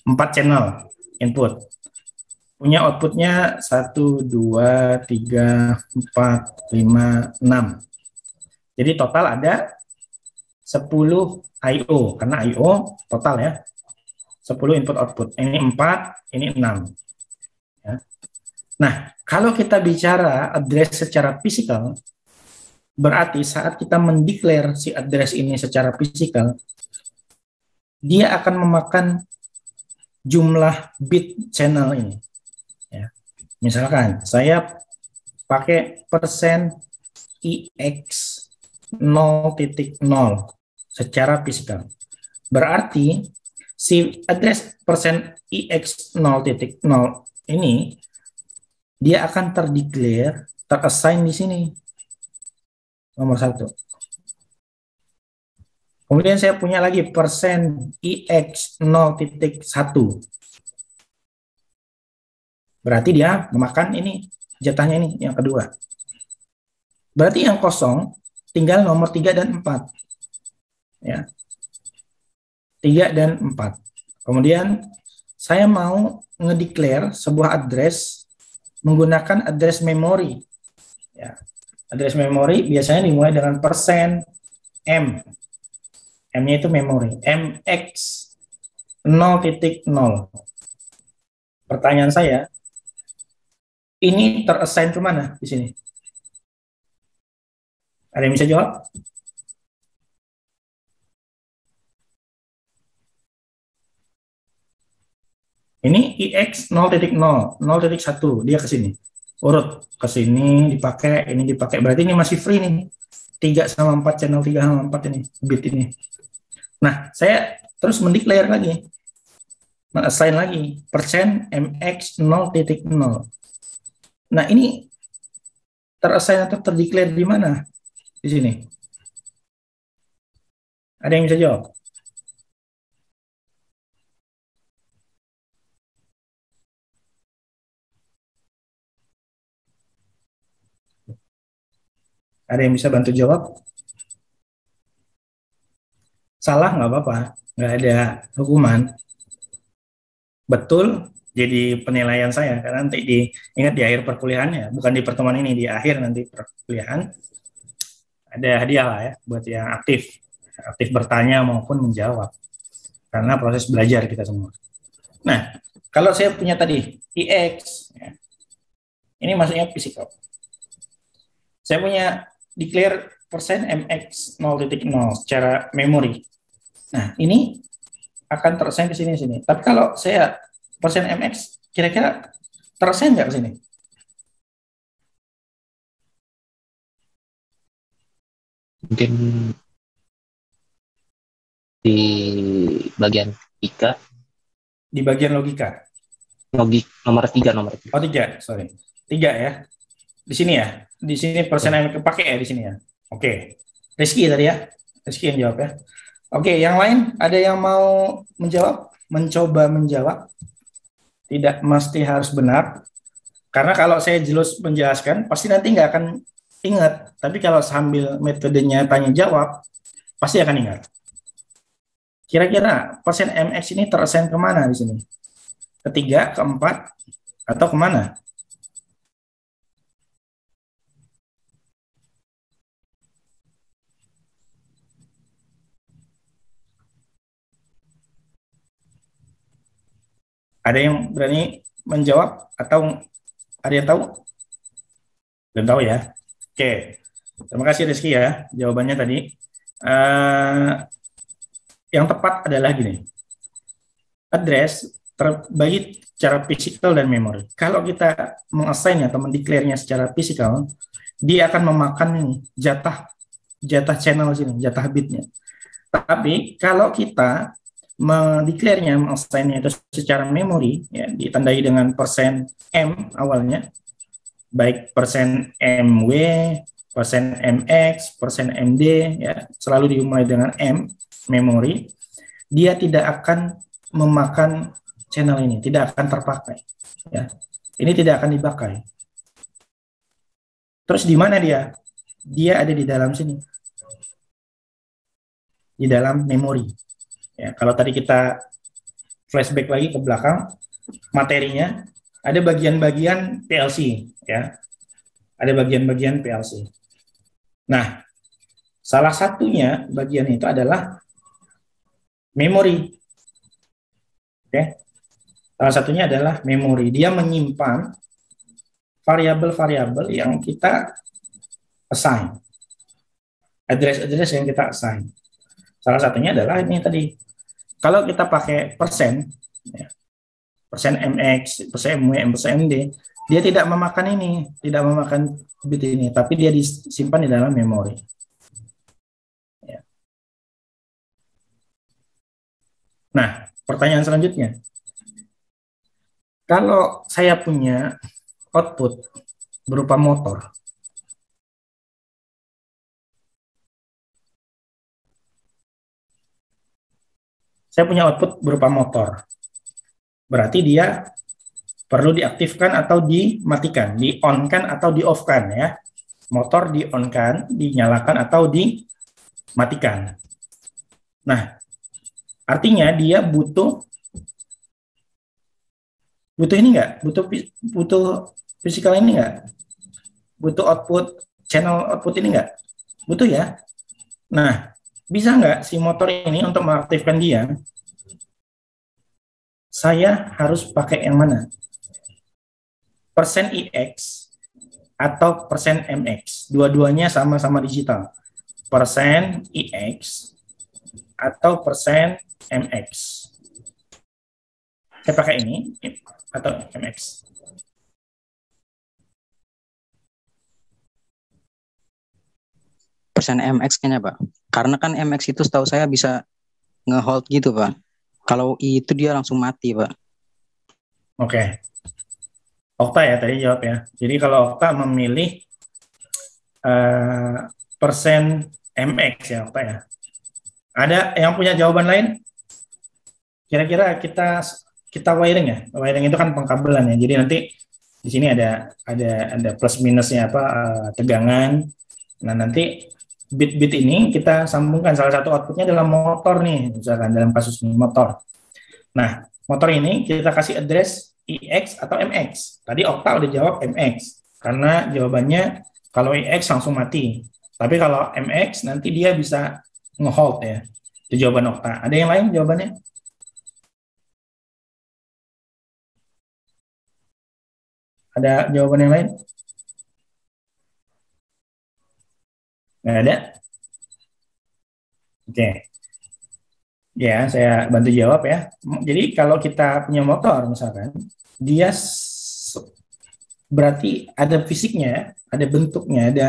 4 channel input. Punya outputnya 1, 2, 3, 4, 5, 6. Jadi total ada 10 I/O, karena I/O total ya. 10 input output. Ini 4, ini 6. Ya. Nah, kalau kita bicara address secara fisikal, berarti saat kita mendeklar si address ini secara fisikal, dia akan memakan jumlah bit channel ini. Ya. Misalkan saya pakai persen IX 0.0 secara fisikal. Berarti si address persen IX 0.0 ini dia akan terassign di sini. Nomor 1. Kemudian saya punya lagi persen IX 0.1. Berarti dia memakan ini, jatahnya ini, yang kedua. Berarti yang kosong tinggal nomor 3 dan 4. Ya. 3 dan 4. Kemudian saya mau ngedeclare sebuah address menggunakan address memori. Ya. Address memori biasanya dimulai dengan persen M. M-nya itu memori. MX 0.0. Pertanyaan saya, ini terassign ke mana di sini? Ada yang bisa jawab? Ini IX 0.0, 0.1, dia ke sini. Urut ke sini dipakai, ini dipakai. Berarti ini masih free nih. 3 sama 4, channel 3 sama 4 ini, bit ini. Nah, saya terus mendeklar lagi. Assign lagi persen MX 0.0. Nah, ini terassign atau terdeklar di mana? Di sini. Ada yang bisa jawab? Ada yang bisa bantu jawab? Salah nggak apa-apa, nggak ada hukuman. Betul jadi penilaian saya, karena nanti ingat di akhir perkuliahannya, bukan di pertemuan ini, di akhir nanti perkuliahan ada hadiah lah ya buat yang aktif bertanya maupun menjawab, karena proses belajar kita semua. Nah, kalau saya punya tadi IX, ya, ini maksudnya fisikal. Saya punya declare persen MX 0.0 secara memori. Nah, ini akan terassign ke sini. Tapi kalau saya persen MX, kira-kira terassign nggak ke sini? Mungkin di bagian 3. Di bagian logika. Nomor 3. Oh, 3, sorry. 3 ya. Di sini ya. Di sini persen MX pakai ya di sini ya. Oke. Rizky tadi ya. Rizky yang jawab ya. Oke, yang lain ada yang mau menjawab? Mencoba menjawab? Tidak mesti harus benar. Karena kalau saya jelas menjelaskan, pasti nanti nggak akan ingat. Tapi kalau sambil metodenya tanya jawab, pasti akan ingat. Kira-kira persen MX ini terassign kemana di sini? Ketiga, keempat, atau kemana? Ada yang berani menjawab atau ada yang tahu? Belum tahu ya. Oke, terima kasih Rizky ya jawabannya tadi. Yang tepat adalah gini. Address terbagi secara fisikal dan memori. Kalau kita mengassign atau mendeklarenya secara fisikal, dia akan memakan ini jatah channel sini, jatah bitnya. Tapi kalau kita mendeklarenya, mengassignnya itu secara memori, ya, ditandai dengan persen M awalnya, baik persen MW, persen MX, persen MD, ya, selalu dimulai dengan M, memori, dia tidak akan memakan channel ini, tidak akan terpakai. Ya. Ini tidak akan dipakai. Terus di mana dia? Dia ada di dalam sini. Di dalam memori. Ya, kalau tadi kita flashback lagi ke belakang, materinya ada bagian-bagian PLC, ya. Ada bagian-bagian PLC. Nah, salah satunya bagian itu adalah memori. Oke. Salah satunya adalah memori. Dia menyimpan variabel-variabel yang kita assign. Address-address yang kita assign. Salah satunya adalah ini tadi. Kalau kita pakai persen, ya, persen MX, persen MW, persen MD, dia tidak memakan ini, tidak memakan bit ini, tapi dia disimpan di dalam memori. Ya. Nah, pertanyaan selanjutnya. Kalau saya punya output berupa motor, saya punya output berupa motor. Berarti dia perlu diaktifkan atau dimatikan, di-on-kan atau di-off-kan ya. Motor di-on-kan, dinyalakan atau dimatikan. Nah, artinya dia butuh ini enggak? Butuh fisikal ini enggak? Butuh output, channel output ini enggak? Butuh ya? Nah, bisa nggak si motor ini untuk mengaktifkan dia, saya harus pakai yang mana? Persen IX atau persen MX. Dua-duanya sama-sama digital. Persen IX atau persen MX. Saya pakai ini atau MX. Persen MX kayaknya Pak. Karena kan MX itu setahu saya bisa nge-hold gitu Pak. Kalau I itu dia langsung mati Pak. Oke. Okta ya tadi jawab ya. Jadi kalau Okta memilih persen MX ya Okta ya. Ada yang punya jawaban lain? Kira-kira kita wiring ya. Wiring itu kan pengkabelan ya. Jadi nanti di sini ada plus minusnya apa tegangan. Nah nanti bit-bit ini kita sambungkan, salah satu outputnya dalam motor nih, misalkan dalam kasus ini motor. Nah, motor ini kita kasih address IX atau MX. Tadi Okta udah jawab MX, karena jawabannya kalau IX langsung mati. Tapi kalau MX nanti dia bisa nge-hold ya. Itu jawaban Okta. Ada yang lain jawabannya? Ada jawaban yang lain? Nggak ada? Oke. Ya, saya bantu jawab ya. Jadi kalau kita punya motor misalkan, dia berarti ada fisiknya, ada bentuknya, ada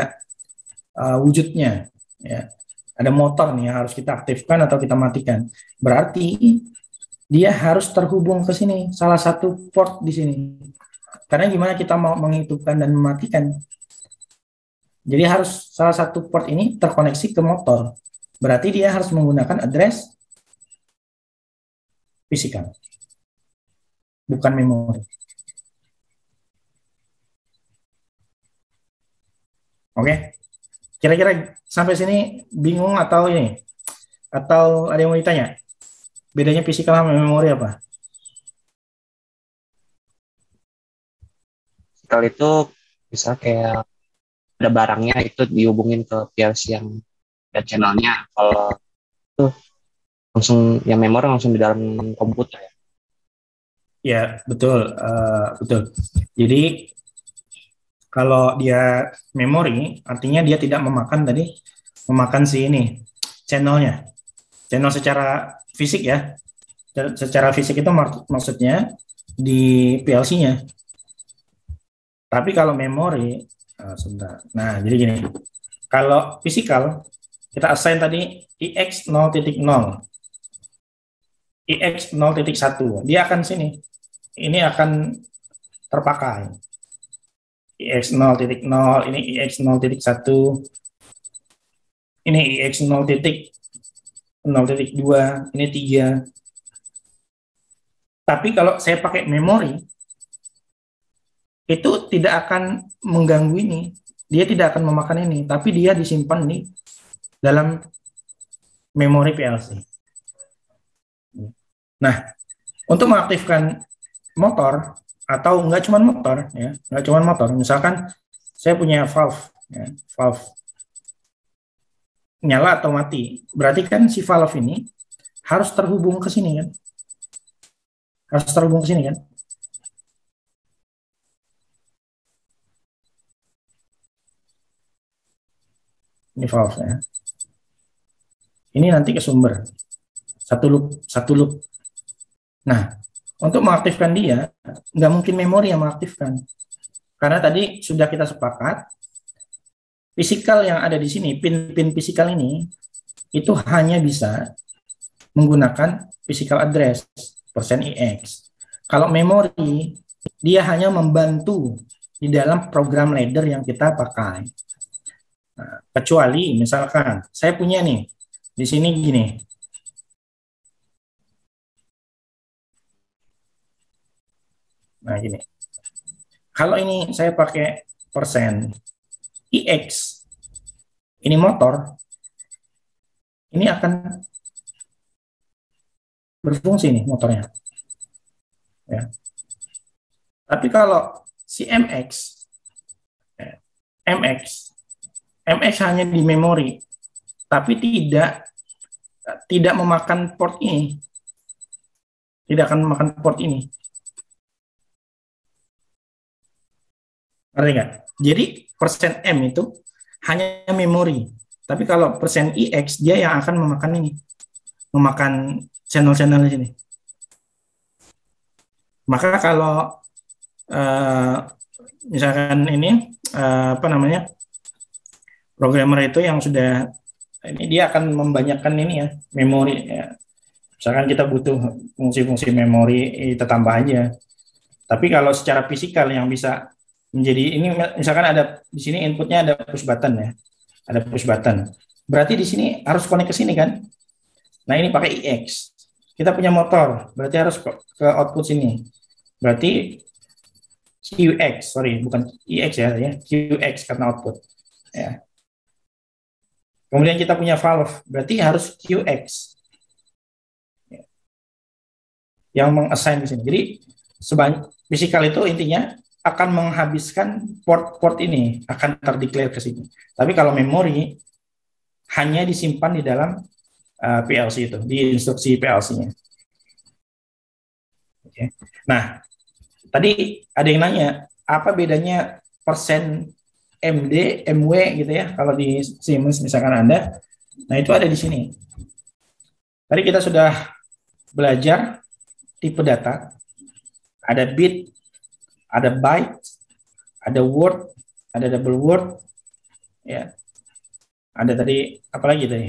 wujudnya, ya. Ada motor nih yang harus kita aktifkan atau kita matikan. Berarti dia harus terhubung ke sini, salah satu port di sini. Karena gimana kita mau menghidupkan dan mematikan? Jadi harus salah satu port ini terkoneksi ke motor. Berarti dia harus menggunakan address fisikal, bukan memori. Oke, kira-kira sampai sini bingung atau ini? Atau ada yang mau ditanya? Bedanya fisikal sama memori apa? Fisikal itu bisa kayak ada barangnya itu dihubungin ke PLC yang ada channelnya. Kalau itu langsung yang memori langsung di dalam komputer ya. Ya, betul, betul. Jadi kalau dia memori, artinya dia tidak memakan si ini channelnya, channel secara fisik ya. Secara fisik itu maksudnya di PLC-nya. Tapi kalau memori, sebentar. Nah, jadi gini. Kalau fisikal, kita assign tadi IX 0.0, IX 0.1. Dia akan sini. Ini akan terpakai. IX 0.0, ini IX 0.1, ini IX 0.2, ini 3. Tapi kalau saya pakai memori, itu tidak akan mengganggu ini. Dia tidak akan memakan ini, tapi dia disimpan di dalam memori PLC. Nah, untuk mengaktifkan motor, atau nggak cuma motor, ya, nggak cuma motor. Misalkan saya punya valve, ya, valve nyala atau mati. Berarti kan si valve ini harus terhubung ke sini kan? Harus terhubung ke sini kan? Ini valve ya. Ini nanti ke sumber. Satu loop. Nah, untuk mengaktifkan dia, nggak mungkin memori yang mengaktifkan. Karena tadi sudah kita sepakat, fisikal yang ada di sini, pin-pin fisikal ini, itu hanya bisa menggunakan physical address, %IX. Kalau memori, dia hanya membantu di dalam program ladder yang kita pakai. Nah, kecuali misalkan saya punya nih di sini gini. Nah, gini. Kalau ini saya pakai %IX, ini motor, ini akan berfungsi nih motornya. Ya. Tapi kalau si MX hanya di memori, tapi tidak memakan port ini, tidak akan memakan port ini. Ngerti nggak? Jadi %M itu hanya memori, tapi kalau %IX dia yang akan memakan ini, memakan channel-channel di sini. Maka kalau misalkan ini apa namanya, programmer itu yang sudah ini, dia akan membanyakkan ini ya, memori ya. Misalkan kita butuh fungsi-fungsi memori, kita tambah aja. Tapi kalau secara fisikal yang bisa menjadi ini, misalkan ada di sini inputnya ada push button ya, ada push button. Berarti di sini harus connect ke sini kan? Nah ini pakai IX. Kita punya motor, berarti harus ke output sini. Berarti QX, sorry bukan IX ya, QX karena output. Ya. Kemudian kita punya valve, berarti harus QX yang mengassign di sini. Jadi physical itu intinya akan menghabiskan port-port ini, akan terdeclare ke sini. Tapi kalau memori hanya disimpan di dalam PLC itu, di instruksi PLC-nya. Oke. Nah, tadi ada yang nanya, apa bedanya persen MD, MW gitu ya, kalau di Siemens misalkan Anda. Nah, itu ada di sini. Tadi kita sudah belajar tipe data, ada bit, ada byte, ada word, ada double word, ya. Ada tadi apa lagi tadi?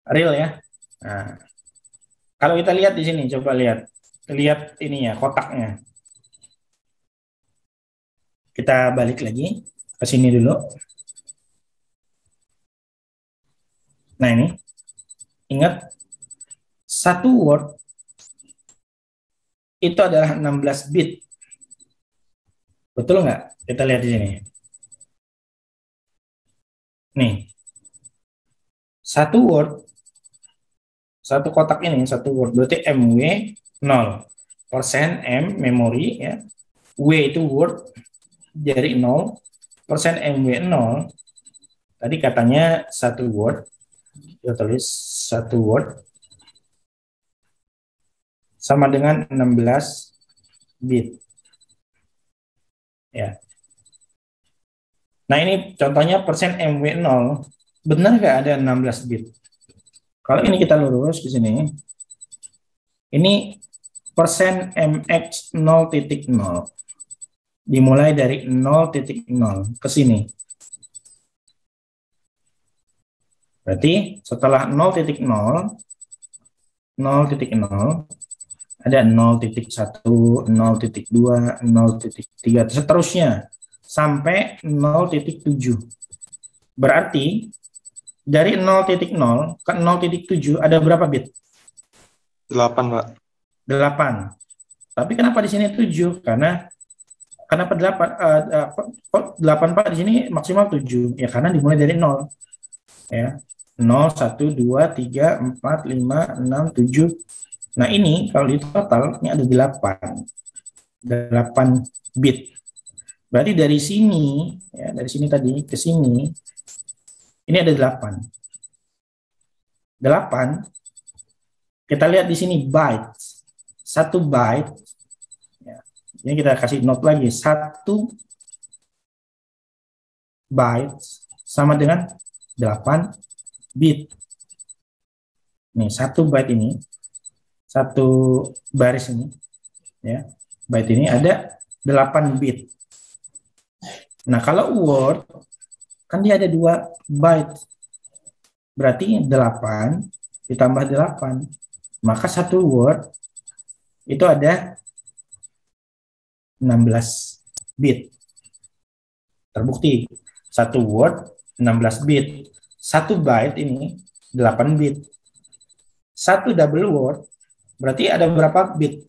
Real ya. Nah, kalau kita lihat di sini, coba lihat ini ya, kotaknya. Kita balik lagi ke sini dulu. Nah ini, ingat satu word itu adalah 16 bit. Betul nggak? Kita lihat di sini. Nih, satu word, satu kotak ini, satu word, berarti MW 0. Persen M, memori, ya. W itu word, dari 0. Persen MW 0, tadi katanya satu word, kita tulis satu word, sama dengan 16 bit. Ya. Nah ini contohnya persen MW 0, benar nggak ada 16 bit? Kalau ini kita lurus ke sini, ini persen MX 0.0, dimulai dari 0.0 ke sini. Berarti setelah 0.0, 0.0, ada 0.1, 0.2, 0.3, seterusnya sampai 0.7. Berarti dari 0.0 ke 0.7 ada berapa bit? 8, Pak. 8. Tapi kenapa di sini 7? Kenapa 8? 8 Pak, di sini maksimal 7. Ya karena dimulai dari 0. Ya. 0, 1, 2, 3, 4, 5, 6, 7. Nah ini kalau di total ini ada 8 bit. Berarti dari sini, ya, dari sini tadi ke sini, ini ada 8. 8, kita lihat di sini byte. 1 byte, ya, ini kita kasih note lagi, 1 byte sama dengan 8 bit. Nih, 1 byte ini, 1 baris ini, ya, byte ini ada 8 bit. Nah, kalau word, kan dia ada 2 byte. Berarti 8 ditambah 8. Maka 1 word itu ada 16 bit. Terbukti, 1 word 16 bit. 1 byte ini 8 bit. 1 double word berarti ada berapa bit?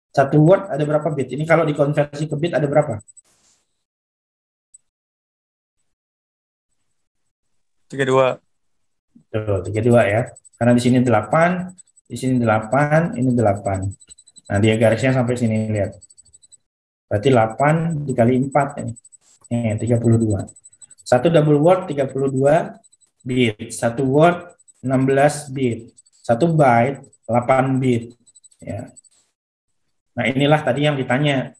1 word ada berapa bit? Ini kalau dikonversi ke bit ada berapa? 32. Tuh, 32 ya. Karena di sini 8, di sini 8, ini 8. Nah, dia garisnya sampai sini, lihat. Berarti 8 dikali 4 ini. 32. 1 double word 32 bit. 1 word 16 bit. 1 byte 8 bit. Ya. Nah, inilah tadi yang ditanya.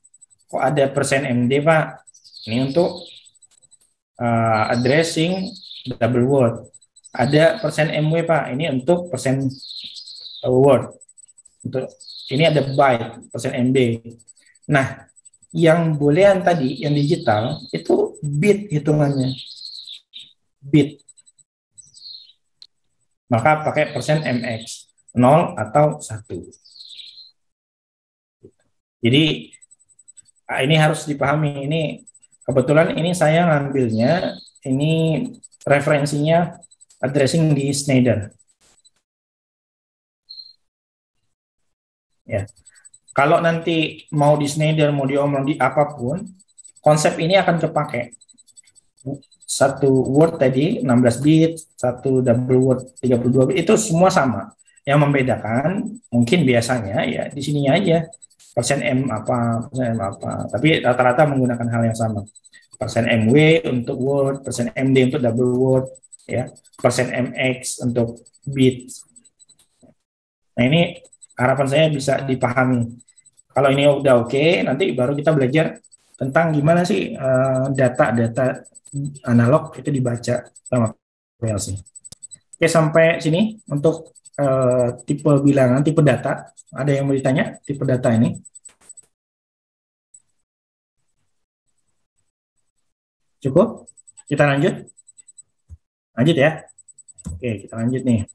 Kok ada persen MD, Pak? Ini untuk addressing double word. Ada persen MW, Pak. Ini untuk persen word. Untuk ini ada byte, persen MB. Nah, yang boolean tadi, yang digital, itu bit hitungannya. Bit. Maka pakai persen MX. 0 atau 1. Jadi, ini harus dipahami. Ini kebetulan ini saya ngambilnya, ini referensinya addressing di Schneider. Ya. Kalau nanti mau di Schneider, mau di Omron, di apapun, konsep ini akan terpakai. Satu word tadi 16 bit, satu double word 32 bit, itu semua sama. Yang membedakan mungkin biasanya ya di sininya aja, persen M apa, persen M apa. Tapi rata-rata menggunakan hal yang sama. Persen MW untuk word, persen MD untuk double word, ya, persen MX untuk bit. Nah, ini harapan saya bisa dipahami. Kalau ini udah oke, nanti baru kita belajar tentang gimana sih data-data analog itu dibaca sama PLC. Oke, sampai sini untuk tipe bilangan, tipe data. Ada yang mau ditanya tipe data ini? Cukup? Kita lanjut? Lanjut ya? Oke, kita lanjut nih.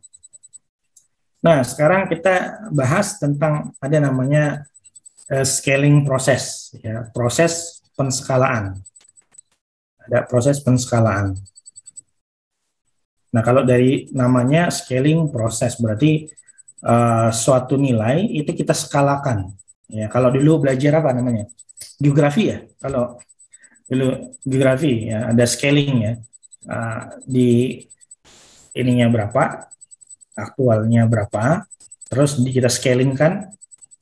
Nah, sekarang kita bahas tentang ada namanya scaling proses, ya, proses penskalaan. Ada proses penskalaan. Nah, kalau dari namanya scaling proses berarti suatu nilai itu kita skalakan. Ya, kalau dulu belajar apa namanya? Geografi ya. Kalau dulu geografi ya ada scaling ya. Di ininya berapa, aktualnya berapa, terus kita scalingkan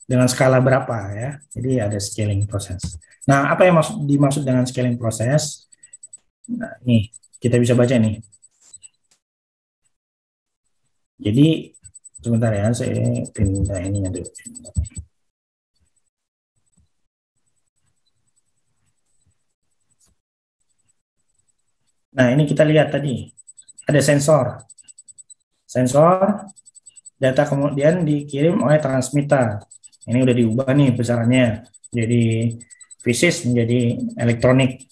dengan skala berapa ya. Jadi ada scaling proses. Nah, apa yang dimaksud dengan scaling proses? Nah, nih kita bisa baca nih. Jadi sebentar ya, saya pindah ininya dulu. Nah, ini kita lihat tadi ada sensor. Sensor, data kemudian dikirim oleh transmitter. Ini udah diubah nih besarannya. Jadi fisis menjadi elektronik.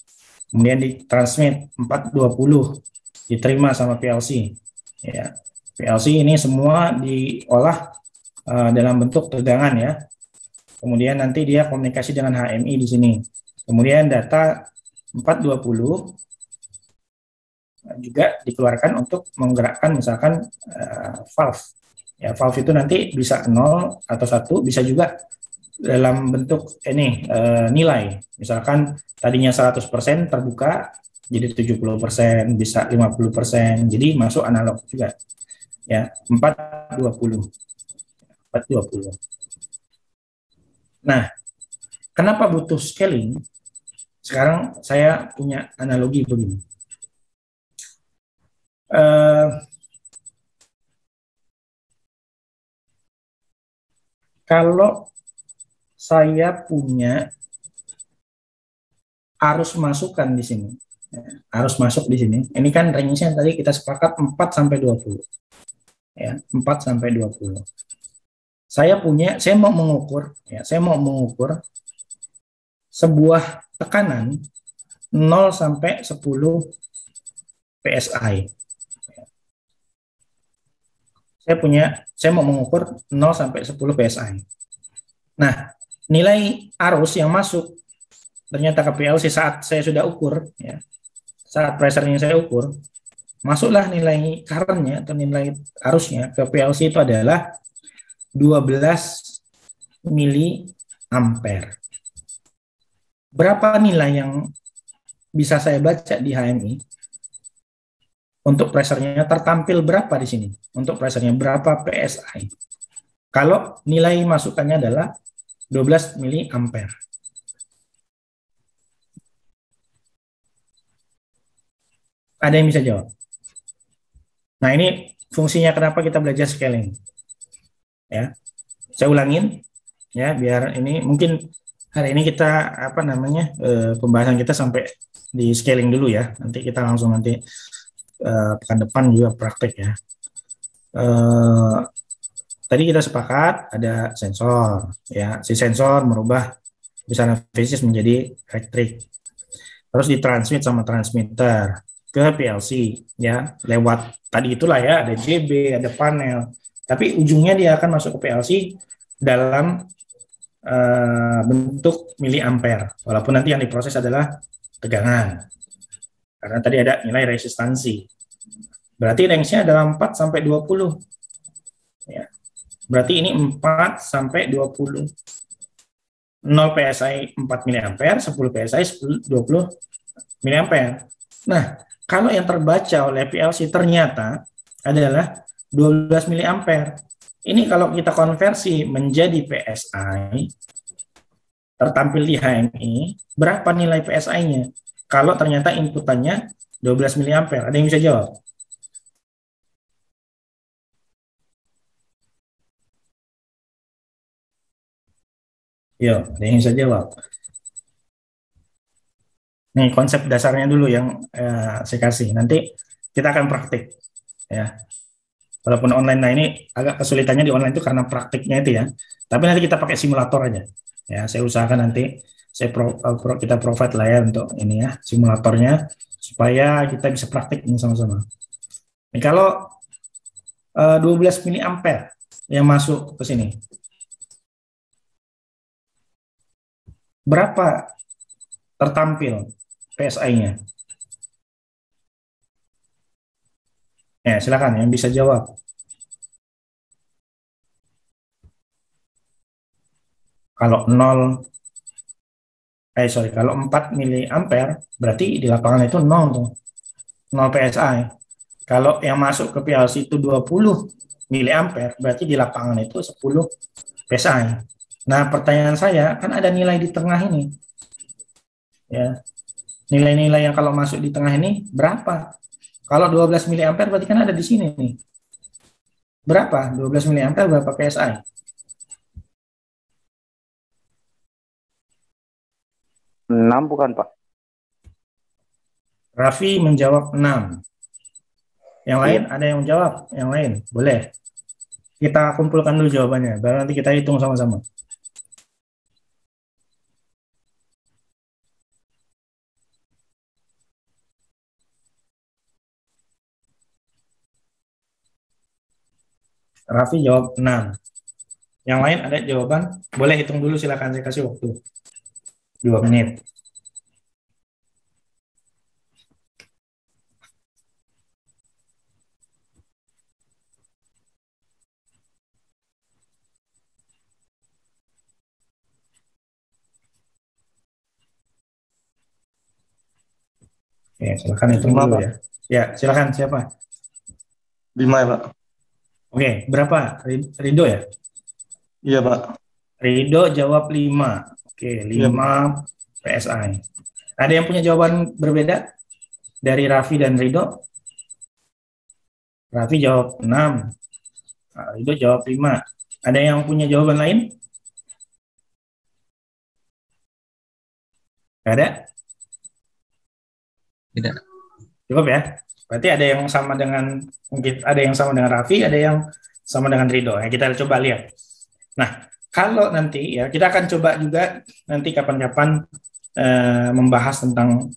Kemudian ditransmit 420, diterima sama PLC. Ya. PLC ini semua diolah dalam bentuk tegangan ya. Kemudian nanti dia komunikasi dengan HMI di sini. Kemudian data 420 juga dikeluarkan untuk menggerakkan misalkan valve. Ya, valve itu nanti bisa 0 atau 1, bisa juga dalam bentuk ini nilai. Misalkan tadinya 100% terbuka jadi 70%, bisa 50%. Jadi masuk analog juga. Ya, 420. Nah, kenapa butuh scaling? Sekarang saya punya analogi begini. Kalau saya punya arus masukan di sini, arus masuk di sini, ini kan range-nya tadi kita sepakat 4 sampai 20. Ya, 4 sampai 20. Saya mau mengukur, ya, saya mau mengukur sebuah tekanan 0 sampai 10 PSI. Saya mau mengukur 0 sampai 10 PSI. Nah, nilai arus yang masuk ternyata ke PLC saat saya sudah ukur, ya, saat pressure-nya saya ukur, masuklah nilai current-nya atau nilai arusnya ke PLC itu adalah 12 miliampere. Berapa nilai yang bisa saya baca di HMI? Untuk pressure-nya tertampil berapa di sini? Untuk pressure-nya berapa PSI? Kalau nilai masukannya adalah 12 miliampere. Ada yang bisa jawab? Nah, ini fungsinya kenapa kita belajar scaling. Ya. Saya ulangin ya biar ini mungkin hari ini kita pembahasan kita sampai di scaling dulu ya. Nanti kita langsung pekan depan juga praktek ya. Tadi kita sepakat ada sensor ya. Si sensor merubah besaran fisis menjadi elektrik. Terus ditransmit sama transmitter ke PLC ya, lewat tadi itulah ya, ada JB, ada panel. Tapi ujungnya dia akan masuk ke PLC dalam bentuk miliampere. Walaupun nanti yang diproses adalah tegangan. Karena tadi ada nilai resistansi. Berarti range-nya adalah 4 sampai 20. Ya. Berarti ini 4 sampai 20 0 PSI 4 mA, 10 PSI 20 mA. Nah, kalau yang terbaca oleh PLC ternyata adalah 12 mA. Ini kalau kita konversi menjadi PSI, tertampil di HMI, berapa nilai PSI-nya? Kalau ternyata inputannya 12 mA. Ada yang bisa jawab? Yo, ada yang bisa jawab? Nih, konsep dasarnya dulu yang saya kasih. Nanti kita akan praktik. Ya. Walaupun online, nah ini agak kesulitannya di online itu karena praktiknya itu ya. Tapi nanti kita pakai simulator aja. Ya, saya usahakan nanti kita provide lah ya untuk ini ya, simulatornya supaya kita bisa praktik ini sama-sama. Ini kalau 12 mA yang masuk ke sini. Berapa tertampil PSI-nya? Ya, silakan yang bisa jawab. Kalau 4 mA berarti di lapangan itu 0 tuh. 0 PSI. Kalau yang masuk ke PLC itu 20 mA berarti di lapangan itu 10 PSI. Nah, pertanyaan saya kan ada nilai di tengah ini. Ya. Nilai-nilai yang kalau masuk di tengah ini berapa? Kalau 12 mA berarti kan ada di sini nih. Berapa? 12 mA berapa PSI? Enam bukan, Pak? Raffi menjawab 6. Yang lain ada yang jawab? Yang lain? Boleh. Kita kumpulkan dulu jawabannya, baru nanti kita hitung sama-sama. Raffi jawab 6. Yang lain ada jawaban? Boleh hitung dulu, silakan, saya kasih waktu 2 menit. Oke, silakan hitung dulu ya. Ya, silakan, siapa? 5 ya, Pak. Oke, berapa? Rido ya? Iya, Pak. Rido jawab 5. Oke, 5 PSI. Ada yang punya jawaban berbeda dari Raffi dan Rido? Raffi jawab 6. Rido jawab 5. Ada yang punya jawaban lain? Nggak ada? Tidak. Cukup ya? Berarti ada yang sama dengan, mungkin ada yang sama dengan Raffi, ada yang sama dengan Rido. Ya, kita coba lihat. Nah, kalau nanti ya kita akan coba juga nanti kapan-kapan membahas tentang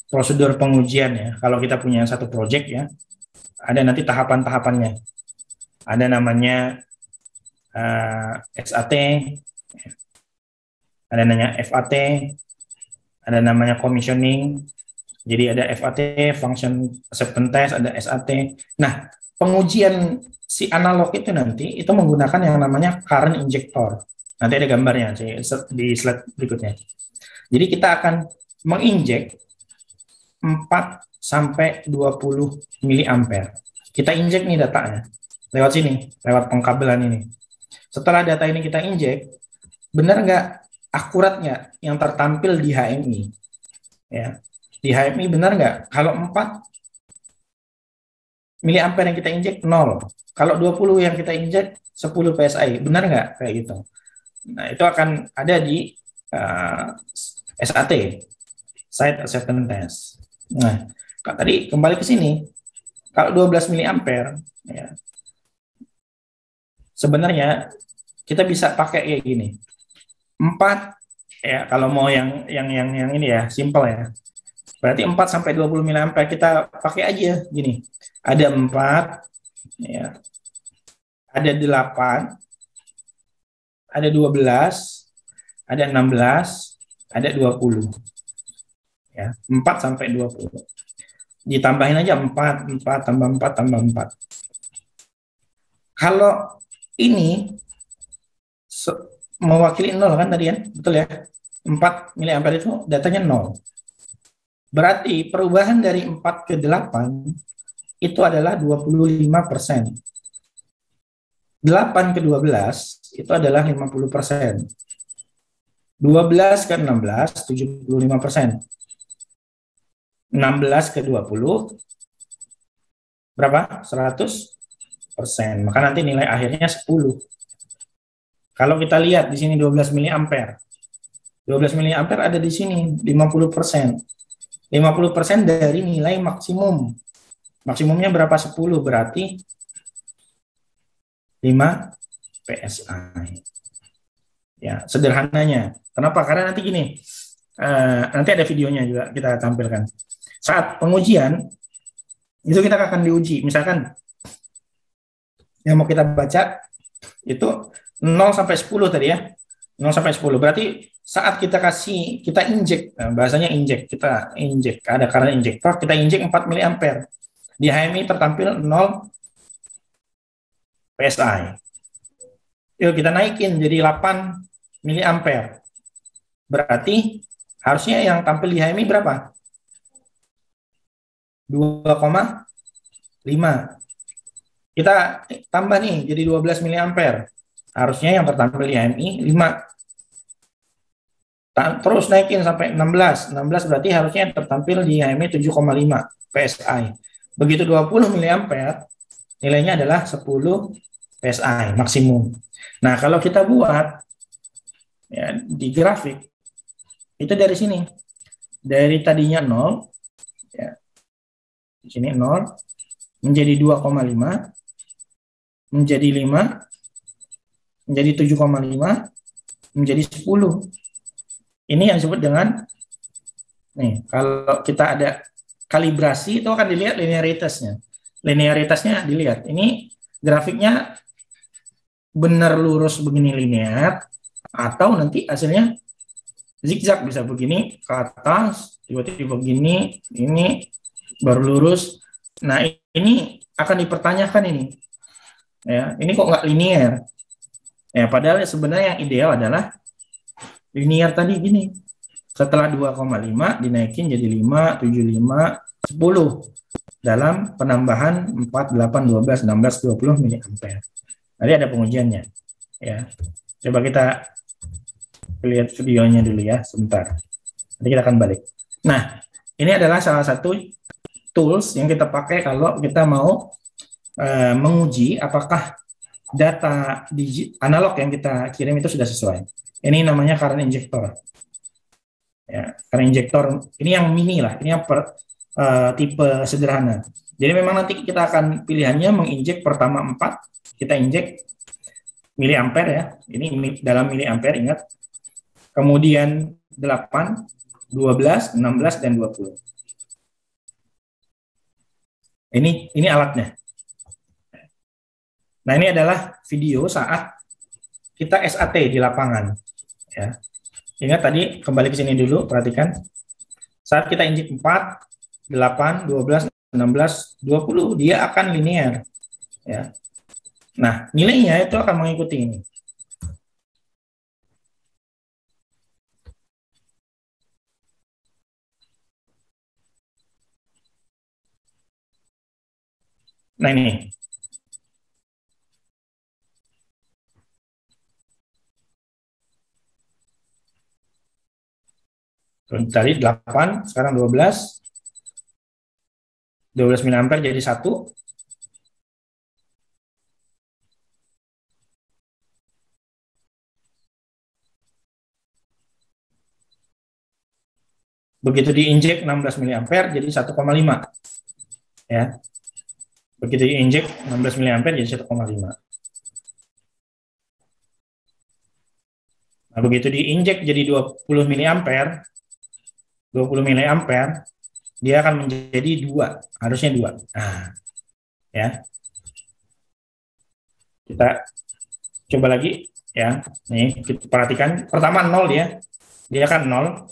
prosedur pengujian ya. Kalau kita punya satu project ya, ada nanti tahapan-tahapannya. Ada namanya SAT, ada namanya FAT, ada namanya commissioning. Jadi ada FAT, function acceptance test, ada SAT. Nah, pengujian si analog itu nanti itu menggunakan yang namanya current injector. Nanti ada gambarnya di slide berikutnya. Jadi kita akan menginjek 4 sampai 20 mA. Kita injek nih datanya lewat sini, lewat pengkabelan ini. Setelah data ini kita injek, benar nggak, akurat nggak yang tertampil di HMI? Ya, di HMI benar nggak? Kalau 4 mA yang kita injek 0. Kalau 20 yang kita injek 10 PSI, benar nggak kayak gitu? Nah, itu akan ada di SAT, Site Acceptance Test. Nah, tadi kembali ke sini, kalau 12 mA, ya, sebenarnya kita bisa pakai kayak gini. 4, ya kalau mau yang ini ya, simple ya. Berarti 4 sampai 20 mA kita pakai aja gini. Ada 4, ya. Ada 8, ada 12, ada 16, ada 20. Ya, 4 sampai 20. Ditambahin aja 4 tambah 4 tambah 4. Kalau ini mewakili 0 kan tadi ya, betul ya? 4 miliampere itu datanya 0. Berarti perubahan dari 4 ke 8 itu adalah 25%. 8 ke 12 itu adalah 50%. 12 ke 16, 75%. 16 ke 20, berapa? 100%. Maka nanti nilai akhirnya 10. Kalau kita lihat di sini 12 miliampere. 12 miliampere ada di sini 50%. 50% dari nilai maksimum. Maksimumnya berapa? 10, berarti 5 PSI. Ya, sederhananya. Kenapa? Karena nanti gini, nanti ada videonya juga kita tampilkan. Saat pengujian, itu kita akan diuji. Misalkan, yang mau kita baca, itu 0 sampai 10 tadi ya. 0 sampai 10. Berarti saat kita injek, bahasanya injek, kita injek, ada current injector, kita injek 4 miliampere. Di HMI tertampil 0 PSI. Yuk kita naikin jadi 8 miliampere. Berarti harusnya yang tampil di HMI berapa? 2,5. Kita tambah nih jadi 12 miliampere. Harusnya yang tertampil di HMI 5. Terus naikin sampai 16. 16 berarti harusnya yang tertampil di HMI 7,5 PSI. Begitu 20 miliampere, nilainya adalah 10 PSI maksimum. Nah, kalau kita buat ya, di grafik, itu dari sini. Dari tadinya 0, ya, di sini 0, menjadi 2,5, menjadi 5, menjadi 7,5, menjadi 10. Ini yang disebut dengan, nih, kalau kita ada kalibrasi, itu akan dilihat linearitasnya. Linearitasnya dilihat. Ini grafiknya benar lurus begini linear, atau nanti hasilnya zigzag, bisa begini ke atas, tiba-tiba begini, ini baru lurus. Nah, ini akan dipertanyakan ini. Ya, ini kok nggak linear? Ya, padahal sebenarnya yang ideal adalah linear tadi gini. Setelah 2,5 dinaikin jadi 5, 75, 10 dalam penambahan 4, 8, 12, 16, 20 miliampere. Tadi ada pengujiannya. Ya. Coba kita lihat videonya dulu ya, sebentar. Nanti kita akan balik. Nah, ini adalah salah satu tools yang kita pakai kalau kita mau menguji apakah data analog yang kita kirim itu sudah sesuai. Ini namanya current injector. Ya, current injector ini yang mini lah, ini yang tipe sederhana. Jadi memang nanti kita akan pilihannya menginjek pertama 4, kita injek miliampere ya. Ini dalam miliampere, ingat. Kemudian 8, 12, 16 dan 20. Ini alatnya. Nah, ini adalah video saat kita SAT di lapangan. Ya. Ingat tadi, kembali ke sini dulu, perhatikan. Saat kita injek 4, 8, 12, 16, 20, dia akan linear. Ya. Nah, nilainya itu akan mengikuti ini. Nah, ini. Tadi 8, sekarang 12. 12 miliampere jadi 1. Begitu diinjek 16 miliampere jadi 1,5. Ya. Begitu diinjek 16 miliampere jadi 1,5. Nah, begitu diinjek jadi 20 miliampere, 20 miliampere, dia akan menjadi 2, harusnya 2. Nah, ya. Kita coba lagi ya. Nih, kita perhatikan pertama 0 dia. Dia kan 0.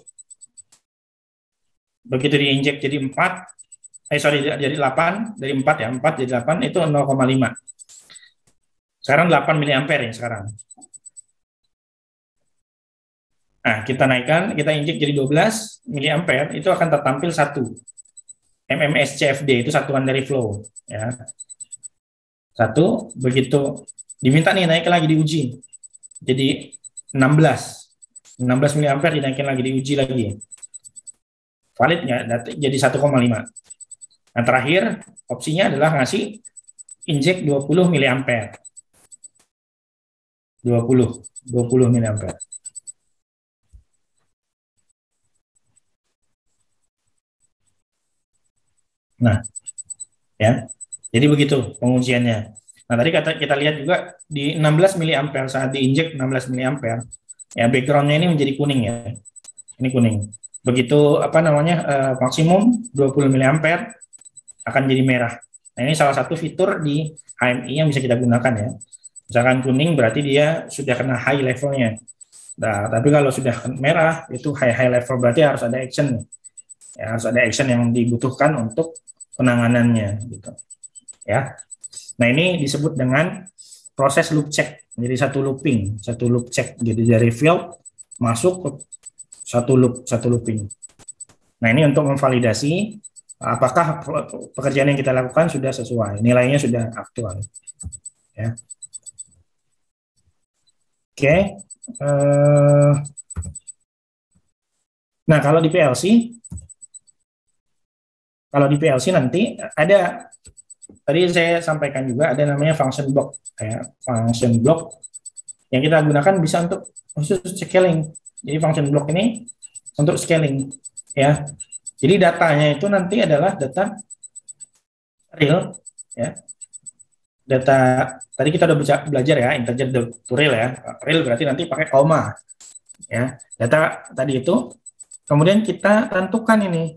Begitu diinjek jadi 4, jadi 8, dari 4 ya, 4 jadi 8 itu 0,5. Sekarang 8 miliampere ya sekarang. Nah, kita naikkan, kita injek jadi 12 miliampere, itu akan tertampil 1 mmSCFD, itu satuan dari flow. Ya. 1, begitu diminta nih naik lagi diuji. Jadi 16 miliampere dinaikin lagi, diuji lagi. Valid nggak? Jadi 1,5. Nah, terakhir opsinya adalah ngasih injek 20 miliampere. 20 miliampere. Nah, ya. Jadi begitu pengujiannya. Nah, tadi kita lihat juga di 16 miliampere saat diinjek 16 miliampere, ya backgroundnya ini menjadi kuning ya. Ini kuning. Begitu maksimum 20 miliampere akan jadi merah. Nah, ini salah satu fitur di HMI yang bisa kita gunakan ya. Misalkan kuning berarti dia sudah kena high levelnya. Nah, tapi kalau sudah merah itu high level berarti harus ada action. Ya, harus ada action yang dibutuhkan untuk penanganannya gitu. Ya. Nah, ini disebut dengan proses loop check. Jadi satu loop check. Jadi dari field masuk ke satu looping. Nah, ini untuk memvalidasi apakah pekerjaan yang kita lakukan sudah sesuai, nilainya sudah aktual. Ya. Oke. Nah, kalau di PLC nanti ada, tadi saya sampaikan juga ada namanya function block. Ya, function block yang kita gunakan bisa untuk khusus scaling. Jadi function block ini untuk scaling. Ya, jadi datanya itu nanti adalah data real. Ya, data tadi kita udah belajar ya, integer to real ya. Real berarti nanti pakai koma. Ya, data tadi itu. Kemudian kita tentukan ini.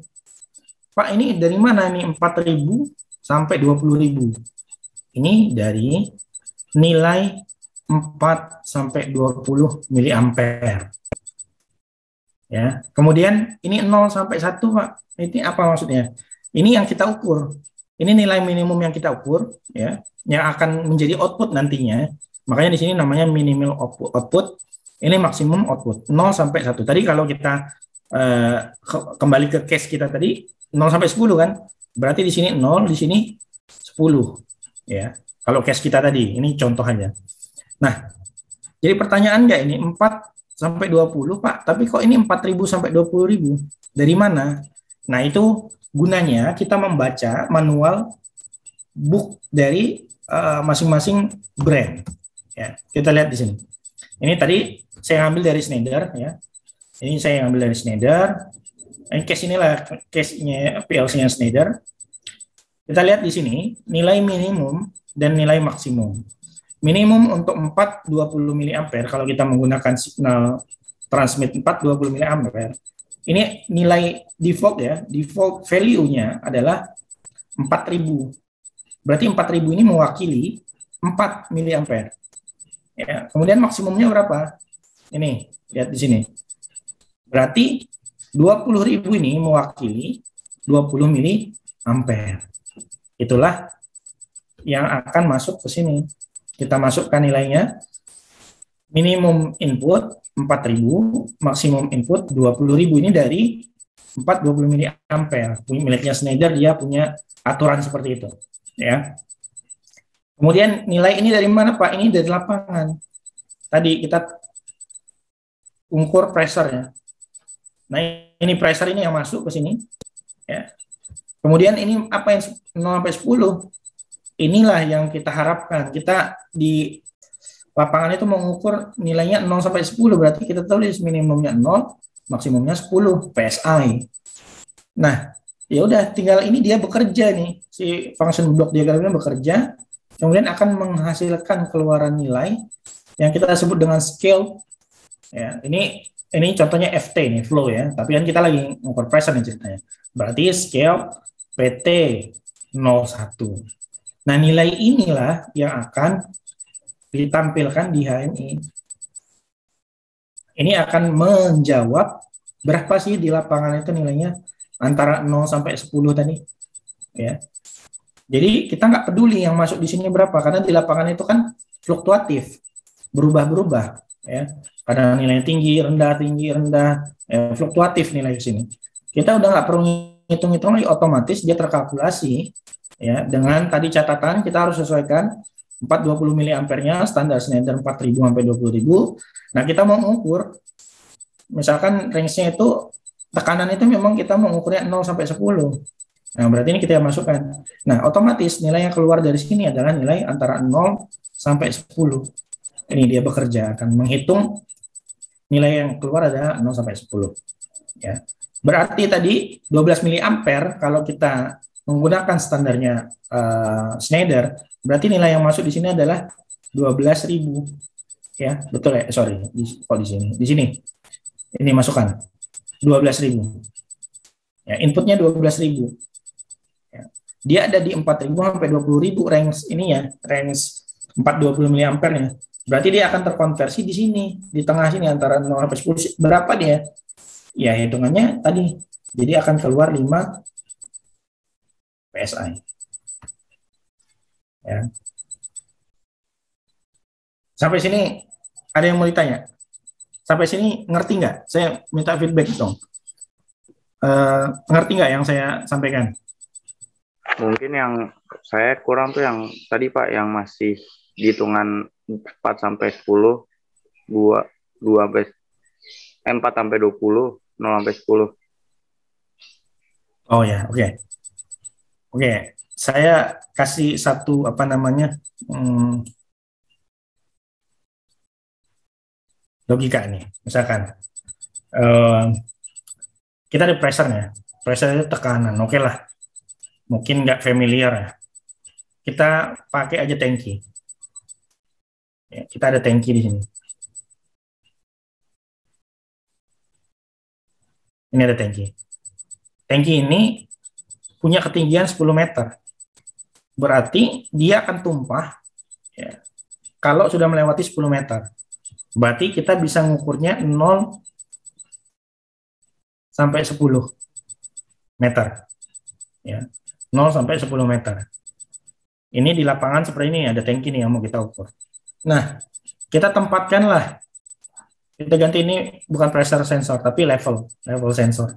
Pak, ini dari mana ini 4.000 sampai 20.000? Ini dari nilai 4 sampai 20 miliampere. Ya. Kemudian ini 0 sampai 1, Pak. Ini apa maksudnya? Ini yang kita ukur. Ini nilai minimum yang kita ukur ya, yang akan menjadi output nantinya. Makanya di sini namanya minimal output. Ini maksimum output 0 sampai 1. Tadi kalau kita kembali ke case kita tadi 0 sampai 10 kan? Berarti di sini 0, di sini 10 ya. Kalau case kita tadi, ini contoh aja. Nah, jadi pertanyaan nggak ini 4 sampai 20, Pak, tapi kok ini 4.000 sampai 20.000? Dari mana? Nah, itu gunanya kita membaca manual book dari masing-masing brand. Ya, kita lihat di sini. Ini tadi saya ambil dari Schneider ya. Ini saya ambil dari Schneider. Ini case inilah case-nya PLC-nya Schneider. Kita lihat di sini nilai minimum dan nilai maksimum. Minimum untuk 4 20 miliampere kalau kita menggunakan signal transmit 4 20 miliampere. Ini nilai default ya, default value-nya adalah 4.000. Berarti 4.000 ini mewakili 4 miliampere. Ya, kemudian maksimumnya berapa? Ini, lihat di sini. Berarti 20.000 ini mewakili 20 miliampere. Itulah yang akan masuk ke sini. Kita masukkan nilainya. Minimum input 4.000, maksimum input 20.000. Ini dari 420 miliampere. Miliknya Schneider, dia punya aturan seperti itu. Ya. Kemudian nilai ini dari mana, Pak? Ini dari lapangan. Tadi kita ukur pressure-nya. Nah, ini pressure ini yang masuk ke sini. Ya. Kemudian ini apa yang 0 sampai 10? Inilah yang kita harapkan. Kita di lapangan itu mengukur nilainya 0 sampai 10, berarti kita tulis minimumnya 0, maksimumnya 10 PSI. Nah, ya udah tinggal ini dia bekerja nih. Si function block diagramnya bekerja, kemudian akan menghasilkan keluaran nilai yang kita sebut dengan scale. Ya, ini contohnya FT nih, flow ya. Tapi kan kita lagi mengukur pressure nih ceritanya. Berarti scale PT 01. Nah, nilai inilah yang akan ditampilkan di HMI. Ini akan menjawab berapa sih di lapangan itu nilainya antara 0 sampai 10 tadi. Ya. Jadi kita nggak peduli yang masuk di sini berapa, karena di lapangan itu kan fluktuatif, berubah-berubah. Ya. Kadang nilainya tinggi, rendah, fluktuatif nilai di sini. Kita udah nggak perlu hitung-hitung lagi, otomatis dia terkalkulasi ya. Dengan tadi catatan kita harus sesuaikan 420 miliampernya standar Schneider 4000 sampai 20.000. Nah, kita mau mengukur misalkan range-nya itu tekanan itu memang kita mau mengukurnya 0 sampai 10. Nah, berarti ini kita masukkan. Nah, otomatis nilai yang keluar dari sini adalah nilai antara 0 sampai 10. Ini dia bekerja akan menghitung nilai yang keluar adalah 0 sampai 10. Ya. Berarti tadi 12 miliampere kalau kita menggunakan standarnya Schneider, berarti nilai yang masuk di sini adalah 12.000. Ya, betul ya? Sorry, di sini. Di sini. Ini masukkan 12.000. Ya, inputnya 12.000. Ya. Dia ada di 4.000 sampai 20.000 range ini ya, range 420 miliampere-nya. Berarti dia akan terkonversi di sini, di tengah sini antara 0 sampai 10. Berapa dia? Ya, hitungannya tadi. Jadi akan keluar 5 PSI. Ya. Sampai sini ada yang mau ditanya? Sampai sini ngerti nggak? Saya minta feedback dong. Ngerti nggak yang saya sampaikan? Mungkin yang saya kurang tuh yang tadi Pak, yang masih hitungan 4 sampai 10, 2 sampai 4 sampai 20, 0 sampai 10. Oh ya, oke. Oke, saya kasih satu logika nih. Misalkan kita ada pressure-nya. Pressure itu tekanan, oke lah. Mungkin nggak familiar ya. Kita pakai aja tangki. Ya, kita ada tangki di sini. Ini ada tangki. Tangki ini punya ketinggian 10 meter. Berarti dia akan tumpah ya, kalau sudah melewati 10 meter. Berarti kita bisa mengukurnya 0 sampai 10 meter. Ya, 0 sampai 10 meter. Ini di lapangan seperti ini, ada tangki nih yang mau kita ukur. Nah, kita tempatkanlah. Kita ganti ini bukan pressure sensor, tapi level sensor.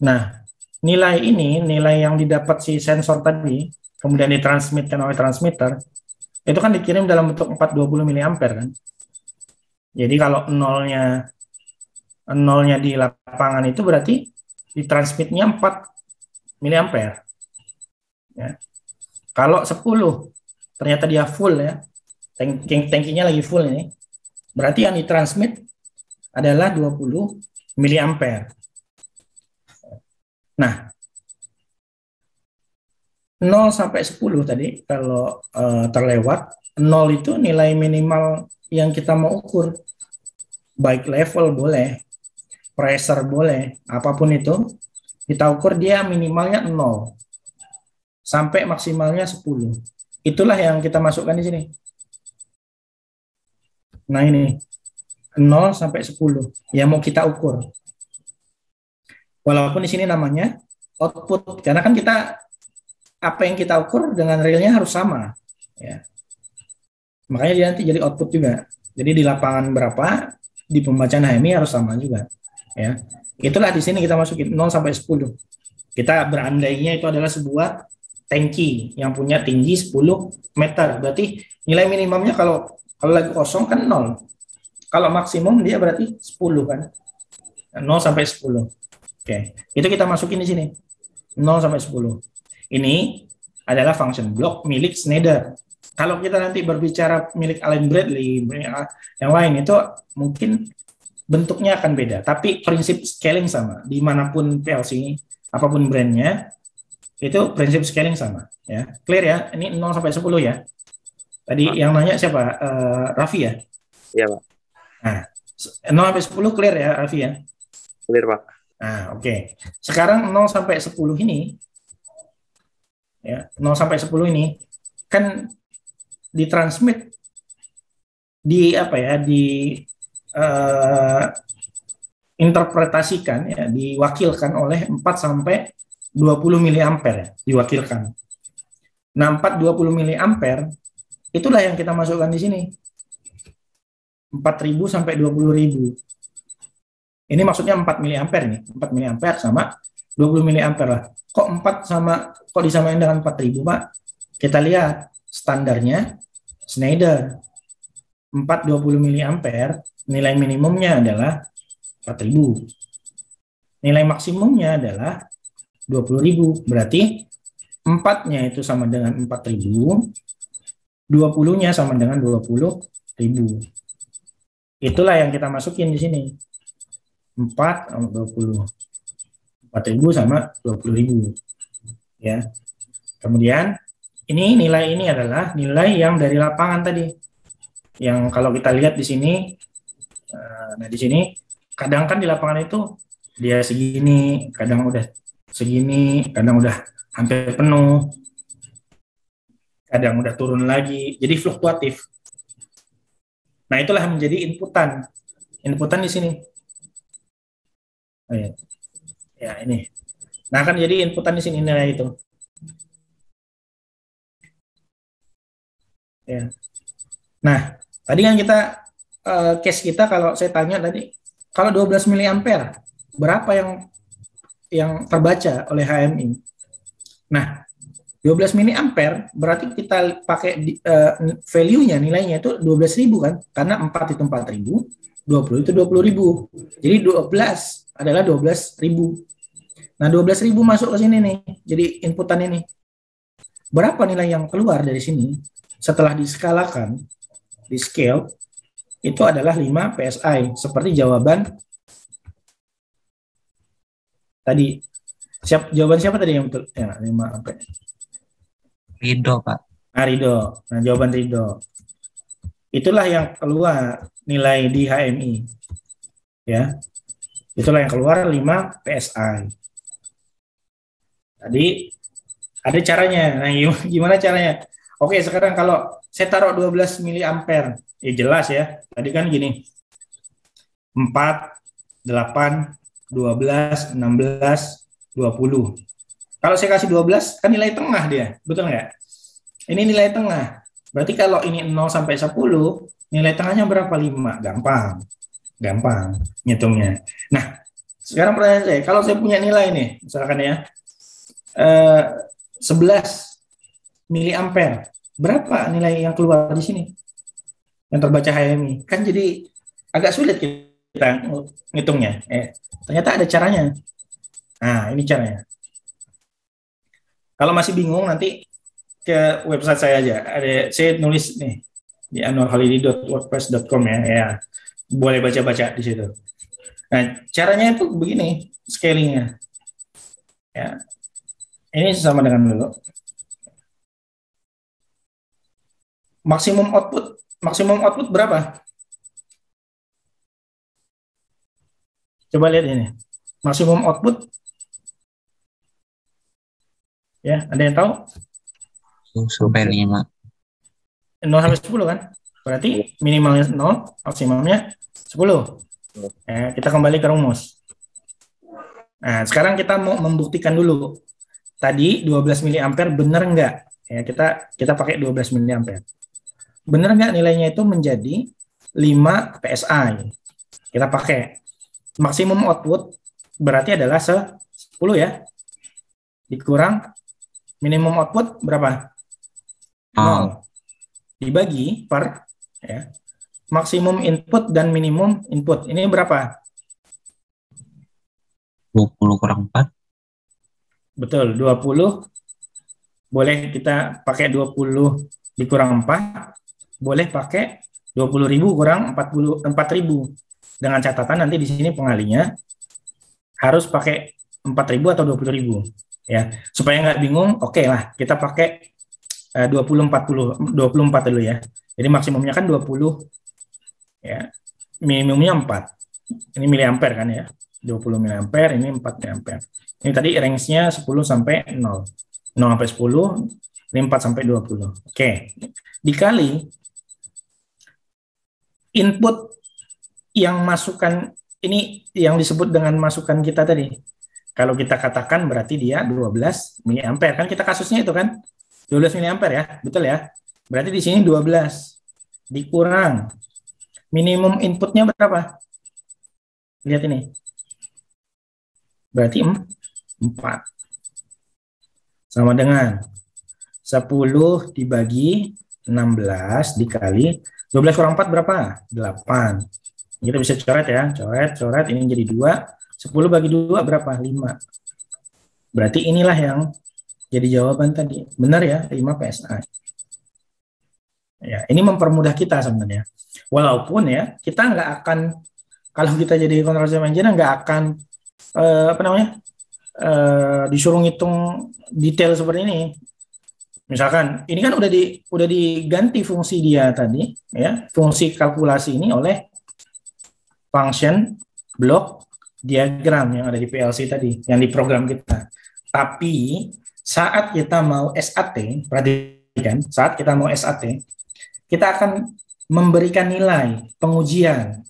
Nah, nilai ini, nilai yang didapat si sensor tadi, kemudian ditransmitkan oleh transmitter, itu kan dikirim dalam bentuk 420 miliampere kan. Jadi kalau nolnya di lapangan itu berarti ditransmitnya 4 miliampere. Ya. Kalau 10 ternyata dia full ya, tangkinya lagi full ini, berarti yang ditransmit adalah 20 miliampere. Nah, 0 sampai 10 tadi kalau terlewat, 0 itu nilai minimal yang kita mau ukur. Baik level boleh, pressure boleh, apapun itu, kita ukur dia minimalnya 0 sampai maksimalnya 10. Itulah yang kita masukkan di sini. Nah ini, 0 sampai 10 yang mau kita ukur. Walaupun di sini namanya output, karena kan kita apa yang kita ukur dengan realnya harus sama. Ya. Makanya dia nanti jadi output juga. Jadi di lapangan berapa, di pembacaan HMI harus sama juga. Ya. Itulah di sini kita masukin 0 sampai 10. Kita berandainya itu adalah sebuah tangki yang punya tinggi 10 meter. Berarti nilai minimumnya kalau lagi kosong kan 0. Kalau maksimum dia berarti 10 kan. 0 sampai 10. Oke, itu kita masukin di sini. 0 sampai 10. Ini adalah function block milik Schneider. Kalau kita nanti berbicara milik Allen Bradley, yang lain itu mungkin bentuknya akan beda, tapi prinsip scaling sama. Dimanapun PLC, apapun brandnya, itu prinsip scaling sama. Ya, clear ya? Ini 0 sampai 10 ya. Tadi yang nanya siapa? Raffi ya? Iya, Pak. Nah, 0 sampai 10 clear ya, Raffi ya? Clear, Pak. Nah, oke. Sekarang 0 sampai 10 ini, ya, 0 sampai 10 ini, kan ditransmit, interpretasikan, ya, diwakilkan oleh 4 sampai 20 miliampere, ya, diwakilkan. Nah, 420 miliampere, itulah yang kita masukkan di sini. 4.000 sampai 20.000. Ini maksudnya 4 miliampere nih. 4 miliampere sama 20 miliampere lah. Kok disamain dengan 4.000, Pak? Kita lihat standarnya Schneider. 420 miliampere, nilai minimumnya adalah 4.000. Nilai maksimumnya adalah 20.000. Berarti 4-nya itu sama dengan 4.000, 20-nya sama dengan 20.000. Itulah yang kita masukin di sini. 4 sama 20. 4.000 sama 20.000. Ya. Kemudian nilai ini adalah nilai yang dari lapangan tadi. Yang kalau kita lihat di sini, nah di sini kadang kan di lapangan itu dia segini, kadang udah segini, kadang udah hampir penuh, kadang udah turun lagi, jadi fluktuatif. Nah, itulah yang menjadi inputan. Inputan di sini. Oh, ya. Ya, ini. Nah, akan jadi inputan di sini nilai itu. Ya. Nah, tadi kan kita case kita kalau saya tanya tadi, kalau 12 miliampere berapa yang terbaca oleh HMI? Nah, 12 miliampere berarti kita pakai value-nya, nilainya itu 12.000 kan? Karena 4 itu 4.000, 20 itu 20.000. Jadi 12 adalah 12.000. Nah, 12.000 masuk ke sini nih. Jadi inputan ini. Berapa nilai yang keluar dari sini? Setelah diskalakan, di scale, itu adalah 5 PSI. Seperti jawaban tadi. Jawaban siapa tadi yang betul? Ya, 5 apa? Ridho, Pak. Ridho. Nah, jawaban Ridho. Itulah yang keluar nilai di HMI. Ya. Itulah yang keluar 5 PSI. Tadi ada caranya. Nah, gimana caranya? Oke, sekarang kalau saya taruh 12 miliampere, ya jelas ya. Tadi kan gini. 4, 8, 12, 16, 20. Kalau saya kasih 12, kan nilai tengah dia. Betul nggak? Ini nilai tengah. Berarti kalau ini 0 sampai 10, nilai tengahnya berapa? 5. Gampang. Gampang ngitungnya. Nah, sekarang pertanyaan saya, kalau saya punya nilai nih, misalkan ya, 11 miliampere, berapa nilai yang keluar di sini? Yang terbaca HMI. Kan jadi agak sulit kita ngitungnya. Ternyata ada caranya. Nah, ini caranya. Kalau masih bingung, nanti ke website saya aja. Saya nulis nih di anwarkhalidi.wordpress.com ya. Ya, boleh baca-baca di situ. Nah, caranya itu begini, scalingnya. Ya, ini sama dengan dulu. Maksimum output berapa? Coba lihat ini. Maksimum output. Ya, ada yang tahu? sampai 5. 0 sampai 10 kan? Berarti minimalnya 0, maksimumnya 10. Kita kembali ke rumus. Nah, sekarang kita mau membuktikan dulu. Tadi 12 miliampere benar nggak? Ya, kita pakai 12 miliampere. Benar nggak nilainya itu menjadi 5 PSI? Kita pakai. Maksimum output berarti adalah 10 ya. Dikurang minimum output berapa? 0. Dibagi per ya, maksimum input dan minimum input. Ini berapa? 20 kurang 4. Betul, 20. Boleh kita pakai 20 dikurang 4. Boleh pakai 20.000 kurang 4.000. Dengan catatan nanti di sini pengalinya harus pakai 4.000 atau 20.000. Ya, supaya nggak bingung, oke lah, kita pakai 24 dulu ya. Jadi maksimumnya kan 20 ya. Minimumnya 4. Ini miliampere kan ya. 20 miliampere, ini 4 miliampere. Ini tadi range-nya 10 sampai 0. 0 sampai 10, ini 4 sampai 20. Oke. Dikali input yang masukkan ini yang disebut dengan masukan kita tadi. Kalau kita katakan berarti dia 12 miliampere. Kan kita kasusnya itu kan 12 miliampere ya. Betul ya? Berarti di sini 12 dikurang Minimum inputnya berapa? Lihat ini. Berarti 4. Sama dengan 10 dibagi 16 dikali 12 kurang 4 berapa? 8. Kita bisa coret ya. Coret. Ini jadi 2. 10 bagi 2 berapa? 5. Berarti inilah yang jadi jawaban tadi. Benar ya, 5 PSI. Ya, ini mempermudah kita sebenarnya. Walaupun ya, kita nggak akan, kalau kita jadi control system engineer nggak akan disuruh ngitung detail seperti ini. Misalkan ini kan udah diganti fungsi dia tadi ya, fungsi kalkulasi ini oleh function block diagram yang ada di PLC tadi, yang di program kita. Tapi saat kita mau SAT, perhatikan, saat kita mau SAT, kita akan memberikan nilai pengujian.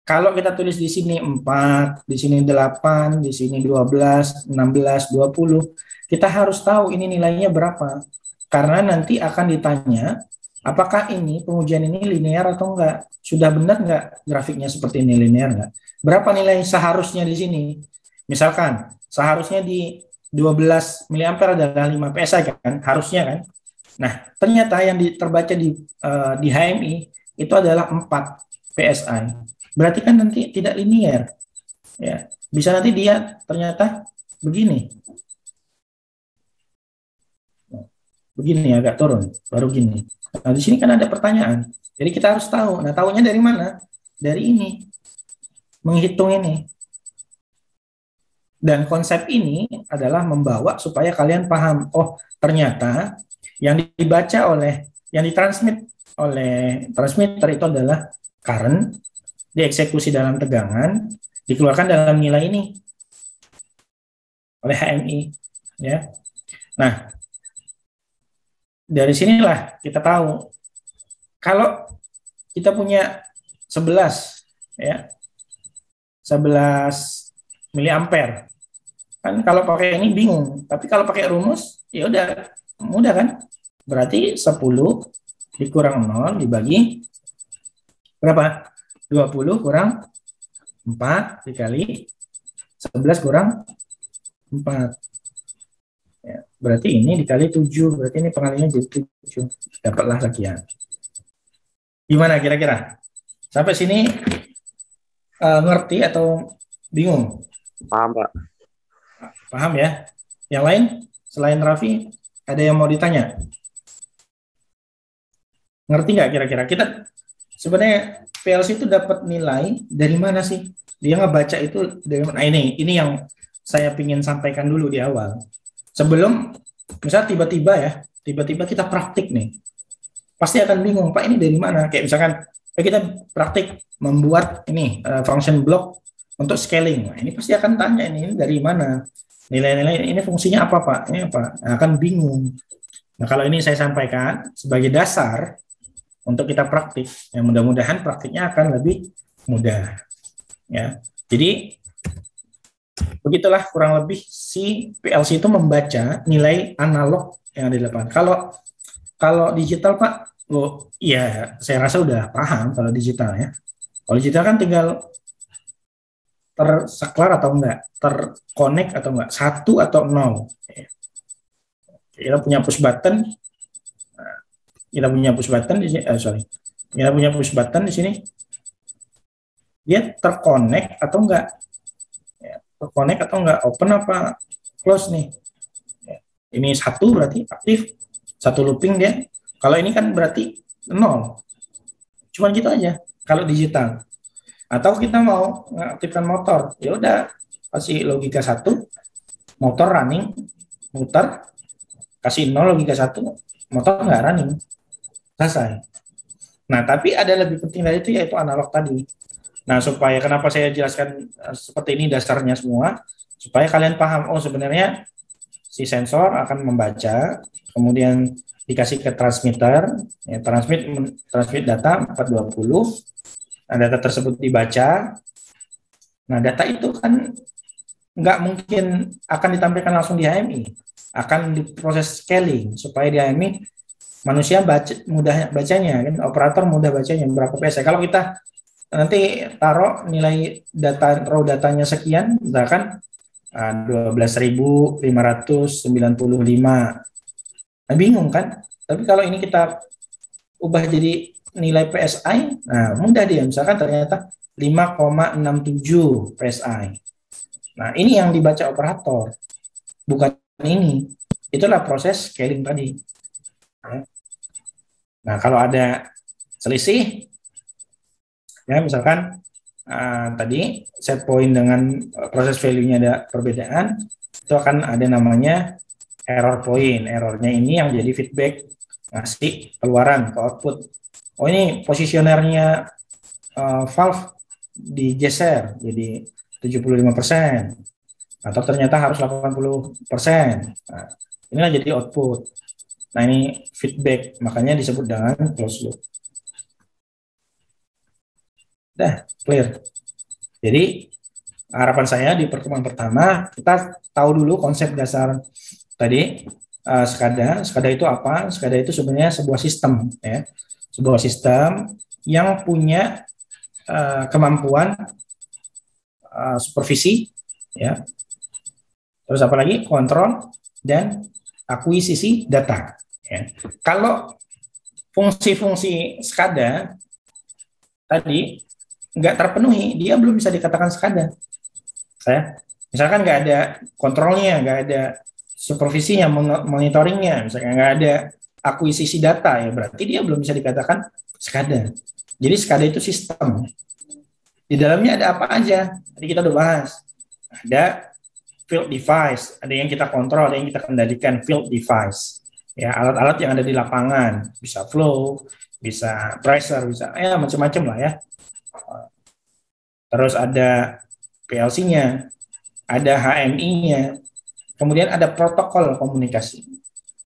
Kalau kita tulis di sini 4, di sini 8, di sini 12, 16, 20, kita harus tahu ini nilainya berapa. Karena nanti akan ditanya, apakah ini pengujian ini linear atau enggak? Sudah benar enggak grafiknya seperti ini, linear enggak? Berapa nilai seharusnya di sini? Misalkan, seharusnya di 12 mA adalah 5 PSI kan? Harusnya kan? Nah, ternyata yang terbaca di HMI itu adalah 4 PSI. Berarti kan nanti tidak linear. Ya, bisa nanti dia ternyata begini. Begini agak turun, baru gini. Nah, di sini kan ada pertanyaan. Jadi kita harus tahu. Nah, tahunya dari mana? Dari ini. Menghitung ini. Dan konsep ini adalah membawa supaya kalian paham, oh, ternyata yang dibaca yang ditransmit oleh transmitter itu adalah current, dieksekusi dalam tegangan, dikeluarkan dalam nilai ini oleh HMI, ya. Nah, dari sinilah kita tahu kalau kita punya 11 ya, 11 miliampere. Kan kalau pakai ini bingung, tapi kalau pakai rumus ya udah mudah kan? Berarti 10 dikurang 0 dibagi berapa? 20 kurang 4 dikali 11 kurang 4. Ya, berarti ini dikali 7. Berarti ini pengalinya jadi 7. Dapatlah sekian. Gimana kira-kira? Sampai sini ngerti atau bingung? Paham, Pak. Paham ya? Yang lain selain Raffi ada yang mau ditanya? Ngerti nggak kira-kira? Kita sebenarnya PLC itu dapat nilai dari mana sih? Dia ngebaca itu dari mana? Nah, ini yang saya ingin sampaikan dulu di awal. Sebelum misalnya tiba-tiba kita praktik nih. Pasti akan bingung, Pak, ini dari mana? Kayak misalkan kita praktik membuat ini function block untuk scaling. Nah, ini pasti akan tanya ini dari mana? Nilai-nilai ini fungsinya apa, Pak? Ini apa? Nah, akan bingung. Nah, kalau ini saya sampaikan sebagai dasar untuk kita praktik, yang mudah-mudahan praktiknya akan lebih mudah. Ya, jadi begitulah kurang lebih si PLC itu membaca nilai analog yang ada di lapangan. Kalau digital, Pak, iya, saya rasa udah paham kalau digital ya. Kalau digital kan tinggal tersaklar atau enggak, terkonek atau enggak, 1 atau 0. Kita punya push button. Kita punya push button di sini, kita punya push button di sini. Dia terkonek atau enggak? Ya, terkonek atau enggak? Open apa close nih? Ya, ini 1 berarti aktif, 1 looping dia. Kalau ini kan berarti 0. Cuman gitu aja. Kalau digital. Atau kita mau mengaktifkan motor, ya udah kasih logika 1, motor running, muter, kasih 0 logika 1, motor nggak running. Selesai. Nah, tapi ada lebih penting dari itu, yaitu analog tadi. Nah, supaya kenapa saya jelaskan seperti ini dasarnya semua, supaya kalian paham, oh sebenarnya si sensor akan membaca, kemudian dikasih ke transmitter, ya, transmit data 420, nah, data tersebut dibaca. Nah, data itu kan nggak mungkin akan ditampilkan langsung di HMI, akan diproses scaling supaya di HMI manusia mudah bacanya, kan operator mudah bacanya berapa PSI. Kalau kita nanti taruh nilai raw datanya sekian, misalkan 12.595, nah, bingung kan? Tapi kalau ini kita ubah jadi nilai PSI, nah mudah dia, misalkan ternyata 5,67 PSI. Nah ini yang dibaca operator, bukan ini. Itulah proses scaling tadi. Nah kalau ada selisih, ya misalkan tadi set point dengan proses value-nya ada perbedaan, itu akan ada namanya error point. Errornya ini yang jadi feedback, ngasih keluaran ke output. Oh ini posisionernya valve digeser jadi 75%, atau ternyata harus 80%. Nah, inilah jadi output. Nah ini feedback, makanya disebut dengan closed loop. Dah, clear. Jadi harapan saya di pertemuan pertama kita tahu dulu konsep dasar tadi SCADA. SCADA itu apa? SCADA itu sebenarnya sebuah sistem, ya, sebuah sistem yang punya kemampuan supervisi, ya. Terus apa lagi? Kontrol dan akuisisi data. Ya. Kalau fungsi-fungsi SCADA tadi nggak terpenuhi, dia belum bisa dikatakan SCADA. Misalkan nggak ada kontrolnya, nggak ada supervisinya, monitoringnya, misalkan nggak ada akuisisi data, ya berarti dia belum bisa dikatakan SCADA. Jadi SCADA itu sistem. Di dalamnya ada apa aja? Tadi kita udah bahas. Ada field device, ada yang kita kontrol, ada yang kita kendalikan, field device. Ya, alat-alat yang ada di lapangan, bisa flow, bisa pressure, bisa ya macam-macam lah ya. Terus ada PLC-nya, ada HMI-nya, kemudian ada protokol komunikasi.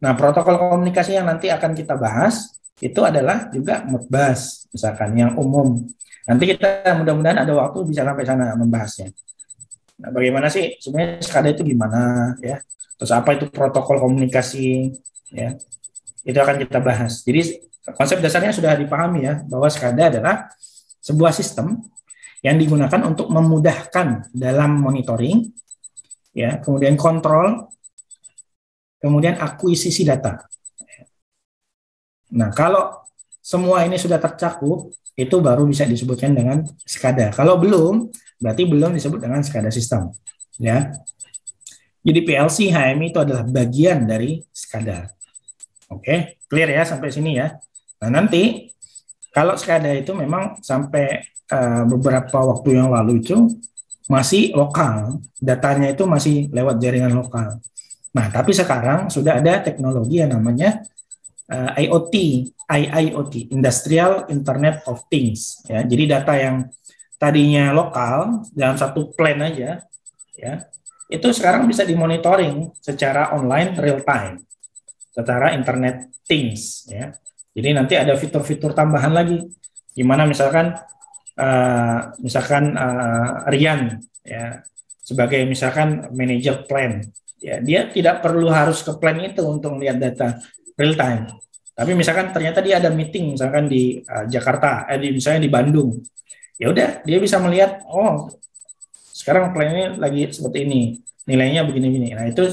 Nah, protokol komunikasi yang nanti akan kita bahas itu adalah juga Modbus, misalkan yang umum. Nanti kita mudah-mudahan ada waktu bisa sampai sana membahasnya. Nah, bagaimana sih sebenarnya SCADA itu gimana ya? Terus apa itu protokol komunikasi ya? Itu akan kita bahas. Jadi konsep dasarnya sudah dipahami ya, bahwa SCADA adalah sebuah sistem yang digunakan untuk memudahkan dalam monitoring, ya, kemudian kontrol, kemudian akuisisi data. Nah, kalau semua ini sudah tercakup, itu baru bisa disebutkan dengan SCADA. Kalau belum, berarti belum disebut dengan SCADA system. Ya. Jadi PLC, HMI itu adalah bagian dari SCADA. Oke, clear ya sampai sini ya. Nah, nanti kalau SCADA itu memang sampai beberapa waktu yang lalu itu masih lokal, datanya itu masih lewat jaringan lokal. Nah, tapi sekarang sudah ada teknologi yang namanya IIoT, Industrial Internet of Things. Ya, jadi data yang tadinya lokal dalam satu plan aja, ya, itu sekarang bisa dimonitoring secara online real time, secara Internet Things. Ya. Jadi nanti ada fitur-fitur tambahan lagi, gimana misalkan Rian, ya, sebagai misalkan manajer plan, ya, dia tidak perlu harus ke plan itu untuk melihat data real time. Tapi misalkan ternyata dia ada meeting misalkan di Jakarta, misalnya di Bandung, ya udah dia bisa melihat, oh sekarang plannya lagi seperti ini, nilainya begini-begini. Nah itu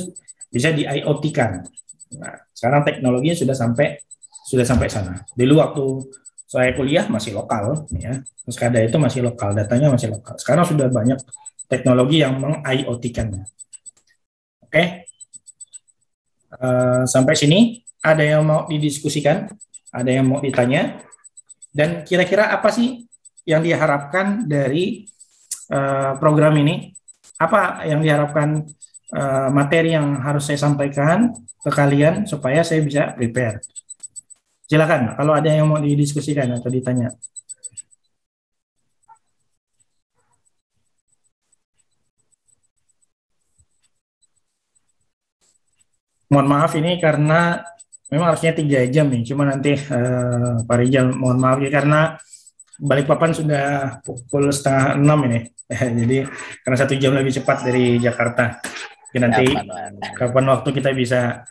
bisa di IoT-kan. Nah, sekarang teknologinya sudah sampai sana. Dulu waktu saya kuliah masih lokal, ya. SCADA itu masih lokal, datanya masih lokal. Sekarang sudah banyak teknologi yang meng-IoT-kannya. Oke, sampai sini ada yang mau didiskusikan, ada yang mau ditanya, dan kira-kira apa sih yang diharapkan dari program ini? Apa yang diharapkan materi yang harus saya sampaikan ke kalian supaya saya bisa prepare? Silakan, kalau ada yang mau didiskusikan atau ditanya. Mohon maaf ini karena memang harusnya 3 jam nih, cuma nanti Pak Rijal mohon maaf ya karena Balikpapan sudah pukul 5:30 ini, jadi karena 1 jam lebih cepat dari Jakarta. Jadi nanti kapan waktu kita bisa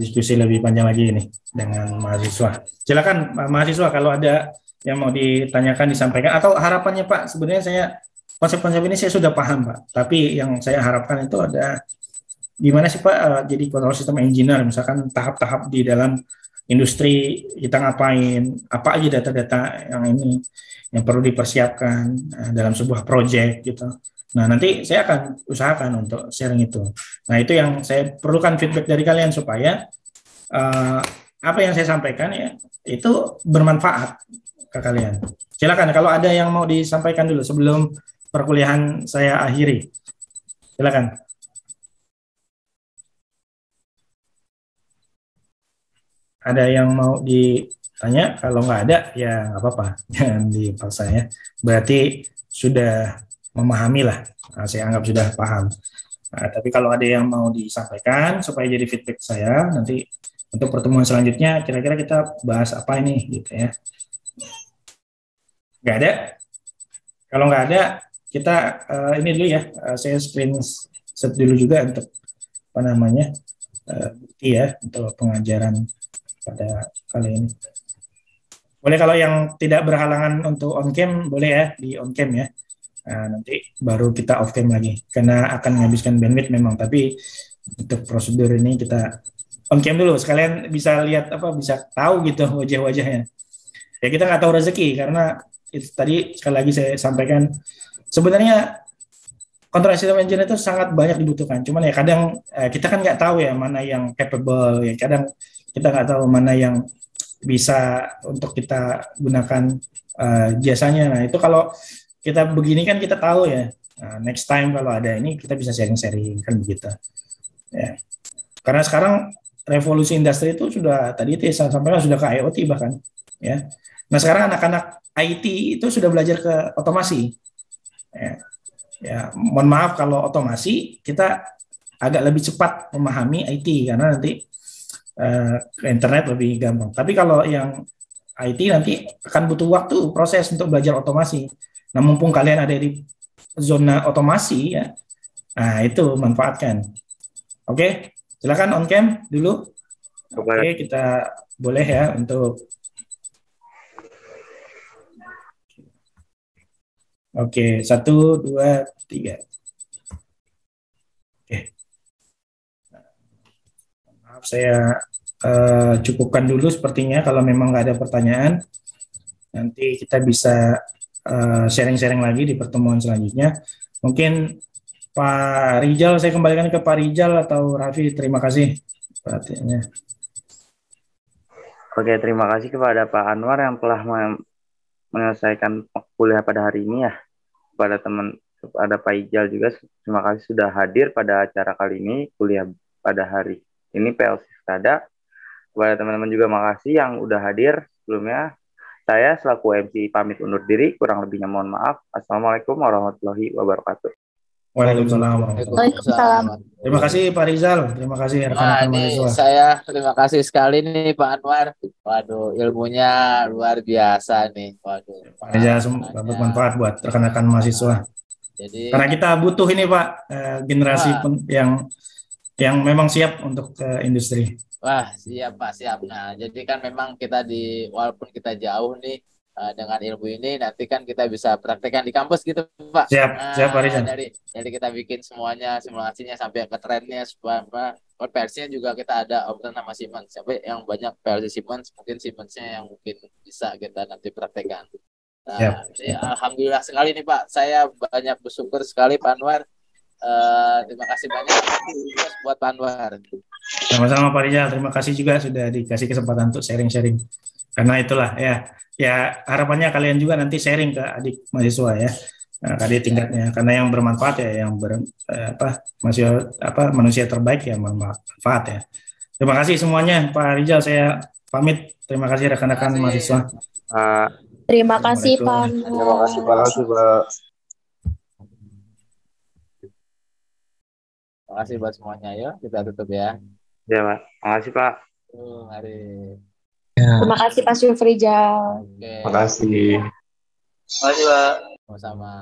diskusi lebih panjang lagi ini dengan mahasiswa. Silakan mahasiswa kalau ada yang mau ditanyakan disampaikan atau harapannya Pak. Sebenarnya saya konsep-konsep ini saya sudah paham Pak, tapi yang saya harapkan itu ada gimana sih Pak jadi control system engineer, misalkan tahap-tahap di dalam industri kita ngapain, apa aja data-data yang ini yang perlu dipersiapkan dalam sebuah project gitu. Nah, nanti saya akan usahakan untuk sharing itu. Nah, itu yang saya perlukan feedback dari kalian supaya apa yang saya sampaikan ya itu bermanfaat ke kalian. Silakan kalau ada yang mau disampaikan dulu sebelum perkuliahan saya akhiri. Silakan. Ada yang mau ditanya? Kalau nggak ada, ya nggak apa-apa. Jangan dipaksa ya. Berarti sudah memahami lah. Nah, saya anggap sudah paham. Nah, tapi kalau ada yang mau disampaikan supaya jadi feedback saya, nanti untuk pertemuan selanjutnya, kira-kira kita bahas apa ini, gitu ya. Nggak ada? Kalau nggak ada, kita ini dulu ya. Saya screenshot dulu juga untuk apa namanya bukti ya untuk pengajaran pada kali ini. Boleh kalau yang tidak berhalangan untuk on cam boleh ya di on cam ya. Nah, nanti baru kita off cam lagi karena akan menghabiskan bandwidth memang, tapi untuk prosedur ini kita on cam dulu sekalian bisa lihat apa bisa tahu gitu wajah-wajahnya. Ya kita nggak tahu rezeki karena itu tadi sekali lagi saya sampaikan sebenarnya control system engineer itu sangat banyak dibutuhkan. Cuman ya kadang kita kan nggak tahu ya mana yang capable ya kadang kita nggak tahu mana yang bisa untuk kita gunakan jasanya. Nah itu kalau kita begini kan kita tahu ya. Nah, next time kalau ada ini kita bisa sharing-sharing kan begitu. Ya. Karena sekarang revolusi industri itu sudah tadi itu saya sampaikan sudah ke IoT bahkan. Ya. Nah sekarang anak-anak IT itu sudah belajar ke otomasi. Ya, mohon maaf kalau otomasi kita agak lebih cepat memahami IT karena nanti ke internet lebih gampang. Tapi kalau yang IT nanti akan butuh waktu proses untuk belajar otomasi. Nah, mumpung kalian ada di zona otomasi ya, nah itu manfaatkan. Oke, silakan on cam dulu. Oke, kita boleh ya untuk. Oke, 1, 2, 3. Oke. Maaf, saya cukupkan dulu sepertinya. Kalau memang nggak ada pertanyaan, nanti kita bisa sharing-sharing lagi di pertemuan selanjutnya. Mungkin Pak Rizal, saya kembalikan ke Pak Rizal atau Raffi. Terima kasih perhatiannya. Oke, terima kasih kepada Pak Anwar yang telah menyelesaikan kuliah pada hari ini ya. Kepada Pak Ijal juga terima kasih sudah hadir pada acara kali ini kuliah pada hari ini PLC Skada. Kepada teman-teman juga makasih yang udah hadir sebelumnya. Saya selaku MC pamit undur diri, kurang lebihnya mohon maaf. Assalamualaikum warahmatullahi wabarakatuh. Waalaikumsalam. Terima kasih Pak Rizal, terima kasih rekan-rekan mahasiswa. Saya terima kasih sekali nih Pak Anwar. Waduh, ilmunya luar biasa nih. Waduh. Pak Rizal bermanfaat buat rekan-rekan mahasiswa. Jadi karena kita butuh ini Pak generasi yang memang siap untuk industri. Wah, siap Pak, siap. Nah, jadi kan memang kita walaupun kita jauh nih dengan ilmu ini, nanti kan kita bisa praktekkan di kampus gitu Pak. Siap, siap Pak Rizal. Jadi kita bikin semuanya, simulasinya sampai ke trennya, PLC-nya juga kita ada Opton sama Siemens. Sampai yang banyak PLC Siemens, mungkin Siemens-nya yang mungkin bisa kita nanti praktekkan. Nah, alhamdulillah sekali nih Pak. Saya banyak bersyukur sekali Pak Anwar. Terima kasih banyak buat Pak Anwar. Sama-sama Pak Rizal, terima kasih juga sudah dikasih kesempatan untuk sharing-sharing. Karena itulah ya harapannya kalian juga nanti sharing ke adik mahasiswa ya, adik tingkatnya. Karena yang bermanfaat ya, yang manusia terbaik ya bermanfaat ya. Terima kasih semuanya Pak Rizal, saya pamit. Terima kasih rekan-rekan mahasiswa. Terima kasih Pak. Terima kasih Pak. Terima kasih buat semuanya ya. Kita tutup ya. Ya Pak. Terima kasih Pak. Mari. Terima kasih Pak Syufrijal. Terima kasih. Terima kasih Pak. Sama-sama.